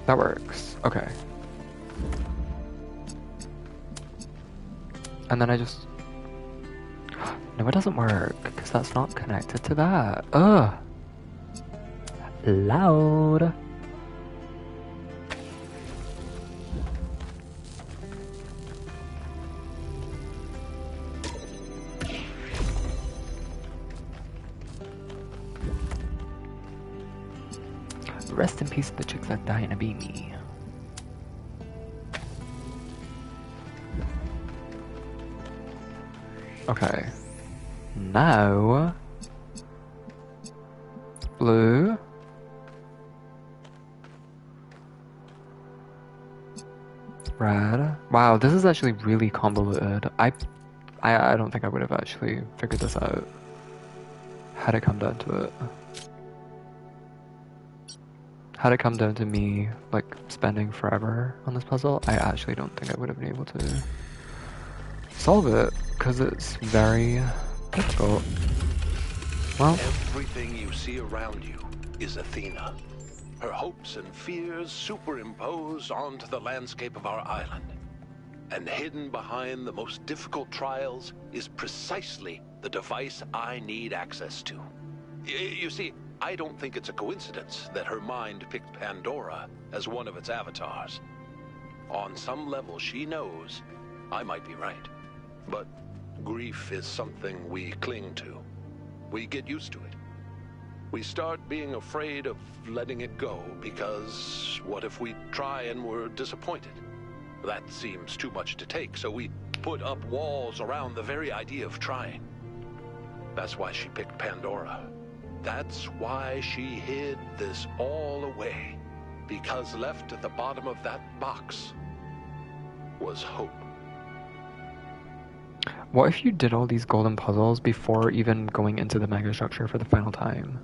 That works. Okay. And then I just... No, it doesn't work, because that's not connected to that. Ugh. Loud. Rest in peace, the chicks that dying to be me. Okay. Now... Blue. Red. Wow, this is actually really convoluted. I don't think I would have actually figured this out had it come down to it. Had it come down to me, like, spending forever on this puzzle, I actually don't think I would have been able to solve it, because it's very difficult. Well... Everything you see around you is Athena. Her hopes and fears superimposed onto the landscape of our island. And hidden behind the most difficult trials is precisely the device I need access to. You see, I don't think it's a coincidence that her mind picked Pandora as one of its avatars. On some level, she knows I might be right. But grief is something we cling to. We get used to it. We start being afraid of letting it go because what if we try and we're disappointed? That seems too much to take, so we put up walls around the very idea of trying. That's why she picked Pandora. That's why she hid this all away. Because left at the bottom of that box was hope. What if you did all these golden puzzles before even going into the megastructure for the final time?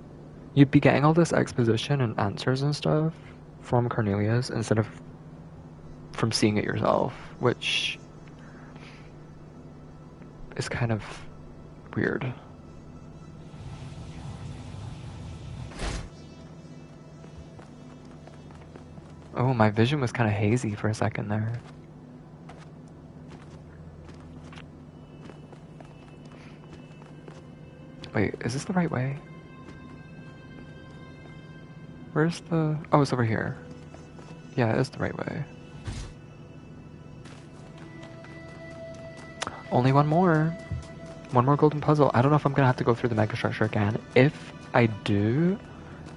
You'd be getting all this exposition and answers and stuff from Cornelius instead of from seeing it yourself, which is kind of weird. Oh, my vision was kind of hazy for a second there. Wait, is this the right way? Where's the... Oh, it's over here. Yeah, it's the right way. Only one more. One more golden puzzle. I don't know if I'm gonna have to go through the megastructure again. If I do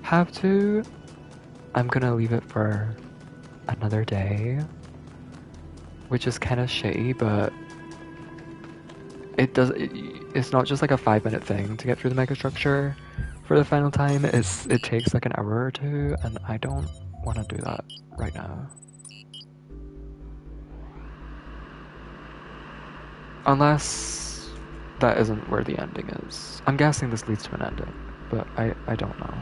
have to, I'm gonna leave it for another day. Which is kind of shitty, but... It's not just like a 5-minute thing to get through the megastructure for the final time. It takes like an hour or two, and I don't want to do that right now. Unless that isn't where the ending is. I'm guessing this leads to an ending, but I don't know.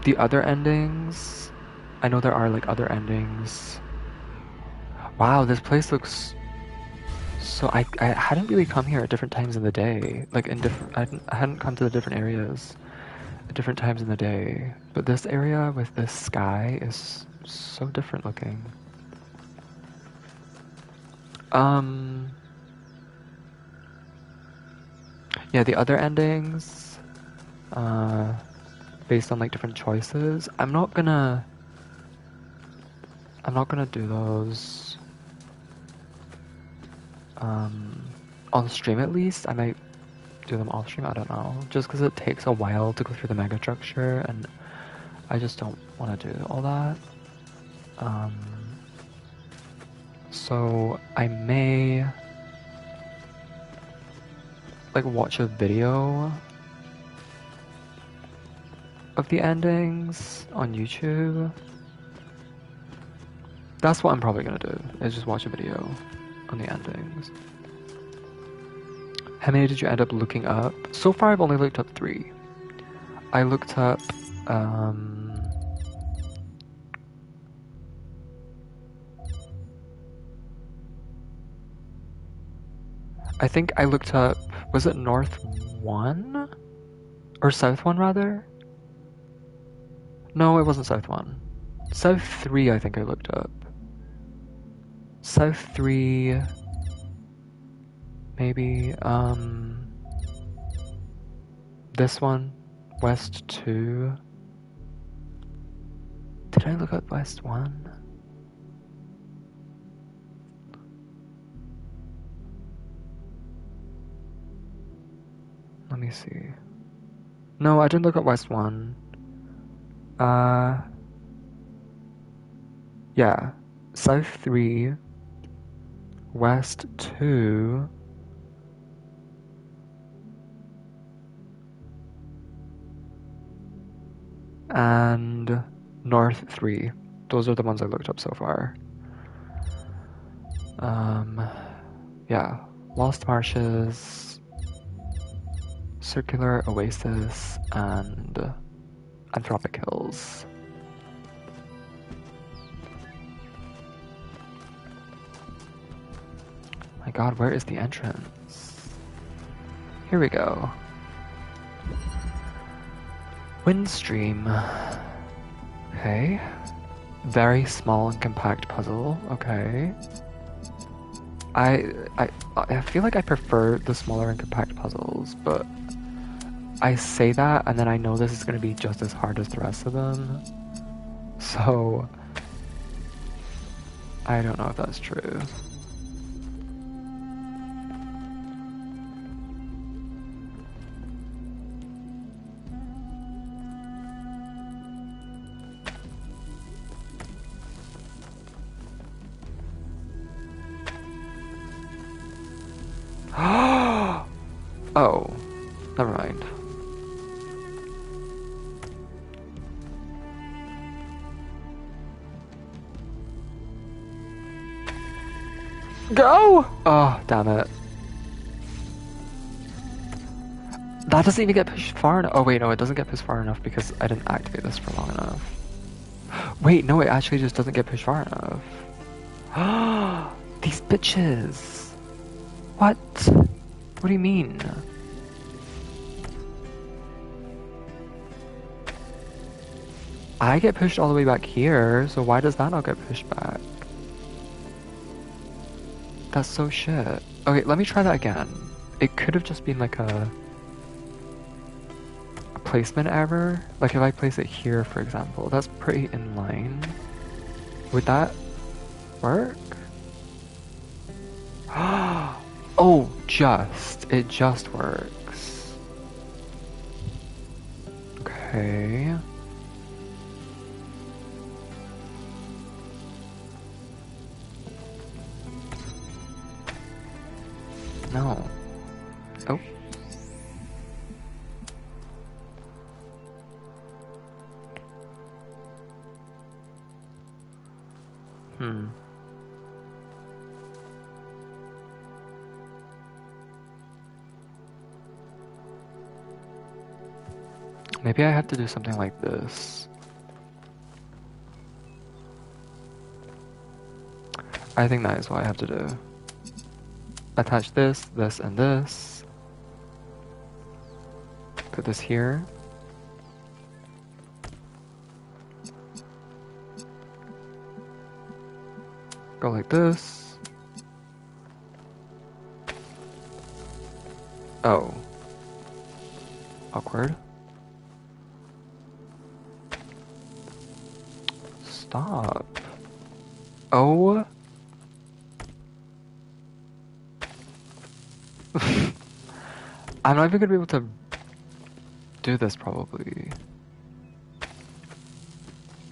The other endings, I know there are like other endings. Wow, this place looks... So I hadn't really come here at different times in the day. Like in different... I hadn't come to the different areas at different times in the day. But this area with this sky is so different looking. Yeah, the other endings, based on like different choices, I'm not gonna do those. on stream at least. I might do them off stream, I don't know. Just because it takes a while to go through the mega structure, and I just don't want to do all that. So I may like watch a video of the endings on YouTube. That's what I'm probably gonna do, is just watch a video on the endings. How many did you end up looking up? So far I've only looked up 3. I looked up I think I looked up, was it North 1? Or South 1 rather? No, it wasn't South 1. South 3 I think I looked up. South 3... maybe, this one? West 2? Did I look up West 1? Let me see. No, I didn't look up West 1. Yeah. South 3, West 2, and North 3. Those are the ones I looked up so far. Yeah. Lost Marshes, Circular Oasis, and Anthropic Hills. My god, where is the entrance? Here we go. Windstream. Okay. Very small and compact puzzle. Okay. I feel like I prefer the smaller and compact puzzles, but I say that and then I know this is going to be just as hard as the rest of them. So I don't know if that's true. Oh, never mind. Go! Oh, damn it. That doesn't even get pushed far enough. Oh wait, no, it doesn't get pushed far enough because I didn't activate this for long enough. Wait, no, it actually just doesn't get pushed far enough. These bitches. What? What do you mean? I get pushed all the way back here, so why does that not get pushed back? That's so shit. Okay, let me try that again. It could have just been like a placement error. Like if I place it here, for example, that's pretty in line. Would that work? Oh, it just works. Okay. No. Oh. Maybe I have to do something like this. I think that is what I have to do. Attach this, this, and this. Put this here. Go like this. Oh. Awkward. Stop. Oh. I'm not even gonna be able to do this probably.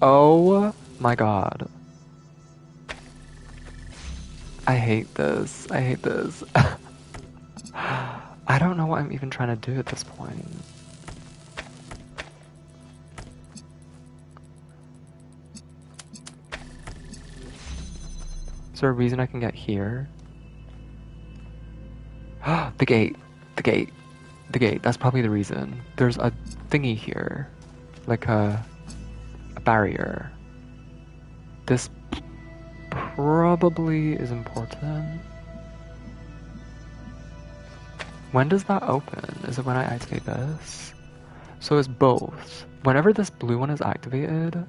Oh my god. I hate this. I hate this. I don't know what I'm even trying to do at this point. Is there a reason I can get here? The gate. The gate. The gate. That's probably the reason. There's a thingy here. Like a barrier. This probably is important. When does that open? Is it when I activate this? So it's both. Whenever this blue one is activated,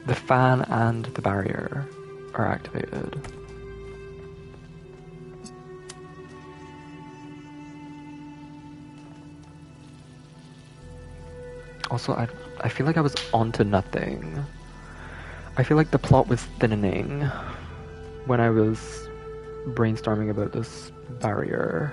the fan and the barrier are activated. Also, I feel like I was onto nothing. I feel like the plot was thinning when I was brainstorming about this barrier.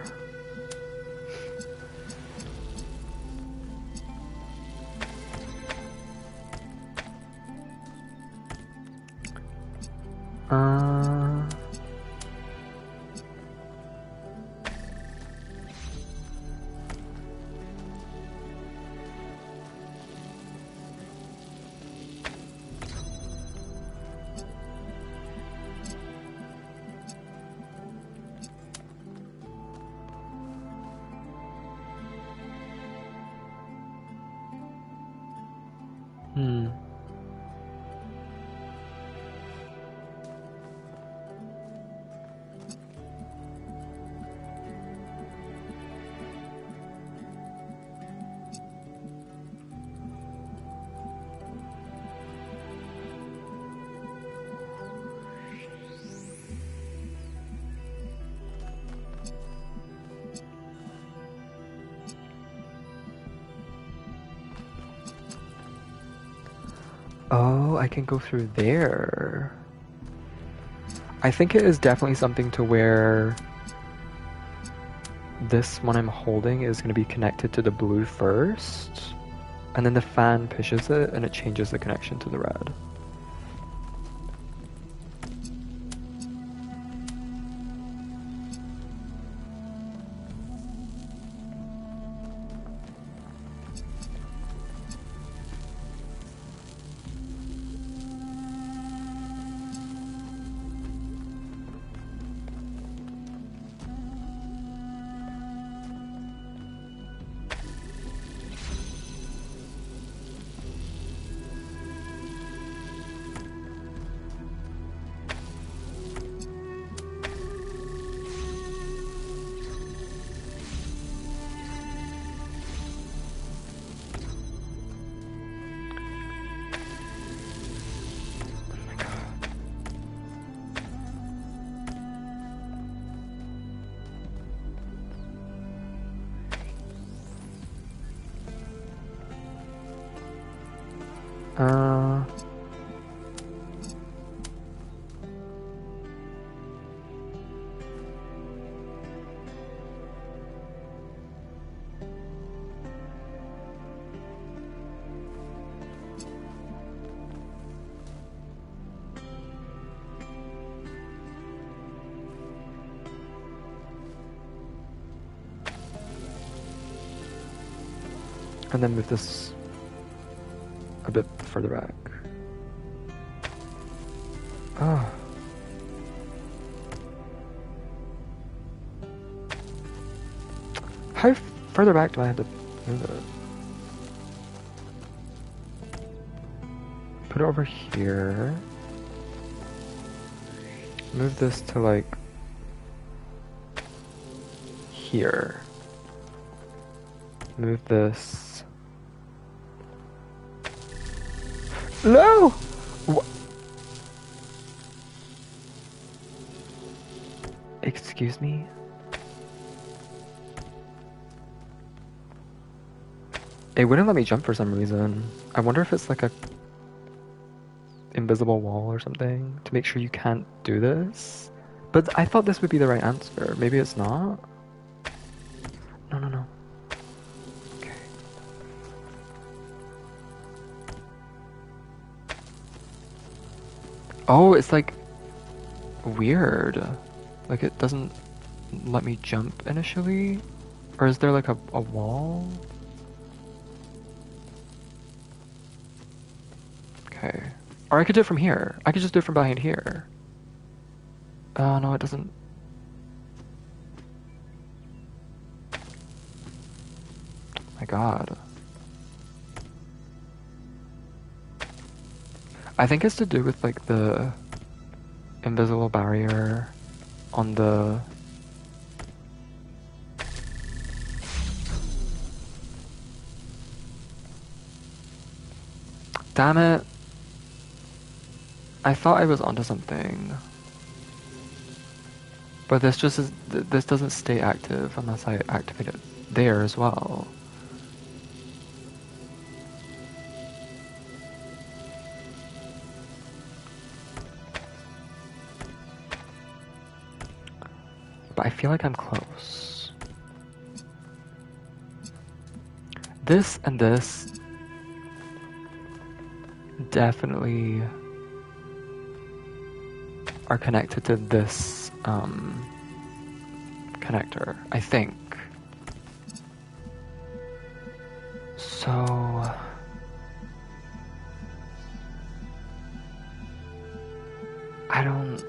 Oh, I can go through there. I think it is definitely something to where this one I'm holding is going to be connected to the blue first, and then the fan pushes it and it changes the connection to the red. And then move this a bit further back. Oh. How further back do I have to move it? Put it over here. Move this to like here. Move this. No! Excuse me? It wouldn't let me jump for some reason. I wonder if it's like a invisible wall or something to make sure you can't do this. But I thought this would be the right answer. Maybe it's not? No, no, no. Okay. Oh, it's like weird. Like it doesn't let me jump initially? Or is there like a wall? Okay. Or I could do it from here. I could just do it from behind here. Oh no, it doesn't. My god. I think it's to do with like the invisible barrier on the... Damn it. I thought I was onto something. But this just is, this doesn't stay active unless I activate it there as well. But I feel like I'm close. This and this definitely are connected to this connector, I think. So I don't...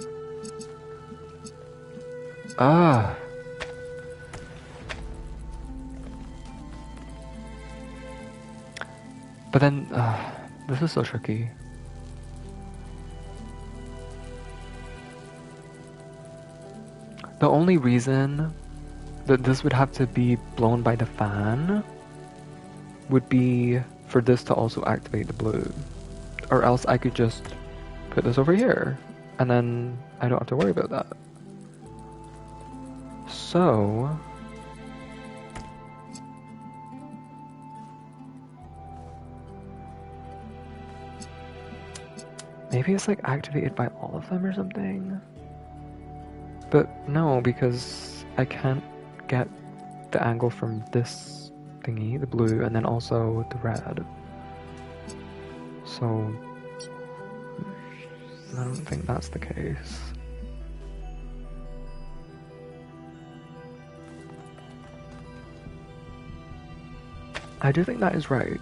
But then, this is so tricky. The only reason that this would have to be blown by the fan would be for this to also activate the blue. Or else I could just put this over here, and then I don't have to worry about that. So... maybe it's like activated by all of them or something? But no, because I can't get the angle from this thingy, the blue, and then also the red. So I don't think that's the case. I do think that is right.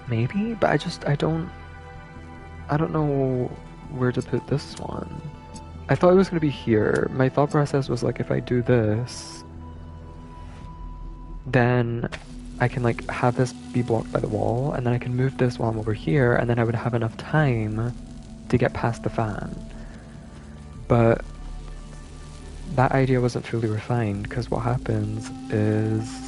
Maybe, but I don't know where to put this one. I thought it was gonna be here. My thought process was like, if I do this, then I can like have this be blocked by the wall, and then I can move this while I'm over here, and then I would have enough time to get past the fan. But that idea wasn't fully refined, because what happens is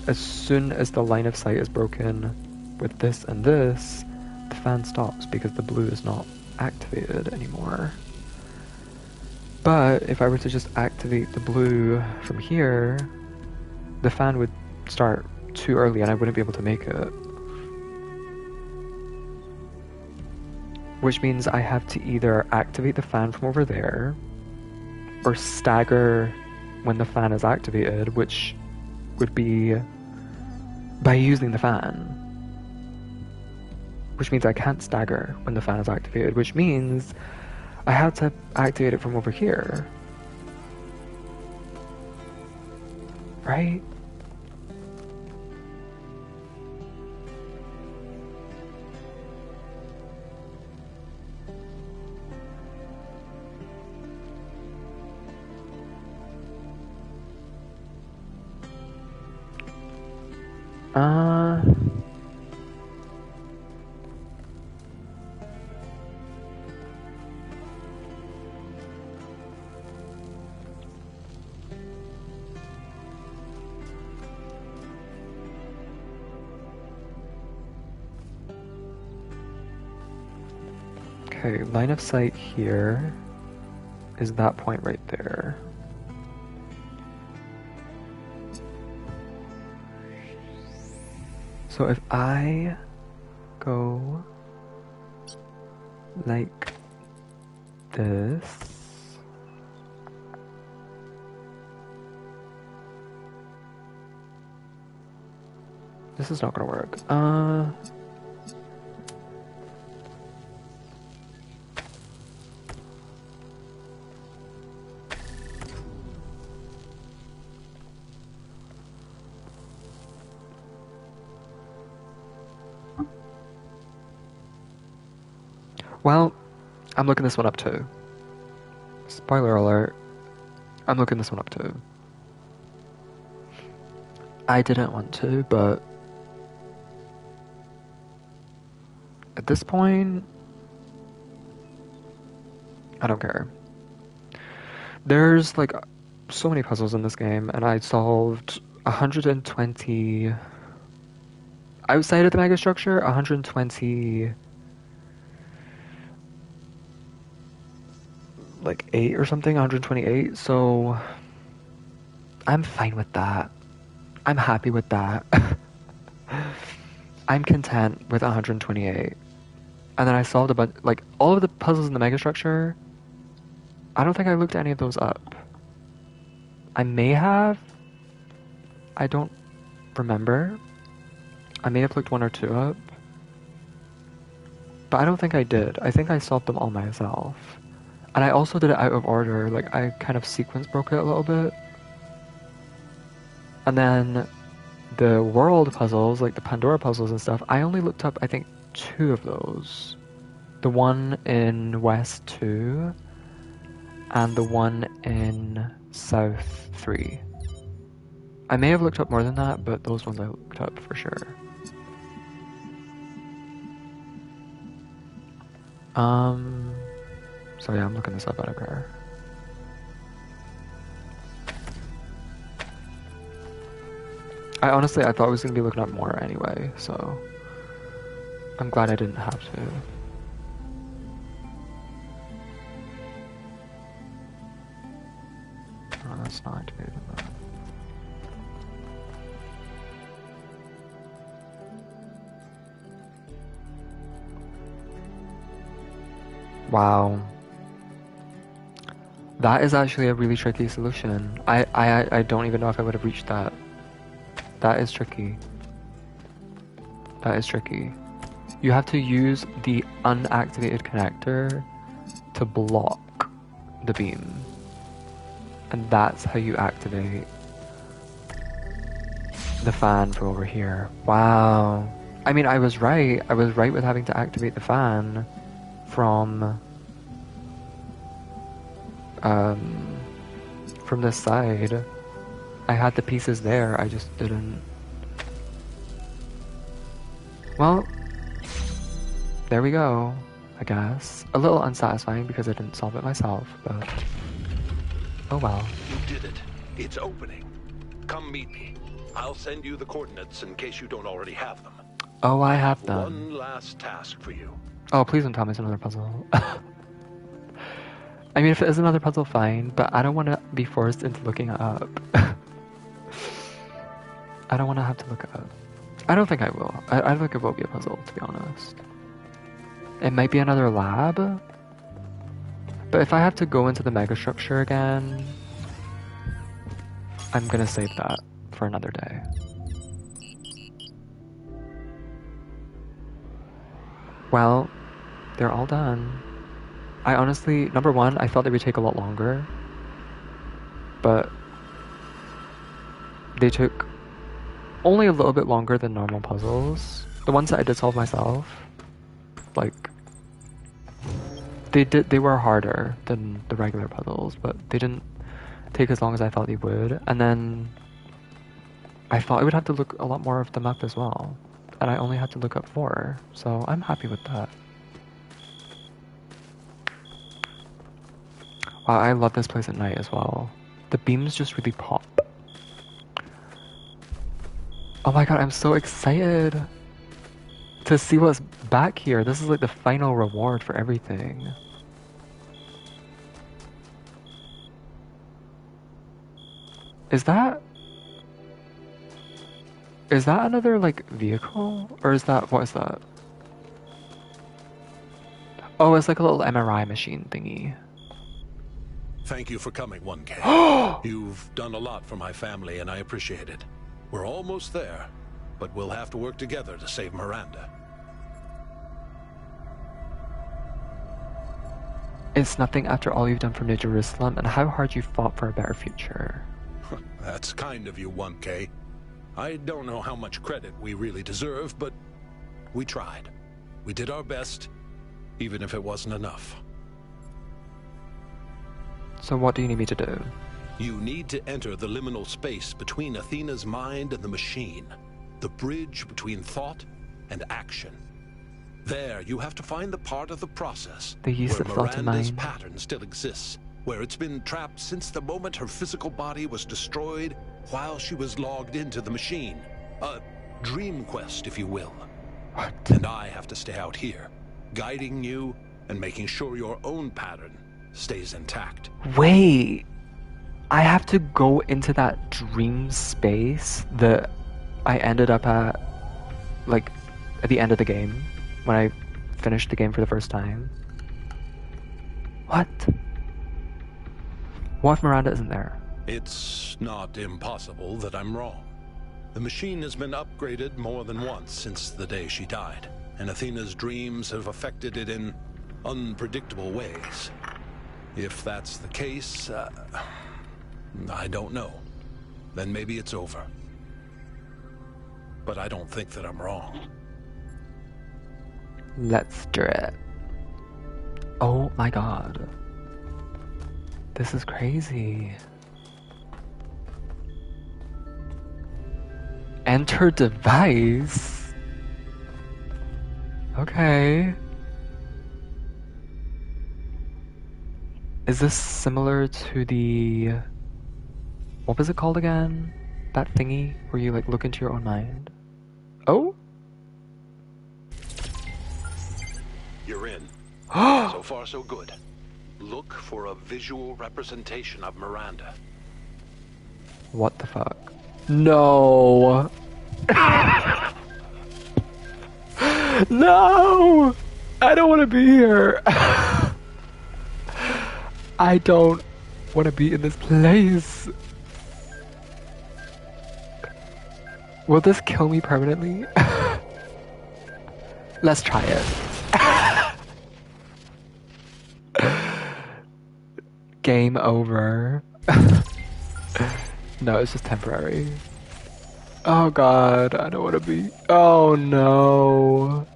as soon as the line of sight is broken with this and this, the fan stops because the blue is not activated anymore. But if I were to just activate the blue from here, the fan would start too early and I wouldn't be able to make it. Which means I have to either activate the fan from over there, or stagger when the fan is activated, which would be by using the fan. Which means I can't stagger when the fan is activated, which means I have to activate it from over here. Right? Okay, line of sight here is that point right there. So if I go like this. This is not gonna work. Well, I'm looking this one up too. Spoiler alert, I'm looking this one up too. I didn't want to, but at this point, I don't care. There's like so many puzzles in this game, and I solved 120 outside of the megastructure, 120 like 8 or something, 128, so I'm fine with that. I'm happy with that. I'm content with 128. And then I solved a bunch, like, all of the puzzles in the megastructure, I don't think I looked any of those up. I may have. I don't remember. I may have looked 1 or 2 up. But I don't think I did. I think I solved them all myself. And I also did it out of order, like, I kind of sequence broke it a little bit. And then the world puzzles, like the Pandora puzzles and stuff, I only looked up, I think, 2 of those. The one in West 2, and the one in South 3. I may have looked up more than that, but those ones I looked up for sure. So yeah, I'm looking this up, I don't care. I thought I was going to be looking up more anyway, so I'm glad I didn't have to. Oh, that's not activated. Wow. That is actually a really tricky solution. I don't even know if I would have reached that. That is tricky. That is tricky. You have to use the unactivated connector to block the beam. And that's how you activate the fan from over here. Wow. I mean, I was right. I was right with having to activate the fan from this side. I had the pieces there, I just didn't. Well, there we go, I guess. A little unsatisfying because I didn't solve it myself, but oh well. You did it. It's opening. Come meet me. I'll send you the coordinates in case you don't already have them. Oh, I have them. One last task for you. Oh, please don't tell me it's another puzzle. I mean, if it is another puzzle, fine, but I don't want to be forced into looking it up. I don't want to have to look it up. I don't think I will. I think it will be a puzzle, to be honest. It might be another lab. But if I have to go into the megastructure again, I'm gonna save that for another day. Well, they're all done. I honestly, number one, I thought they would take a lot longer. But they took only a little bit longer than normal puzzles. The ones that I did solve myself, like, they were harder than the regular puzzles, but they didn't take as long as I thought they would. And then I thought I would have to look a lot more of them up as well. And I only had to look up 4, so I'm happy with that. Wow, I love this place at night as well. The beams just really pop. Oh my god, I'm so excited to see what's back here. This is like the final reward for everything. Is that another like vehicle? Or is that, what is that? Oh, it's like a little MRI machine thingy. Thank you for coming, 1K. You've done a lot for my family, and I appreciate it. We're almost there, but we'll have to work together to save Miranda. It's nothing after all you've done for New Jerusalem and how hard you fought for a better future. That's kind of you, 1K. I don't know how much credit we really deserve, but we tried. We did our best, even if it wasn't enough. So what do you need me to do? You need to enter the liminal space between Athena's mind and the machine. The bridge between thought and action. There, you have to find the part of the process The use where of thought and Miranda's mind. pattern still exists, where it's been trapped since the moment her physical body was destroyed while she was logged into the machine. A dream quest, if you will. What? And I have to stay out here, guiding you and making sure your own pattern stays intact. Wait, I have to go into that dream space that I ended up at, like, at the end of the game, when I finished the game for the first time. What? What if Miranda isn't there? It's not impossible that I'm wrong. The machine has been upgraded more than once since the day she died, and Athena's dreams have affected it in unpredictable ways. If that's the case, I don't know. Then maybe it's over. But I don't think that I'm wrong. Let's do it. Oh my god. This is crazy. Enter device? Okay. Is this similar to the... What was it called again? That thingy where you like look into your own mind? Oh? You're in. So far, so good. Look for a visual representation of Miranda. What the fuck? No! No! I don't want to be here! I don't want to be in this place. Will this kill me permanently? Let's try it. Game over. No, it's just temporary. Oh god, I don't want to be... Oh no.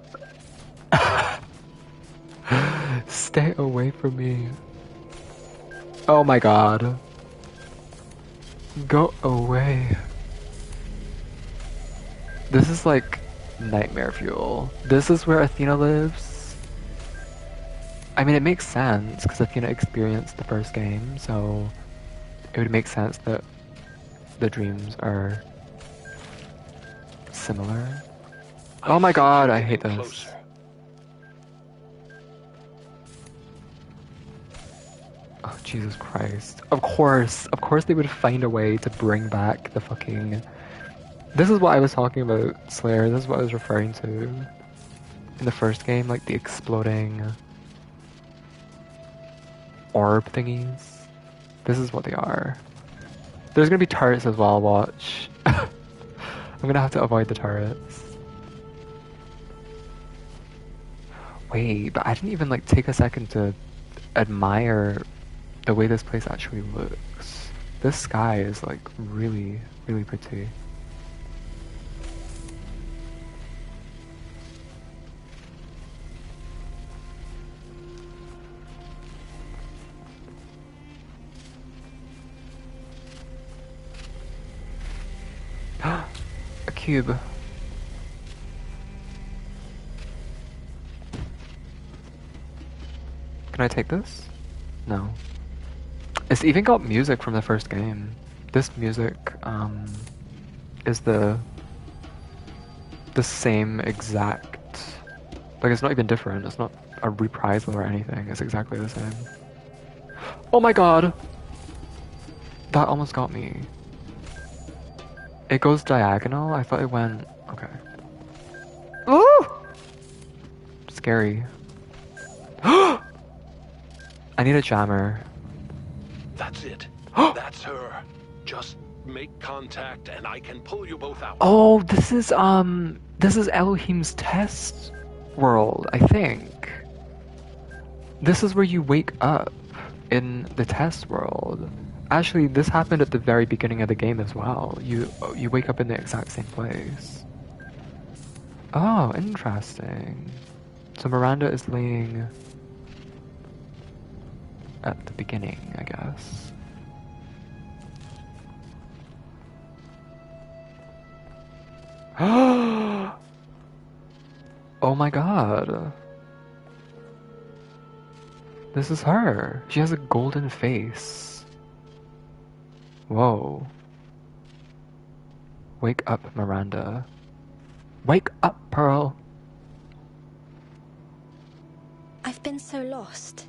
Stay away from me. Oh my god. Go away. This is like nightmare fuel. This is where Athena lives. I mean, it makes sense because Athena experienced the first game, so it would make sense that the dreams are similar. Oh my god, I hate this. Closer. Oh, Jesus Christ. Of course they would find a way to bring back the fucking... This is what I was talking about, Slayer. This is what I was referring to in the first game, like the exploding orb thingies. This is what they are. There's gonna be turrets as well, watch. I'm gonna have to avoid the turrets. Wait, but I didn't even like take a second to admire the way this place actually looks. This sky is like really, really pretty. A cube. Can I take this? No. It's even got music from the first game. This music is the same exact... Like, it's not even different. It's not a reprisal or anything. It's exactly the same. Oh my god! That almost got me. It goes diagonal? I thought it went... Okay. Ooh! Scary. I need a jammer. That's it. That's her. Just make contact and I can pull you both out. Oh, this is Elohim's test world, I think. This is where you wake up in the test world. Actually, this happened at the very beginning of the game as well. You wake up in the exact same place. Oh, interesting. So Miranda is laying at the beginning, I guess. Oh my god. This is her. She has a golden face. Whoa. Wake up, Miranda. Wake up, Pearl. I've been so lost.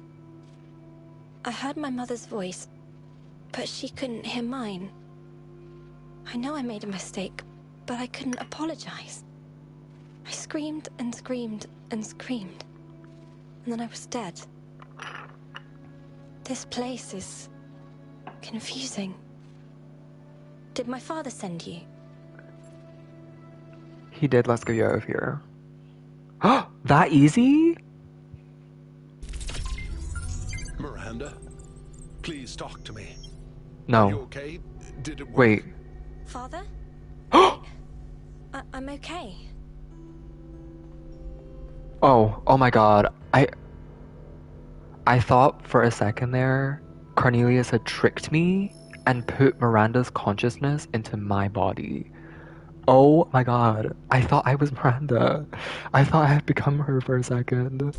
I heard my mother's voice, but she couldn't hear mine. I know I made a mistake, but I couldn't apologize. I screamed and screamed and screamed, and then I was dead. This place is confusing. Did my father send you? He did. Let's get you out of here. That easy? Miranda, please talk to me. No. Are you okay? Did it work? Wait. Father? I'm okay. Oh my god. I thought for a second there, Cornelius had tricked me and put Miranda's consciousness into my body. Oh my god. I thought I was Miranda. I thought I had become her for a second.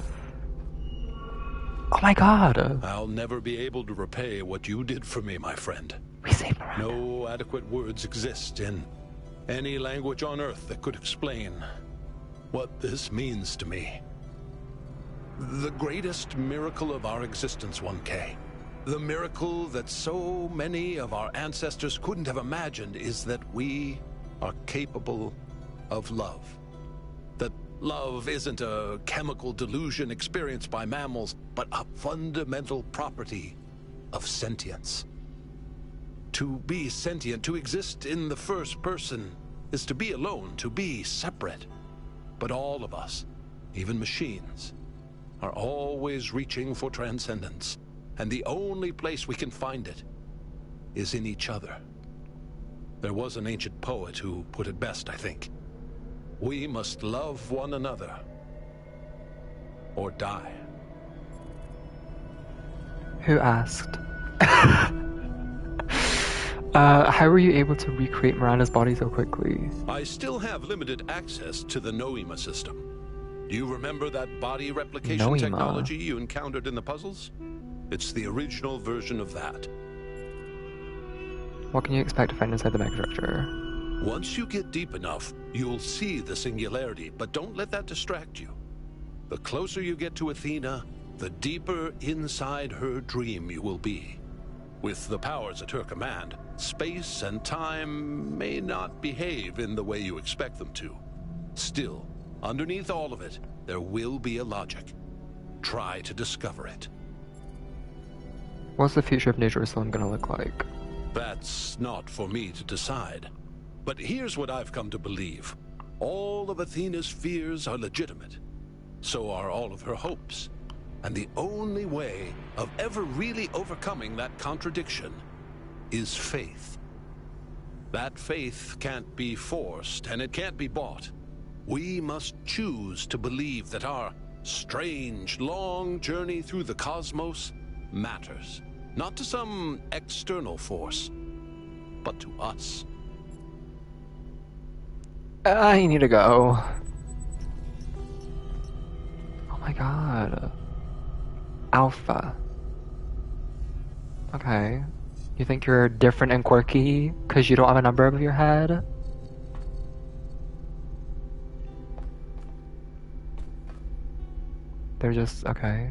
Oh my god. I'll never be able to repay what you did for me, my friend. We saved Miranda. No adequate words exist in any language on Earth that could explain what this means to me. The greatest miracle of our existence, 1K. The miracle that so many of our ancestors couldn't have imagined is that we are capable of love. That love isn't a chemical delusion experienced by mammals, but a fundamental property of sentience. To be sentient, to exist in the first person, is to be alone, to be separate. But all of us, even machines, are always reaching for transcendence. And the only place we can find it is in each other. There was an ancient poet who put it best, I think. We must love one another or die. Who asked? How were you able to recreate Miranda's body so quickly? I still have limited access to the Noema system. Do you remember that body replication Noema? technology you encountered in the puzzles? It's the original version of that. What can you expect to find inside the megastructure? Once you get deep enough, you'll see the singularity, but don't let that distract you. The closer you get to Athena, the deeper inside her dream you will be. With the powers at her command, space and time may not behave in the way you expect them to. Still, underneath all of it, there will be a logic. Try to discover it. What's the future of New Jerusalem gonna look like? That's not for me to decide. But here's what I've come to believe. All of Athena's fears are legitimate. So are all of her hopes. And the only way of ever really overcoming that contradiction is faith. That faith can't be forced, and it can't be bought. We must choose to believe that our strange, long journey through the cosmos matters. Not to some external force, but to us. I need to go. Oh my god. Alpha. Okay. You think you're different and quirky because you don't have a number above your head? They're just, okay.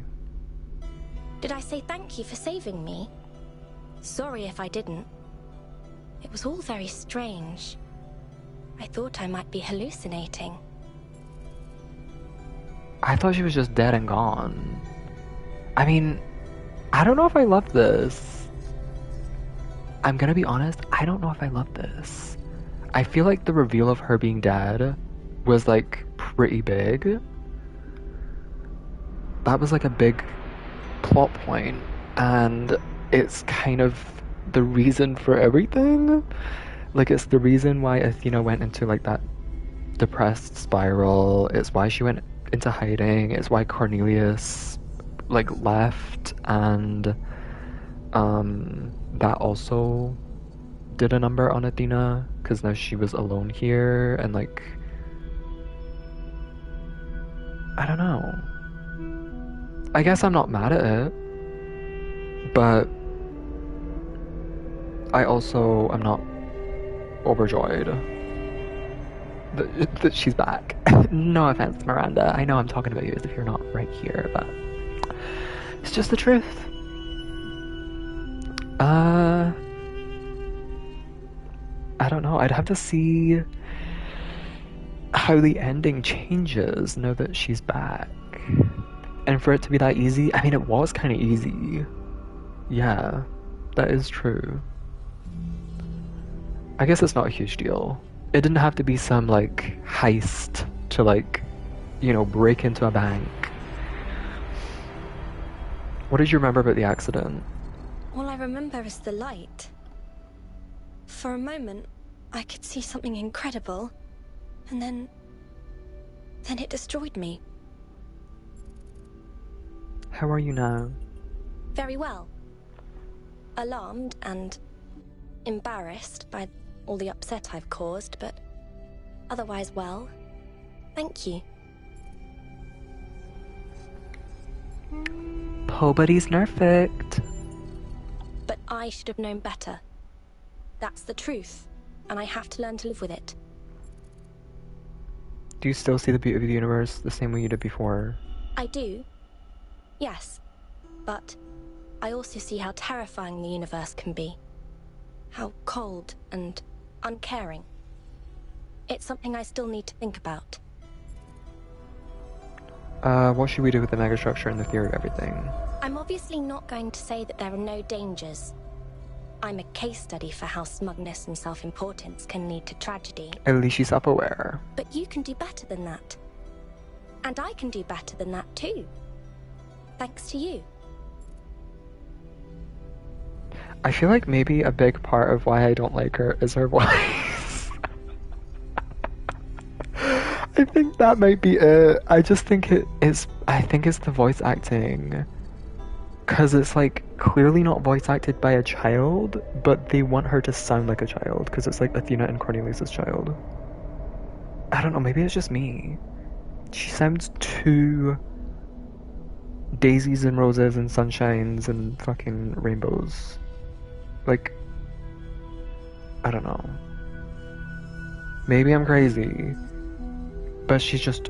Did I say thank you for saving me? Sorry if I didn't. It was all very strange. I thought I might be hallucinating. I thought she was just dead and gone. I mean, I don't know if I love this. I'm gonna be honest, I don't know if I love this. I feel like the reveal of her being dead was like pretty big. That was like a big plot point, and it's kind of the reason for everything. Like, it's the reason why Athena went into like that depressed spiral. It's why she went into hiding. It's why Cornelius like left, and that also did a number on Athena because now she was alone here, and like, I don't know. I guess I'm not mad at it, but I also am not overjoyed that she's back. No offense, Miranda. I know I'm talking about you as if you're not right here, but it's just the truth. I don't know. I'd have to see how the ending changes now that she's back. And for it to be that easy, I mean, it was kind of easy. Yeah, that is true. I guess it's not a huge deal. It didn't have to be some, like, heist to, like, you know, break into a bank. What did you remember about the accident? All I remember is the light. For a moment, I could see something incredible, and then it destroyed me. How are you now? Very well. Alarmed and embarrassed by all the upset I've caused, but otherwise well. Thank you. Nobody's perfect. But I should have known better. That's the truth, and I have to learn to live with it. Do you still see the beauty of the universe the same way you did before? I do. Yes. But I also see how terrifying the universe can be. How cold and uncaring. It's something I still need to think about. What should we do with the megastructure and the theory of everything? I'm obviously not going to say that there are no dangers. I'm a case study for how smugness and self-importance can lead to tragedy. At least she's self-aware. But you can do better than that. And I can do better than that too. Thanks to you. I feel like maybe a big part of why I don't like her is her voice. I think that might be it. I just think I think it's the voice acting. Cause it's like clearly not voice acted by a child, but they want her to sound like a child because it's like Athena and Cornelius's child. I don't know, maybe it's just me. She sounds too daisies and roses and sunshines and fucking rainbows. Like, I don't know. Maybe I'm crazy, but she's just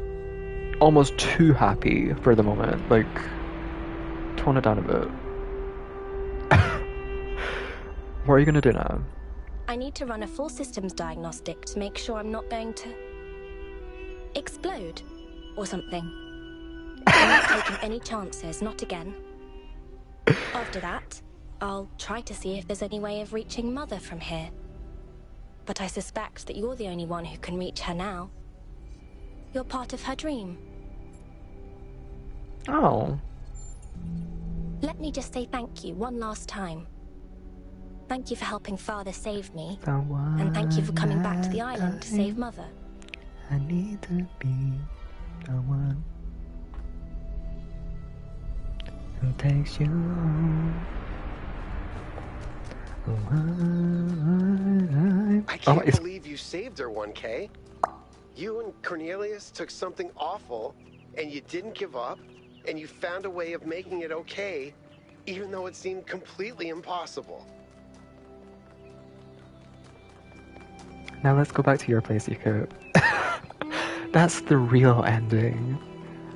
almost too happy for the moment. Like, tone it down a bit. What are you gonna do now? I need to run a full systems diagnostic to make sure I'm not going to explode or something. I'm not taking any chances, not again. After that, I'll try to see if there's any way of reaching Mother from here. But I suspect that you're the only one who can reach her now. You're part of her dream. Oh. Let me just say thank you one last time. Thank you for helping Father save me. And thank you for coming back to the island to save Mother. I need to be the one who takes you home. I can't believe you saved her, 1K. You and Cornelius took something awful, and you didn't give up, and you found a way of making it okay, even though it seemed completely impossible. Now let's go back to your place, Yuko. That's the real ending.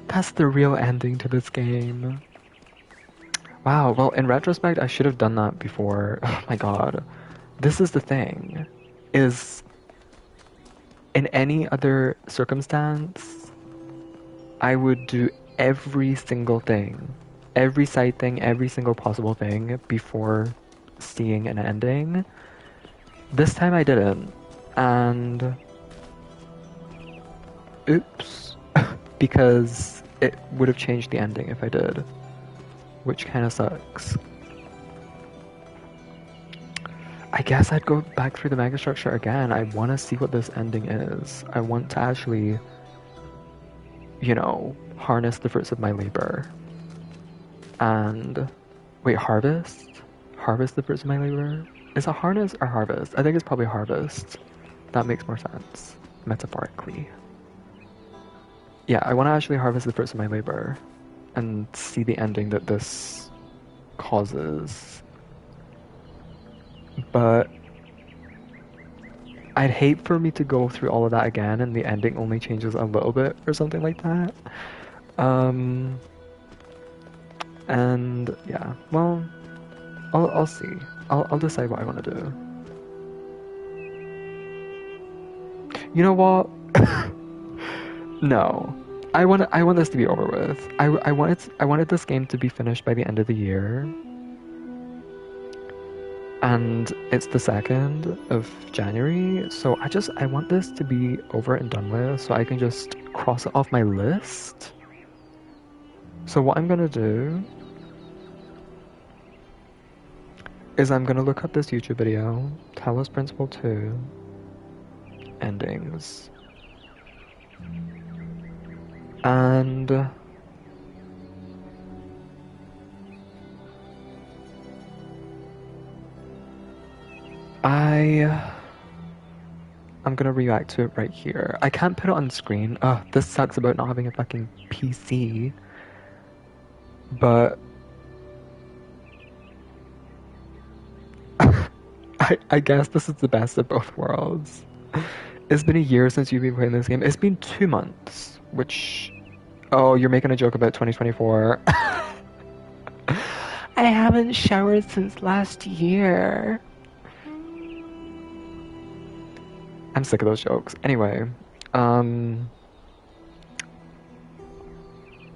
That's the real ending to this game. Wow, well, in retrospect, I should have done that before. Oh my god. This is the thing. Is in any other circumstance, I would do every single thing every side thing, every single possible thing before seeing an ending. This time I didn't, and oops, because it would have changed the ending if I did, which kind of sucks. I guess I'd go back through the megastructure again. I want to see what this ending is. I want to actually, you know, harness the fruits of my labor. And wait, harvest? Harvest the fruits of my labor? Is it harness or harvest? I think it's probably harvest. That makes more sense, metaphorically. Yeah, I want to actually harvest the fruits of my labor and see the ending that this causes. But I'd hate for me to go through all of that again and the ending only changes a little bit or something like that. And yeah, well, I'll see. I'll decide what I want to do. You know what? No. I want this to be over with. I wanted this game to be finished by the end of the year. And it's the 2nd of January, so I want this to be over and done with so I can just cross it off my list. So what I'm gonna do is I'm gonna look up this YouTube video, Talos Principle 2, endings. And I'm gonna react to it right here. I can't put it on screen. Ugh, this sucks about not having a fucking PC. But I guess this is the best of both worlds. It's been a year since you've been playing this game. It's been 2 months, which... Oh, you're making a joke about 2024. I haven't showered since last year. I'm sick of those jokes. Anyway, this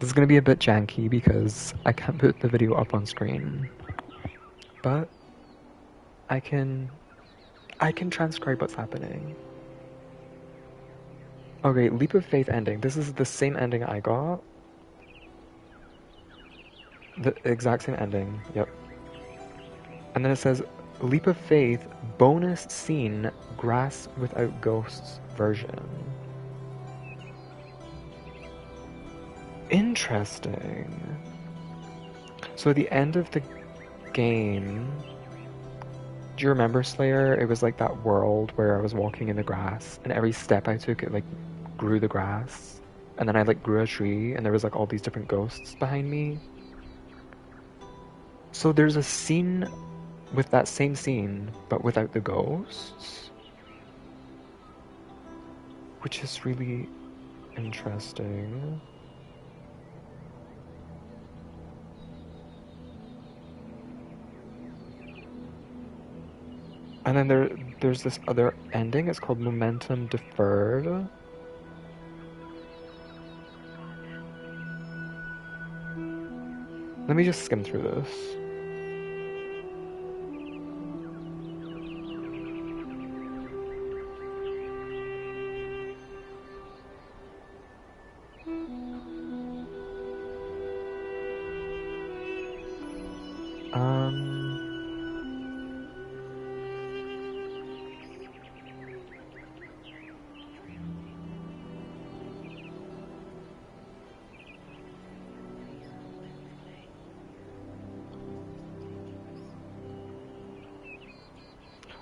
is gonna be a bit janky because I can't put the video up on screen. But I can transcribe what's happening. Okay, Leap of Faith ending. This is the same ending I got. The exact same ending, yep. And then it says, Leap of Faith, bonus scene, Grass Without Ghosts version. Interesting. So at the end of the game, do you remember Slayer? It was like that world where I was walking in the grass, and every step I took, it like grew the grass, and then I like grew a tree, and there was like all these different ghosts behind me. So there's a scene with that same scene, but without the ghosts, which is really interesting. And then there's this other ending. It's called Momentum Deferred. Let me just skim through this.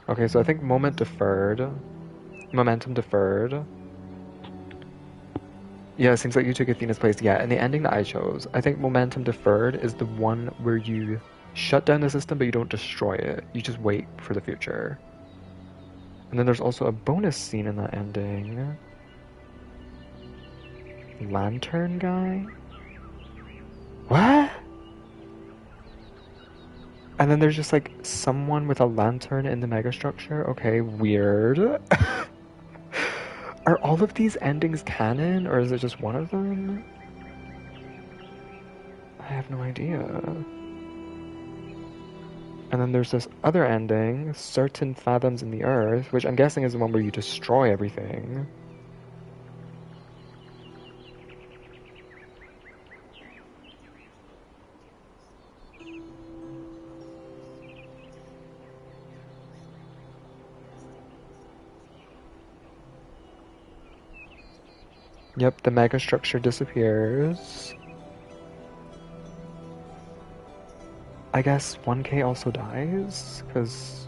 Okay, so I think Momentum Deferred. Yeah, it seems like you took Athena's place. Yeah, and the ending that I chose, I think Momentum Deferred is the one where you shut down the system, but you don't destroy it. You just wait for the future. And then there's also a bonus scene in that ending. Lantern guy? What? And then there's just like someone with a lantern in the megastructure. Okay, weird. Are all of these endings canon, or is it just one of them? I have no idea. And then there's this other ending, Certain Fathoms in the Earth, which I'm guessing is the one where you destroy everything. Yep, the megastructure disappears. I guess 1K also dies, because...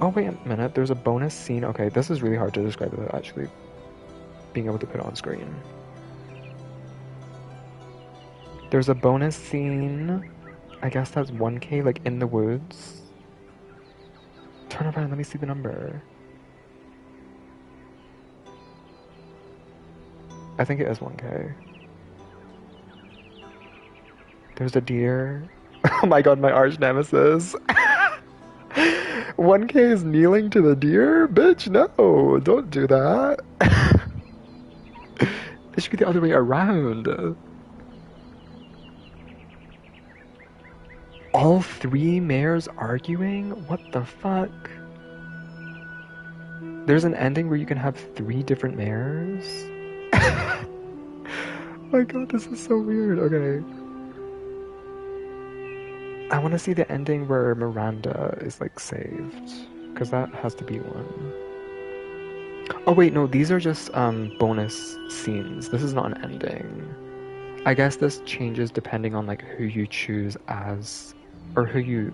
Oh, wait a minute, there's a bonus scene. Okay, this is really hard to describe without actually being able to put it on screen. There's a bonus scene, I guess that's 1K, like, in the woods. Turn around, let me see the number. I think it is 1K. There's a deer. Oh my god, my arch nemesis. 1K is kneeling to the deer? Bitch, no, don't do that. It should be the other way around. All 3 mayors arguing? What the fuck? There's an ending where you can have 3 different mayors? Oh my god, this is so weird. Okay. I want to see the ending where Miranda is, like, saved. Because that has to be one. Oh wait, no, these are just bonus scenes. This is not an ending. I guess this changes depending on, like, who you choose as... Or who you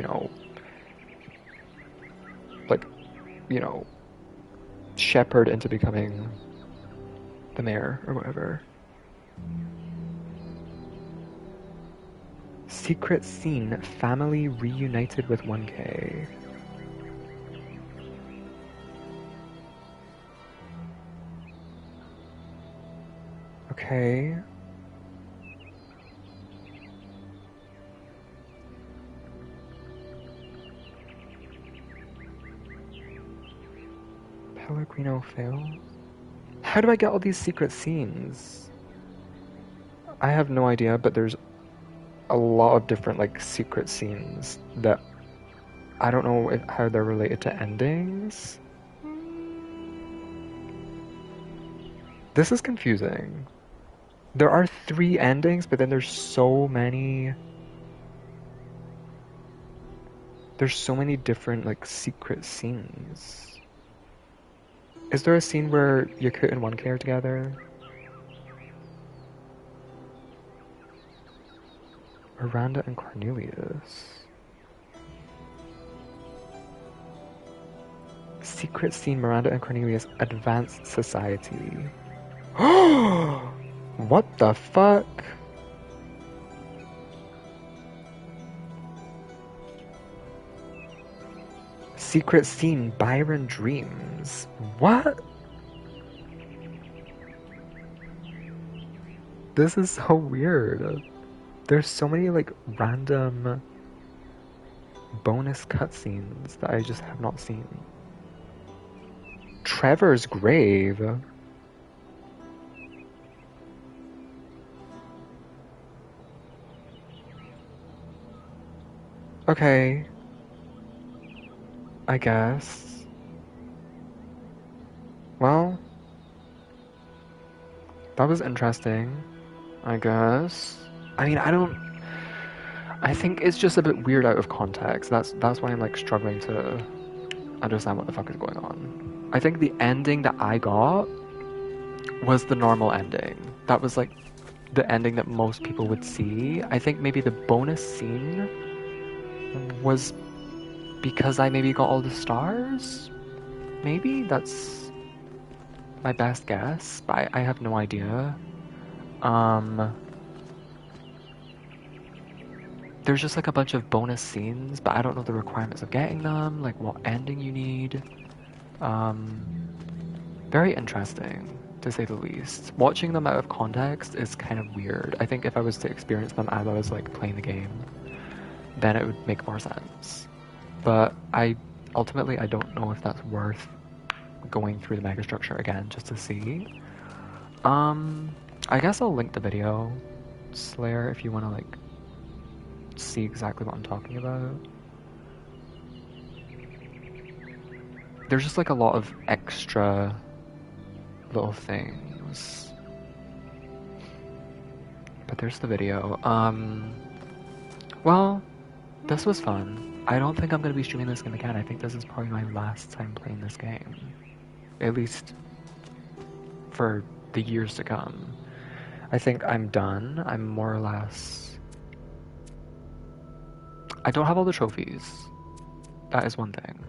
know... Like, you know... shepherd into becoming the mayor or whatever. Secret scene, family reunited with 1K. Okay. Pellegrino fails? How do I get all these secret scenes? I have no idea, but there's a lot of different, like, secret scenes that I don't know how they're related to endings. This is confusing. There are 3 endings, but then there's so many... There's so many different, like, secret scenes. Is there a scene where Yakut and 1K are together? Miranda and Cornelius. Secret scene, Miranda and Cornelius, Advanced Society. What the fuck? Secret scene, Byron dreams. What? This is so weird. There's so many, like, random bonus cutscenes that I just have not seen. Trevor's grave. Okay. I guess. Well, that was interesting, I guess. I mean, I think it's just a bit weird out of context. That's why I'm, like, struggling to understand what the fuck is going on. I think the ending that I got was the normal ending. That was, like, the ending that most people would see. I think maybe the bonus scene was because I maybe got all the stars? Maybe? That's my best guess, but I have no idea. There's just, like, a bunch of bonus scenes, but I don't know the requirements of getting them, like what ending you need. Very interesting, to say the least. Watching them out of context is kind of weird. I think if I was to experience them as I was, like, playing the game, then it would make more sense. But ultimately I don't know if that's worth going through the megastructure again just to see. I guess I'll link the video, Slayer, if you want to like see exactly what I'm talking about. There's just like a lot of extra little things. But there's the video. Well, this was fun. I don't think I'm gonna be streaming this game again. I think this is probably my last time playing this game. At least for the years to come. I think I'm done. I'm more or less... I don't have all the trophies. That is one thing.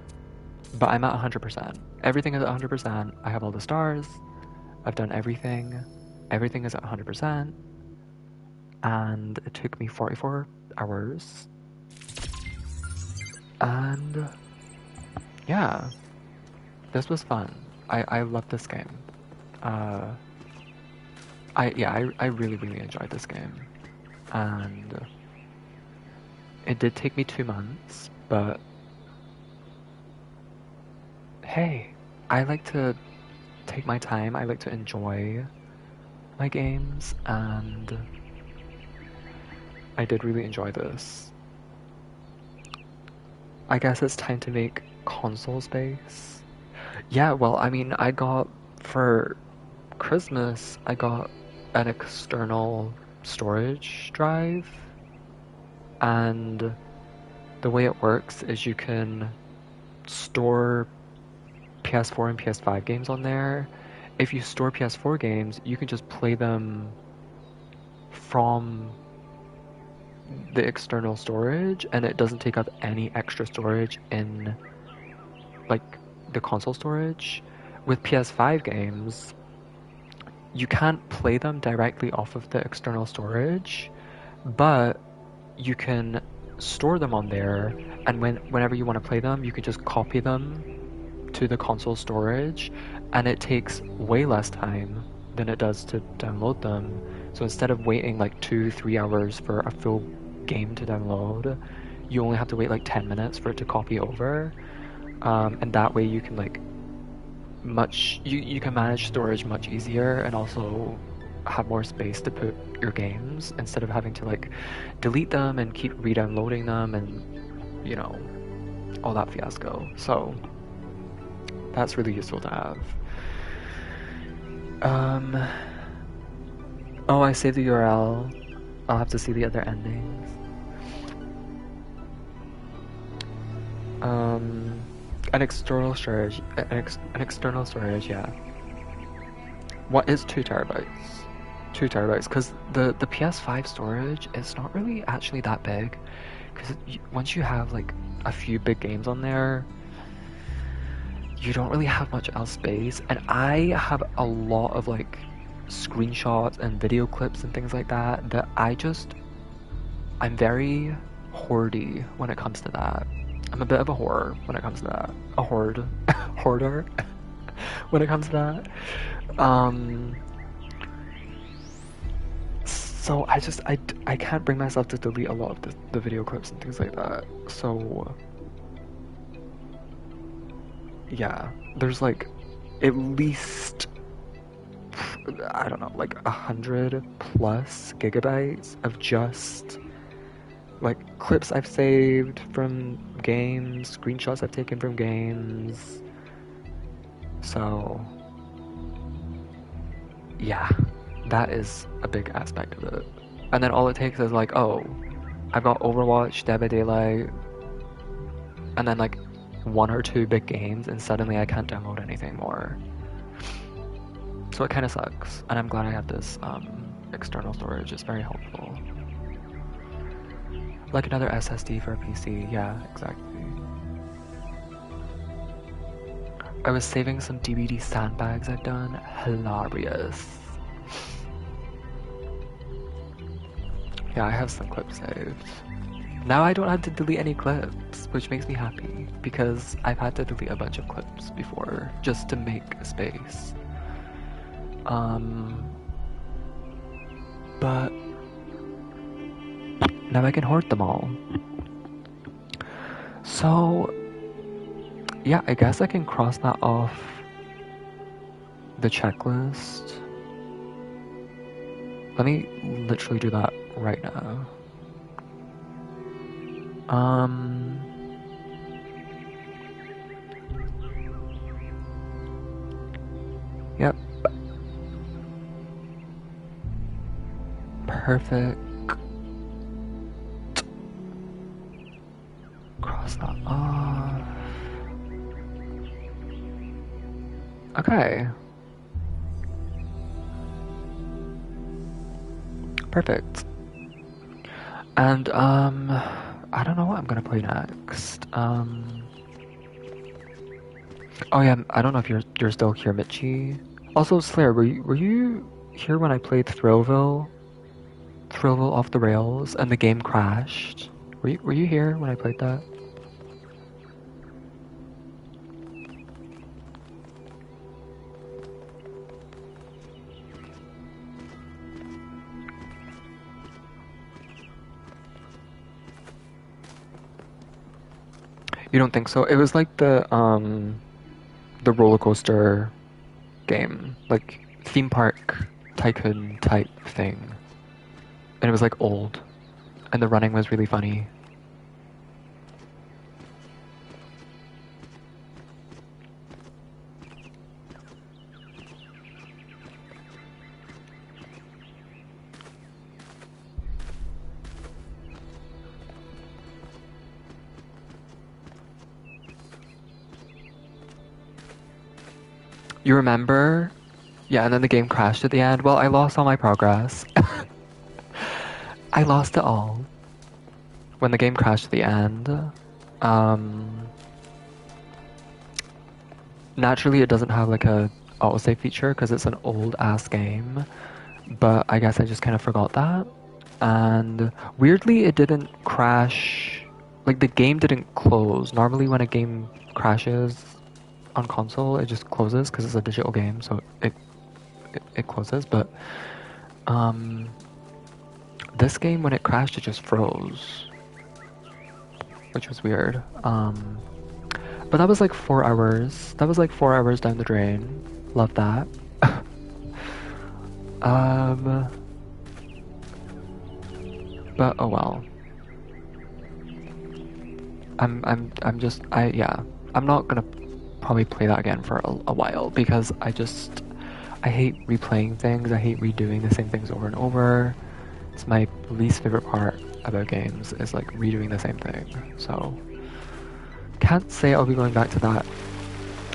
But I'm at 100%. Everything is at 100%. I have all the stars. I've done everything. Everything is at 100%. And it took me 44 hours. And yeah, this was fun. I love this game. I really enjoyed this game. And it did take me 2 months, but hey, I like to take my time. I like to enjoy my games, and I did really enjoy this. I guess it's time to make console space. Yeah, well, I mean, I got, for Christmas, I got an external storage drive, and the way it works is you can store PS4 and PS5 games on there. If you store PS4 games, you can just play them from the external storage, and it doesn't take up any extra storage in like the console storage. With PS5 games, you can't play them directly off of the external storage, but you can store them on there, and whenever you want to play them, you can just copy them to the console storage, and it takes way less time than it does to download them. So instead of waiting like 2-3 hours for a full game to download, you only have to wait like 10 minutes for it to copy over, and that way you can like you can manage storage much easier, and also have more space to put your games instead of having to like delete them and keep re-downloading them, and you know, all that fiasco. So that's really useful to have. Oh, I saved the URL. I'll have to see the other endings. An external storage, an external storage, yeah. What is 2 terabytes? 2 terabytes, because the PS5 storage is not really actually that big, because once you have like a few big games on there, you don't really have much else space, and I have a lot of like screenshots and video clips and things like that I'm very hoardy when it comes to that. I'm a bit of a hoarder when it comes to that. A hoarder when it comes to that. So I can't bring myself to delete a lot of the video clips and things like that. So yeah, there's like at least, I don't know, like 100 plus gigabytes of just like clips I've saved from games, screenshots I've taken from games. So yeah, that is a big aspect of it. And then all it takes is like, oh, I've got Overwatch, Dead by Daylight, and then like 1 or 2 big games, and suddenly I can't download anything more. So it kind of sucks, and I'm glad I have this external storage. It's very helpful. Like another SSD for a PC, yeah, exactly. I was saving some DVD sandbags I've done. Hilarious. Yeah, I have some clips saved. Now I don't have to delete any clips, which makes me happy, because I've had to delete a bunch of clips before, just to make space. But now I can hoard them all. So yeah, I guess I can cross that off the checklist. Let me literally do that right now. Yep. Perfect. Cross that off. Okay. Perfect. And, I don't know what I'm gonna play next. Oh yeah, I don't know if you're still here, Mitchie. Also, Slayer, were you here when I played Thrillville? Thrillville off the rails and the game crashed? Were you here when I played that? You don't think so? It was like the roller coaster game, like theme park tycoon type thing. And it was like old. And the running was really funny. You remember? Yeah, and then the game crashed at the end. Well, I lost all my progress. I lost it all. When the game crashed at the end, naturally it doesn't have like a autosave feature because it's an old ass game, but I guess I just kind of forgot that. And weirdly, it didn't crash. Like the game didn't close. Normally, when a game crashes on console, it just closes because it's a digital game, so it closes. But this game, when it crashed, it just froze, which was weird. But that was like 4 hours. That was like 4 hours down the drain. Love that. But oh well. Yeah. I'm not gonna probably play that again for a while because I hate replaying things. I hate redoing the same things over and over. It's my least favorite part about games is like redoing the same thing. So can't say I'll be going back to that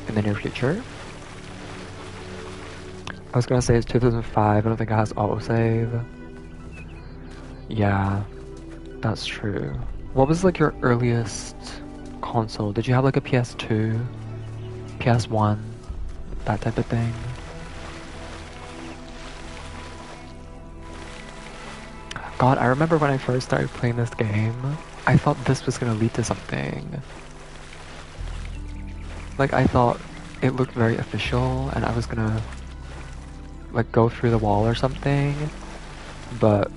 in the near future. I was gonna say it's 2005. I don't think it has autosave. Yeah, that's true. What was like your earliest console? Did you have like a PS2, PS1, that type of thing? God, I remember when I first started playing this game, I thought this was gonna lead to something. Like I thought it looked very official and I was gonna like go through the wall or something, but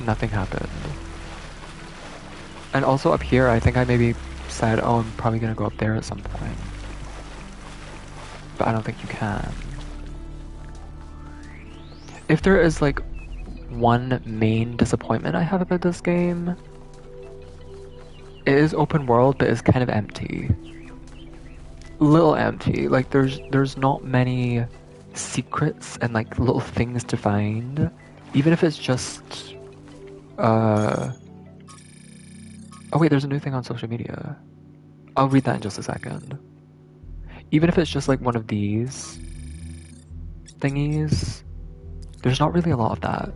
nothing happened. And also up here, I think I maybe said, oh, I'm probably gonna go up there at some point. But I don't think you can. If there is like one main disappointment I have about this game, it is open world, but it's kind of empty. Little empty. Like there's not many secrets and like little things to find. Even if it's just oh wait, there's a new thing on social media. I'll read that in just a second. Even if it's just like one of these thingies, there's not really a lot of that.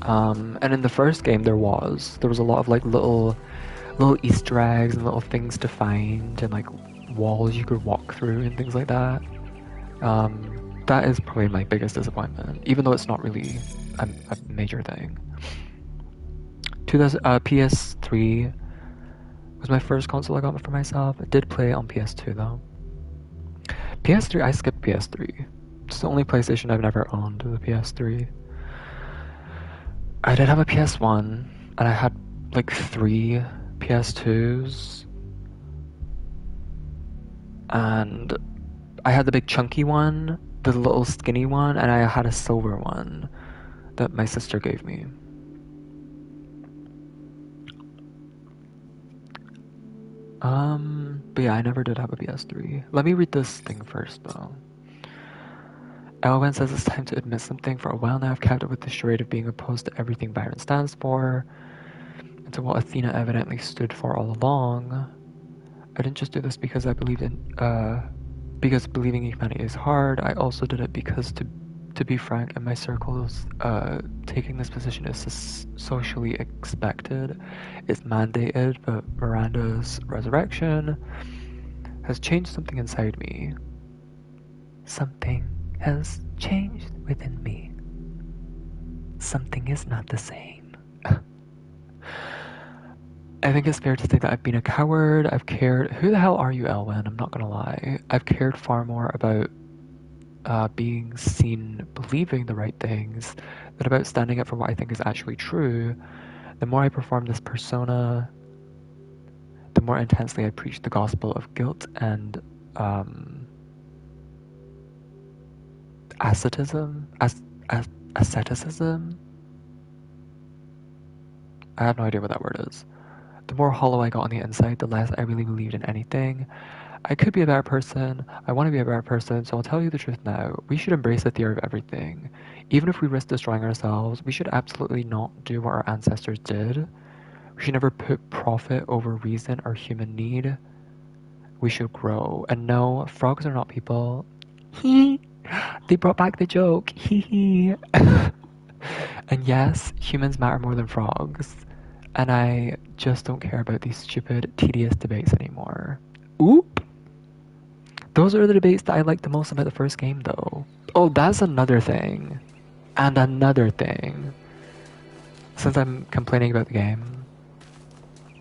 And in the first game there was a lot of like little Easter eggs and little things to find and like walls you could walk through and things like that. That is probably my biggest disappointment, even though it's not really a major thing. PS3 was my first console I got for myself. I did play on PS2 though. PS3, I skipped PS3. It's the only PlayStation I've never owned, the PS3. I did have a PS1, and I had like 3 PS2s. And I had the big chunky one the little skinny one, and I had a silver one that my sister gave me. But yeah, I never did have a PS3. Let me read this thing first, though. Elwyn says it's time to admit something. For a while now, I've kept up with the charade of being opposed to everything Byron stands for, and to what Athena evidently stood for all along. I didn't just do this because I believed in, because believing in humanity is hard. I also did it because, to be frank, in my circles, taking this position is socially expected. It's mandated, but Miranda's resurrection has changed something inside me. Something has changed within me. Something is not the same. I think it's fair to say that I've been a coward. I've cared. Who the hell are you, Elwyn? I'm not gonna lie. I've cared far more about being seen believing the right things than about standing up for what I think is actually true. The more I perform this persona, the more intensely I preach the gospel of guilt and asceticism. Asceticism? I have no idea what that word is. The more hollow I got on the inside, the less I really believed in anything. I could be a better person. I want to be a better person, so I'll tell you the truth now. We should embrace the theory of everything. Even if we risk destroying ourselves, we should absolutely not do what our ancestors did. We should never put profit over reason or human need. We should grow. And no, frogs are not people. They brought back the joke. And yes, humans matter more than frogs. And I just don't care about these stupid, tedious debates anymore. Oop! Those are the debates that I liked the most about the first game, though. Oh, that's another thing. And another thing. Since I'm complaining about the game,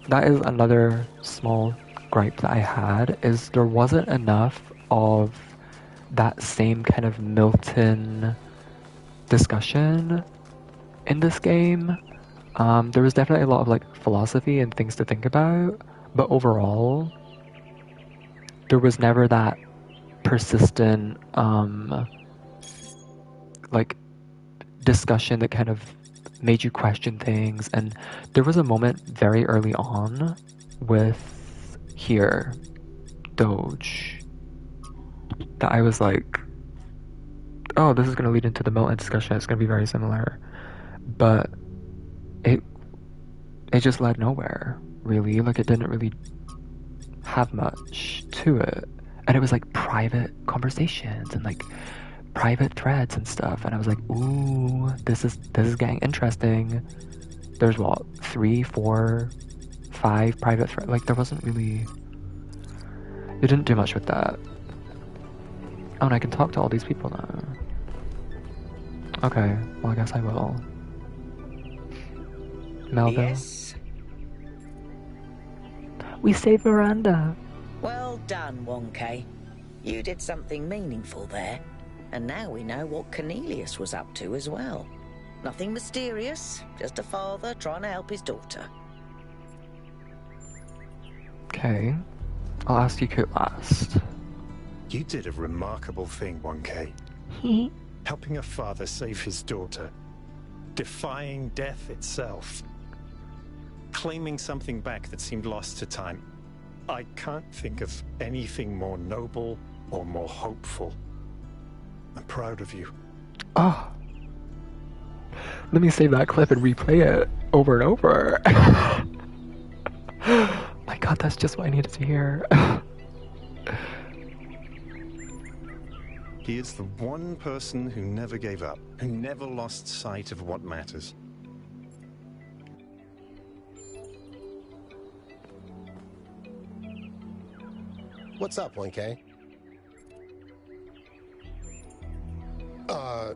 that is another small gripe that I had, is there wasn't enough of that same kind of Milton discussion in this game. There was definitely a lot of like philosophy and things to think about, but overall, there was never that persistent like discussion that kind of made you question things. And there was a moment very early on with Doge, that I was like, oh, this is going to lead into the Milton discussion, it's going to be very similar, but it just led nowhere, really. Like, it didn't really have much to it. And it was like private conversations and like private threads and stuff. And I was like, ooh, this is getting interesting. There's what, 3, 4, 5 private threads? Like, there wasn't really... They didn't do much with that. Oh, and I can talk to all these people now. Okay, well, I guess I will. Melville? Yes? We saved Miranda! Well done, Wonka. You did something meaningful there. And now we know what Cornelius was up to as well. Nothing mysterious, just a father trying to help his daughter. Okay. I'll ask you Kit last. You did a remarkable thing, 1K. Helping a father save his daughter. Defying death itself. Claiming something back that seemed lost to time. I can't think of anything more noble or more hopeful. I'm proud of you. Oh. Let me save that clip and replay it over and over. My god, that's just what I needed to hear. He is the one person who never gave up, who never lost sight of what matters. What's up, 1K? I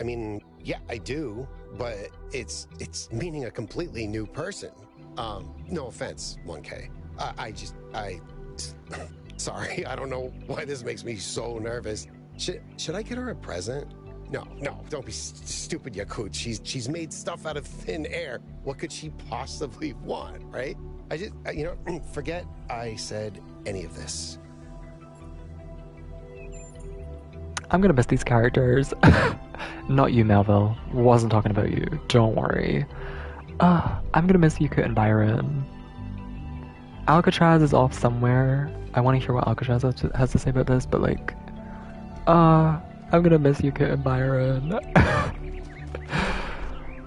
mean, yeah, I do, but it's meaning a completely new person. No offense, 1K. Sorry, I don't know why this makes me so nervous. Should I get her a present? No, don't be stupid, Yakut. She's made stuff out of thin air. What could she possibly want, right? Forget I said any of this. I'm gonna miss these characters. Not you, Melville. Wasn't talking about you. Don't worry. I'm gonna miss Yukut and Byron. Alcatraz is off somewhere. I want to hear what Alcatraz has to say about this, but like, I'm gonna miss Yukut and Byron.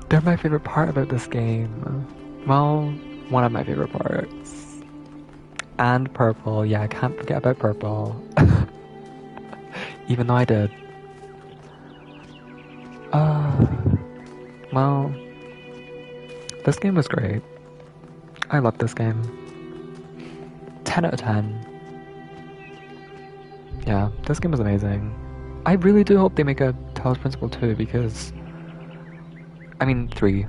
They're my favorite part about this game. Well, one of my favorite parts. And Purple. Yeah, I can't forget about Purple. Even though I did. Well, this game was great. I love this game. 10 out of 10. Yeah, this game was amazing. I really do hope they make a Talos Principle 2 because... I mean, 3.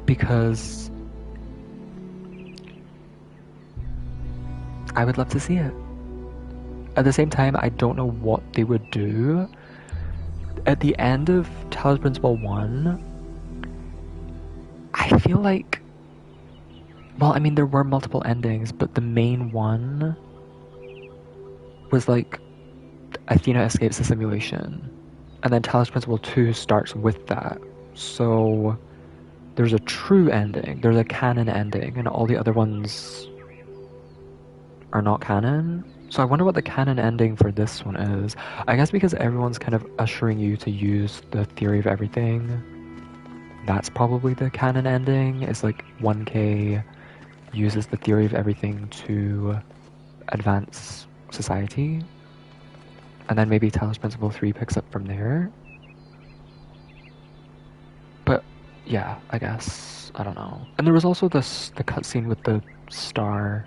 Because... I would love to see it. At the same time, I don't know what they would do. At the end of Talos Principle 1, I feel like... Well, I mean, there were multiple endings, but the main one was like Athena escapes the simulation. And then Talos Principle 2 starts with that. So there's a true ending, there's a canon ending, and all the other ones are not canon. So I wonder what the canon ending for this one is. I guess because everyone's kind of ushering you to use the theory of everything, that's probably the canon ending. It's like 1K uses the theory of everything to advance society. And then maybe Talos Principle 3 picks up from there. But yeah, I guess. I don't know. And there was also the cutscene with the star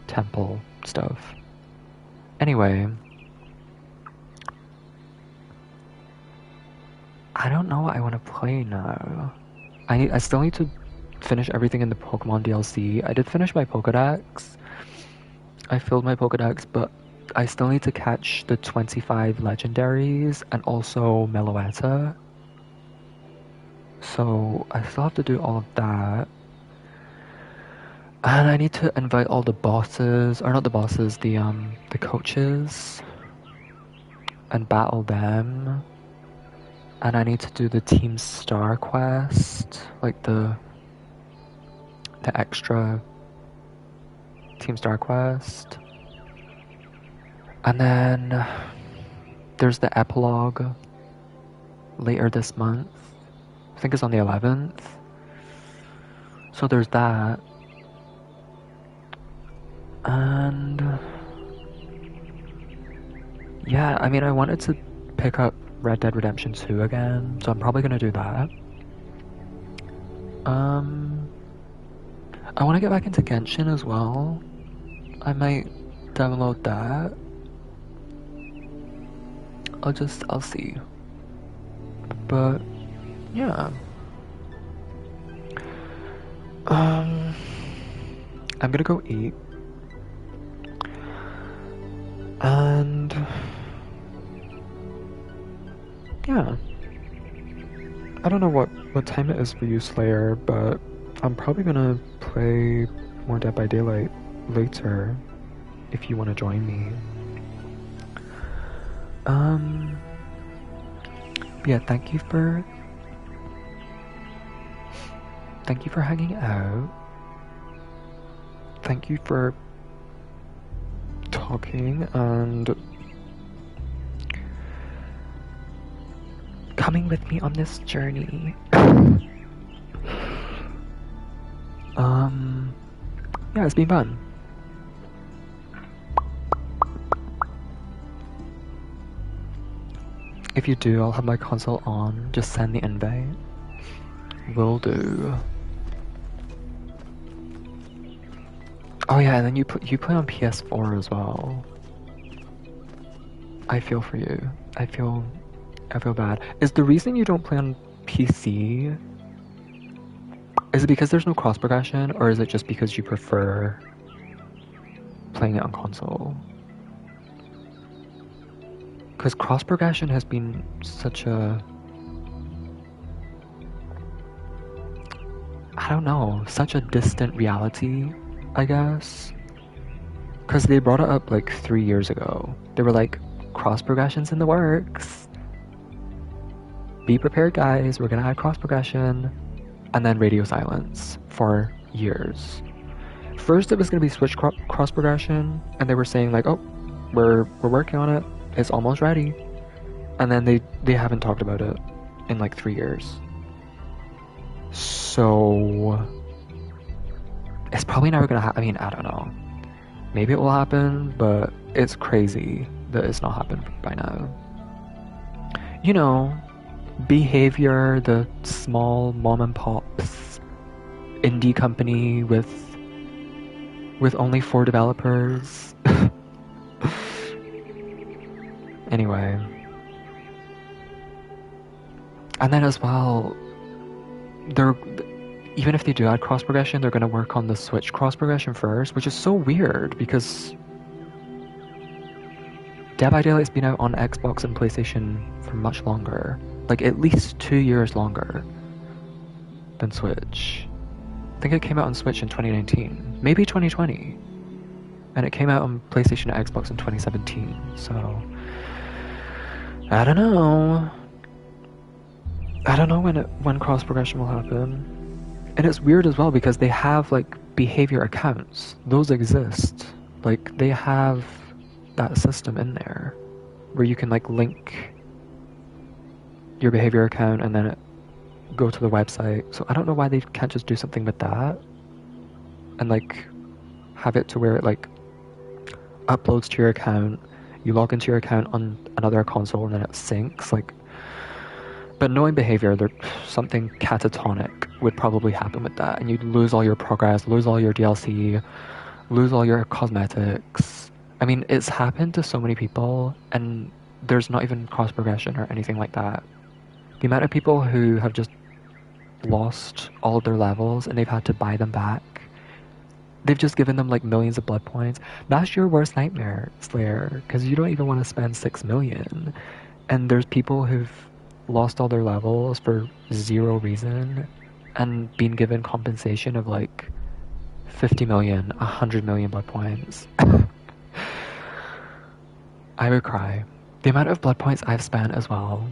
temple stuff. Anyway, I don't know what I want to play now. I still need to finish everything in the Pokemon DLC. I did finish my Pokedex. I filled my Pokedex, but I still need to catch the 25 legendaries and also Meloetta. So I still have to do all of that. And I need to invite all the bosses, or not the bosses, the coaches, and battle them. And I need to do the Team Star quest, like the extra Team Star quest. And then there's the epilogue later this month. I think it's on the 11th. So there's that. And yeah, I mean, I wanted to pick up Red Dead Redemption 2 again, so I'm probably gonna do that. I want to get back into Genshin as well. I might download that. I'll see. But yeah. I'm gonna go eat. And yeah. I don't know what time it is for you, Slayer, but I'm probably gonna play more Dead by Daylight later if you want to join me. Yeah, thank you for hanging out. Thank you for talking and coming with me on this journey. Yeah, it's been fun. If you do, I'll have my console on. Just send the invite. Will do. Oh yeah, and then you play on PS4 as well. I feel for you. I feel bad. Is the reason you don't play on PC, is it because there's no cross progression, or is it just because you prefer playing it on console? Because cross progression has been such a, I don't know, such a distant reality, I guess. Because they brought it up like 3 years ago. They were like, cross progression's in the works. Be prepared, guys. We're gonna add cross progression. And then radio silence for years. First, it was gonna be Switch cross progression, and they were saying like, "Oh, we're working on it. It's almost ready." And then they haven't talked about it in like 3 years. So it's probably never gonna happen. I mean, I don't know. Maybe it will happen, but it's crazy that it's not happened by now. You know, Behavior, the small mom and pops indie company with only 4 developers. Anyway. And then as well, even if they do add cross progression, they're gonna work on the Switch cross progression first, which is so weird because Dead by Daylight's been out on Xbox and PlayStation for much longer. Like at least 2 years longer than Switch. I think it came out on Switch in 2019, maybe 2020. And it came out on PlayStation and Xbox in 2017, so I don't know. I don't know when cross progression will happen. And it's weird as well because they have like behavior accounts. Those exist. Like they have that system in there where you can like link your behavior account and then go to the website. So I don't know why they can't just do something with that and like have it to where it like uploads to your account, you log into your account on another console and then it syncs. Like, but knowing behavior, something catatonic would probably happen with that, and you'd lose all your progress, lose all your DLC, lose all your cosmetics. I mean, it's happened to so many people, and there's not even cross progression or anything like that. The amount of people who have just lost all of their levels and they've had to buy them back, they've just given them like millions of blood points. That's your worst nightmare, Slayer, because you don't even want to spend 6 million. And there's people who've lost all their levels for 0 reason and been given compensation of like 50 million, 100 million blood points. I would cry. The amount of blood points I've spent as well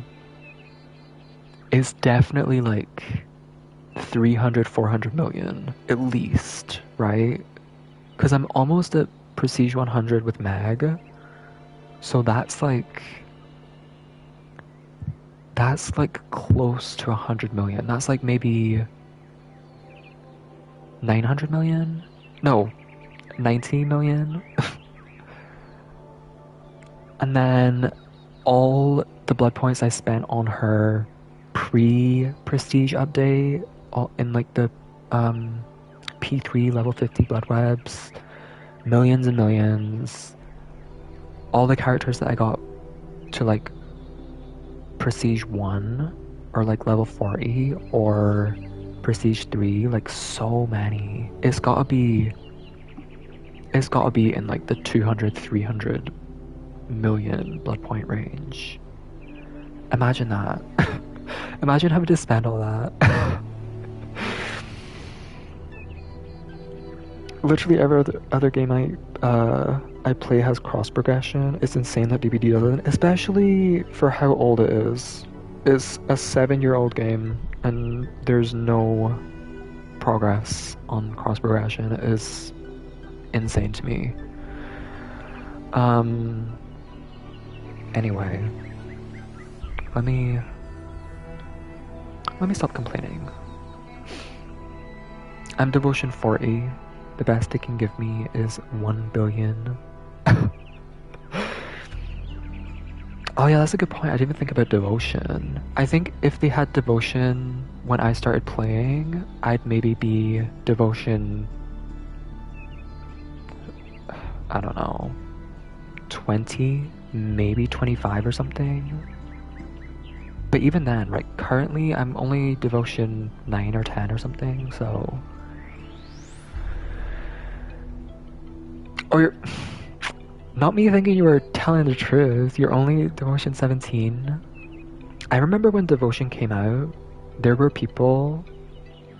is definitely like 300, 400 million at least, right? Because I'm almost at Prestige 100 with Mag, so that's like close to 100 million. That's like maybe 900 million? No, 90 million. And then all the blood points I spent on her pre-prestige update in like the P3 level 50 blood webs, millions and millions. All the characters that I got to like prestige 1 or like level 40 or prestige 3, like so many. It's gotta be in like the 200, 300 million blood point range. Imagine that. Imagine having to spend all that. Literally every other game I play has cross progression. It's insane that DBD doesn't, especially for how old it is. It's a 7-year-old game and there's no progress on cross progression. It is insane to me. Anyway, let me stop complaining. I'm devotion 40. The best they can give me is 1 billion. Oh yeah, that's a good point. I didn't even think about devotion. I think if they had devotion when I started playing, I'd maybe be devotion, I don't know, 20, maybe 25 or something. But even then, right, currently I'm only devotion 9 or 10 or something, so... Or you're... Not me thinking you were telling the truth, you're only devotion 17. I remember when devotion came out, there were people,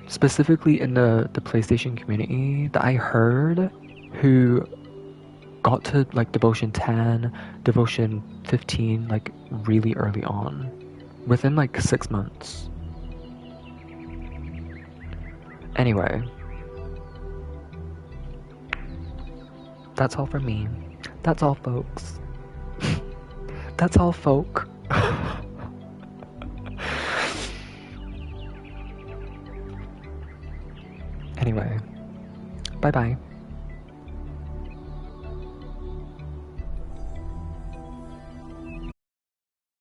specifically in the PlayStation community, that I heard who got to like devotion 10, devotion 15 like really early on, within like 6 months. Anyway, that's all for me. That's all, folks. That's all, folk. Anyway, bye-bye.